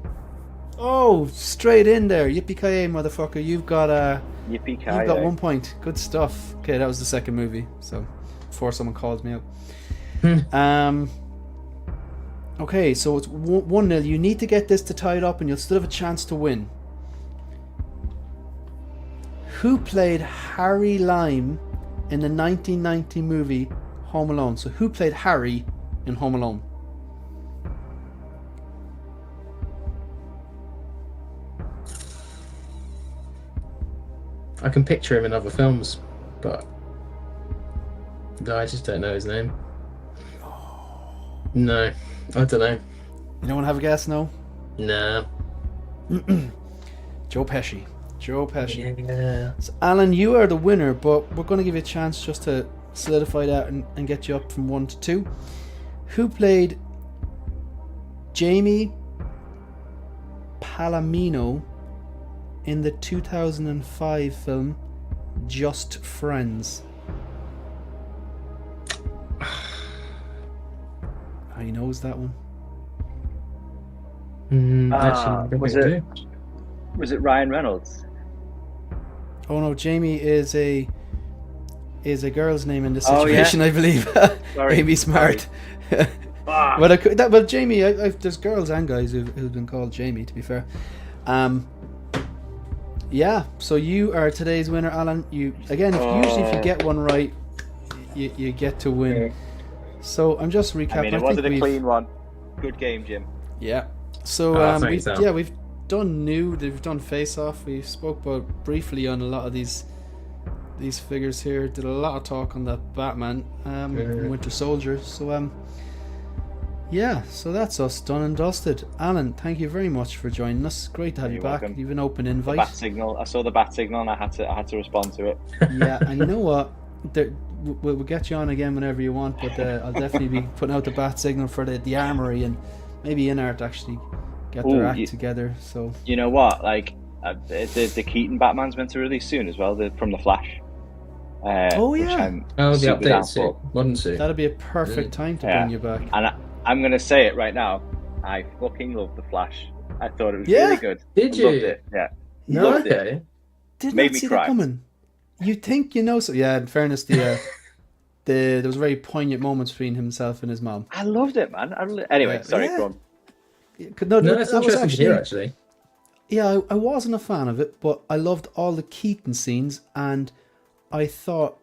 [SPEAKER 3] Oh, straight in there. Yippee-ki-yay, motherfucker. You've got
[SPEAKER 5] Yippee ki
[SPEAKER 3] You've got 1 point. Good stuff. Okay, that was the second movie. So, before someone calls me out. Okay, so it's 1-0. You need to get this to tie it up, and you'll still have a chance to win. Who played Harry Lime in the 1990 movie Home Alone? So, who played Harry in Home Alone?
[SPEAKER 4] I can picture him in other films, but no, I just don't know his name. No, I don't know.
[SPEAKER 3] You don't want to have a guess? No.
[SPEAKER 4] Nah.
[SPEAKER 3] Joe Pesci. Joe Pesci.
[SPEAKER 4] Yeah.
[SPEAKER 3] So, Alan, you are the winner, but we're going to give you a chance just to solidify that and get you up from 1 to 2. Who played Jamie Palomino in the 2005 film Just Friends? He knows that one.
[SPEAKER 4] Actually,
[SPEAKER 5] Was it Ryan Reynolds?
[SPEAKER 3] Oh no, Jamie is a girl's name in this
[SPEAKER 5] Oh, yeah.
[SPEAKER 3] situation, I believe.
[SPEAKER 5] Sorry.
[SPEAKER 3] Amy Smart.
[SPEAKER 5] Ah.
[SPEAKER 3] Well, Jamie, there's girls and guys who've been called Jamie, to be fair. Yeah, so you are today's winner, Alan. You again, usually if you get one right, you get to win. So I'm just recapping.
[SPEAKER 5] I mean, it wasn't a clean one. Good game, Jim.
[SPEAKER 3] Yeah. So
[SPEAKER 4] thanks, Al.
[SPEAKER 3] we've done we've done Face Off. We spoke about briefly on a lot of these figures here. Did a lot of talk on that Batman, Winter Soldier. So yeah, so that's us done and dusted. Alan, thank you very much for joining us. Great to have you
[SPEAKER 5] You're
[SPEAKER 3] back.
[SPEAKER 5] welcome.
[SPEAKER 3] You've an open
[SPEAKER 5] The
[SPEAKER 3] invite.
[SPEAKER 5] bat signal. I saw the bat signal, and I had to respond to it.
[SPEAKER 3] Yeah, and you know what? We'll get you on again whenever you want, but I'll definitely be putting out the bat signal for the Armory, and maybe INART actually get their act together. So
[SPEAKER 5] You know what? Like the Keaton Batman's meant to release soon as well. From the Flash.
[SPEAKER 3] Oh,
[SPEAKER 5] which
[SPEAKER 3] yeah.
[SPEAKER 5] I'm
[SPEAKER 4] the
[SPEAKER 5] super down
[SPEAKER 4] updated suit,
[SPEAKER 5] for.
[SPEAKER 4] modern suit.
[SPEAKER 3] that'd be a perfect time to bring you back.
[SPEAKER 5] And I'm gonna say it right now. I fucking love the Flash. I thought it was
[SPEAKER 3] Yeah?
[SPEAKER 5] really good.
[SPEAKER 4] Did
[SPEAKER 5] I
[SPEAKER 4] you?
[SPEAKER 5] Loved it. Yeah.
[SPEAKER 3] No,
[SPEAKER 5] Loved it.
[SPEAKER 4] Okay.
[SPEAKER 3] Did
[SPEAKER 5] Made
[SPEAKER 3] not
[SPEAKER 5] me
[SPEAKER 3] see
[SPEAKER 5] cry.
[SPEAKER 3] that coming. You think you know? So yeah. In fairness, there was very poignant moments between himself and his mom.
[SPEAKER 5] I loved it, man. Anyway, sorry,
[SPEAKER 3] Yeah.
[SPEAKER 5] go on.
[SPEAKER 3] No,
[SPEAKER 4] No, it's
[SPEAKER 3] that was
[SPEAKER 4] interesting to hear, actually.
[SPEAKER 3] Yeah, I wasn't a fan of it, but I loved all the Keaton scenes, and I thought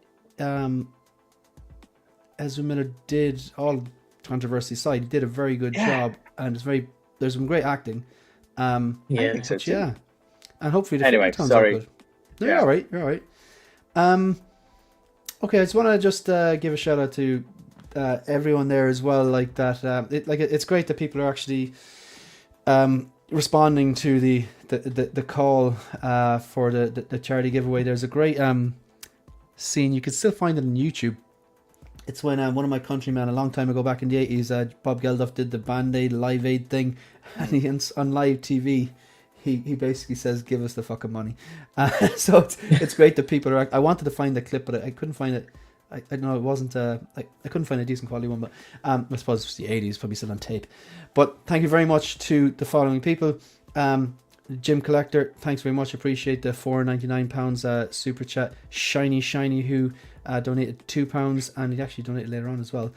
[SPEAKER 3] Ezra Miller did, all controversy aside, he did a very good job, and there's some great acting.
[SPEAKER 4] Yeah.
[SPEAKER 5] I think so
[SPEAKER 3] But
[SPEAKER 5] too.
[SPEAKER 3] yeah, and hopefully the
[SPEAKER 5] Anyway,
[SPEAKER 3] film turns
[SPEAKER 5] sorry.
[SPEAKER 3] out good. No,
[SPEAKER 5] Yeah.
[SPEAKER 3] you're all right. Okay, I just want to give a shout out to everyone there as well. Like that, it's great that people are actually responding to the call for the charity giveaway. There's a great scene. You can still find it on YouTube. It's when one of my countrymen a long time ago, back in the 80s, Bob Geldof, did the Band-Aid Live Aid thing, and he on live TV he basically says, "Give us the fucking money." So it's great that people are. I wanted to find the clip, but I couldn't find it. I know it wasn't. I couldn't find a decent quality one, but I suppose it's the 80s, probably still on tape. But thank you very much to the following people. Jim Collector, thanks very much. Appreciate the £4.99 super chat. Shiny, who donated £2, and he actually donated later on as well.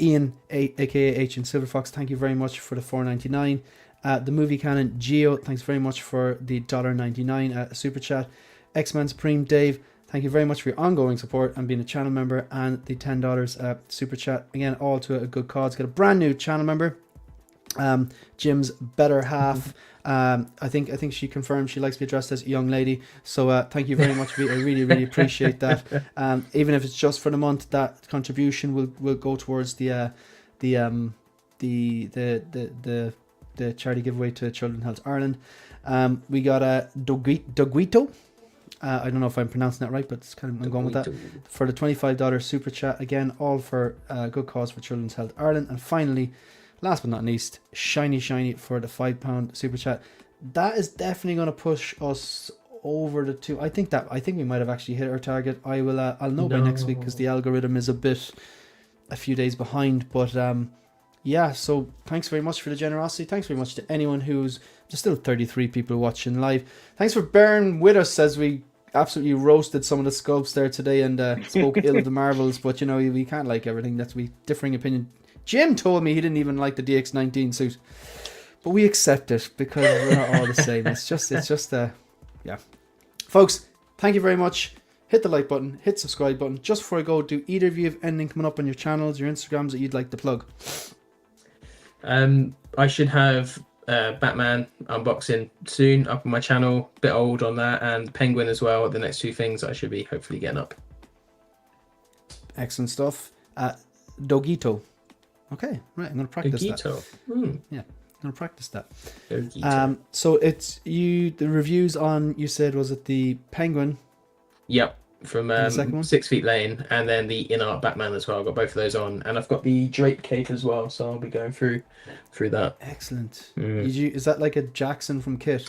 [SPEAKER 3] Ian, aka H and Silver Fox, thank you very much for the £4.99. The movie canon Geo, thanks very much for the $1.99 super chat. X-Man Supreme Dave, thank you very much for your ongoing support and being a channel member, and the $10 super chat. Again, all to a good cause. Got a brand new channel member. Jim's better half. I think she confirmed she likes to be addressed as a young lady. So thank you very much, Vita. I really, really appreciate that. Even if it's just for the month, that contribution will go towards the charity giveaway to Children's Health Ireland. We got a Doguito. I don't know if I'm pronouncing that right, but it's kind of I'm going with that for the $25 super chat again, all for good cause for Children's Health Ireland. And finally, last but not least, Shiny for the £5 super chat. That is definitely going to push us over the two. I think we might have actually hit our target. I'll know by next week because the algorithm is a few days behind. But yeah, so thanks very much for the generosity. Thanks very much to anyone who's there's still 33 people watching live. Thanks for bearing with us as we absolutely roasted some of the sculpts there today and spoke ill of the Marvels. But you know, we can't like everything. That's differing opinion. Jim told me he didn't even like the DX19 suit, but we accept it because we're not all the same. It's just yeah. Folks, thank you very much. Hit the like button, hit subscribe button. Just before I go, do either of you have anything coming up on your channels, your Instagrams that you'd like to plug?
[SPEAKER 4] I should have Batman unboxing soon up on my channel. Bit old on that, and Penguin as well. The next two things I should be hopefully getting up.
[SPEAKER 3] Excellent stuff. Dogito. Okay, right. I'm going to practice that. Yeah, I'm going to practice that. So it's the reviews on, you said, was it the Penguin?
[SPEAKER 4] Yep, from 6 Feet Lane, and then the INART Batman as well. I've got both of those on, and I've got the Drape cape as well, so I'll be going through that.
[SPEAKER 3] Excellent. Is that like a Jackson from Kit?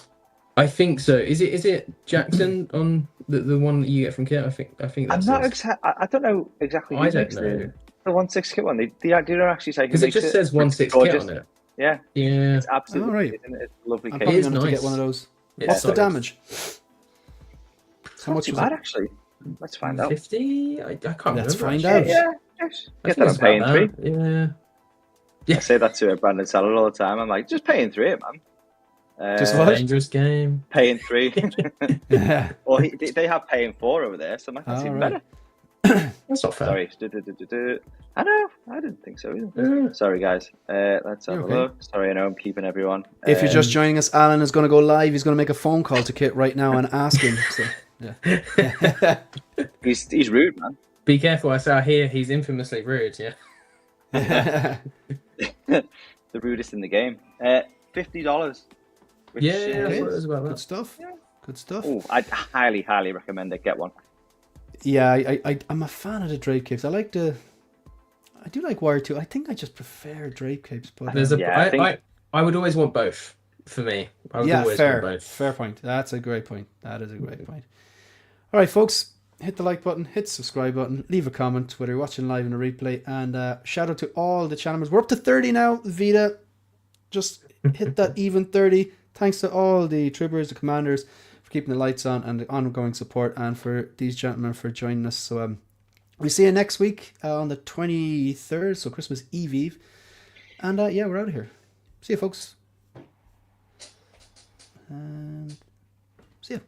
[SPEAKER 4] I think so. Is it Jackson on the one that you get from Kit? I think that's.
[SPEAKER 5] I don't know exactly.
[SPEAKER 4] I don't know.
[SPEAKER 5] The 1/6 kit one. They don't actually say
[SPEAKER 4] because it just says 1/6 kit on it.
[SPEAKER 5] Yeah.
[SPEAKER 4] It's
[SPEAKER 5] absolutely
[SPEAKER 3] right.
[SPEAKER 5] It's a lovely
[SPEAKER 3] I'm
[SPEAKER 5] kit.
[SPEAKER 3] probably
[SPEAKER 4] It is
[SPEAKER 3] going to
[SPEAKER 4] nice.
[SPEAKER 3] get one of those.
[SPEAKER 4] It's
[SPEAKER 3] What's the
[SPEAKER 4] solid.
[SPEAKER 3] damage?
[SPEAKER 5] How much was that actually? Let's find out.
[SPEAKER 4] 50? I can't remember.
[SPEAKER 3] Let's find
[SPEAKER 4] actually.
[SPEAKER 3] out.
[SPEAKER 5] Yeah. Get that on paying
[SPEAKER 4] about
[SPEAKER 5] 3.
[SPEAKER 4] that. Yeah.
[SPEAKER 5] I say that to Brandon Saller all the time. I'm like, just paying 3, man.
[SPEAKER 3] Just what?
[SPEAKER 4] Dangerous game.
[SPEAKER 5] Paying 3.
[SPEAKER 3] Yeah.
[SPEAKER 5] Or they have paying 4 over there, so that's even better.
[SPEAKER 4] That's not fair.
[SPEAKER 5] Sorry. I know. I didn't think so either. Sorry, guys. Let's have a look. Sorry, I know I'm keeping everyone.
[SPEAKER 3] If you're just joining us, Alan is going to go live. He's going to make a phone call to Kit right now and ask him. So, yeah.
[SPEAKER 5] He's rude, man.
[SPEAKER 4] Be careful. I hear he's infamously rude. Yeah.
[SPEAKER 5] The rudest in the game. $50.
[SPEAKER 4] Yeah, it was about that.
[SPEAKER 3] Good stuff. Yeah. Good stuff.
[SPEAKER 5] Oh, I'd highly, highly recommend it. Get one.
[SPEAKER 3] Yeah, I'm a fan of the drape capes. I do like wire too. I think I just prefer drape capes. But
[SPEAKER 4] I would always want both. For me, I would always want both.
[SPEAKER 3] Fair point. That's a great point. That is a great point. All right, folks, hit the like button, hit the subscribe button, leave a comment whether you're watching live in a replay, and shout out to all the channel members. We're up to 30 now. Vita, just hit that even 30. Thanks to all the troopers, the commanders, for keeping the lights on and the ongoing support, and for these gentlemen for joining us. So we see you next week on the 23rd, so Christmas Eve. And yeah, we're out of here. See you, folks. And see ya.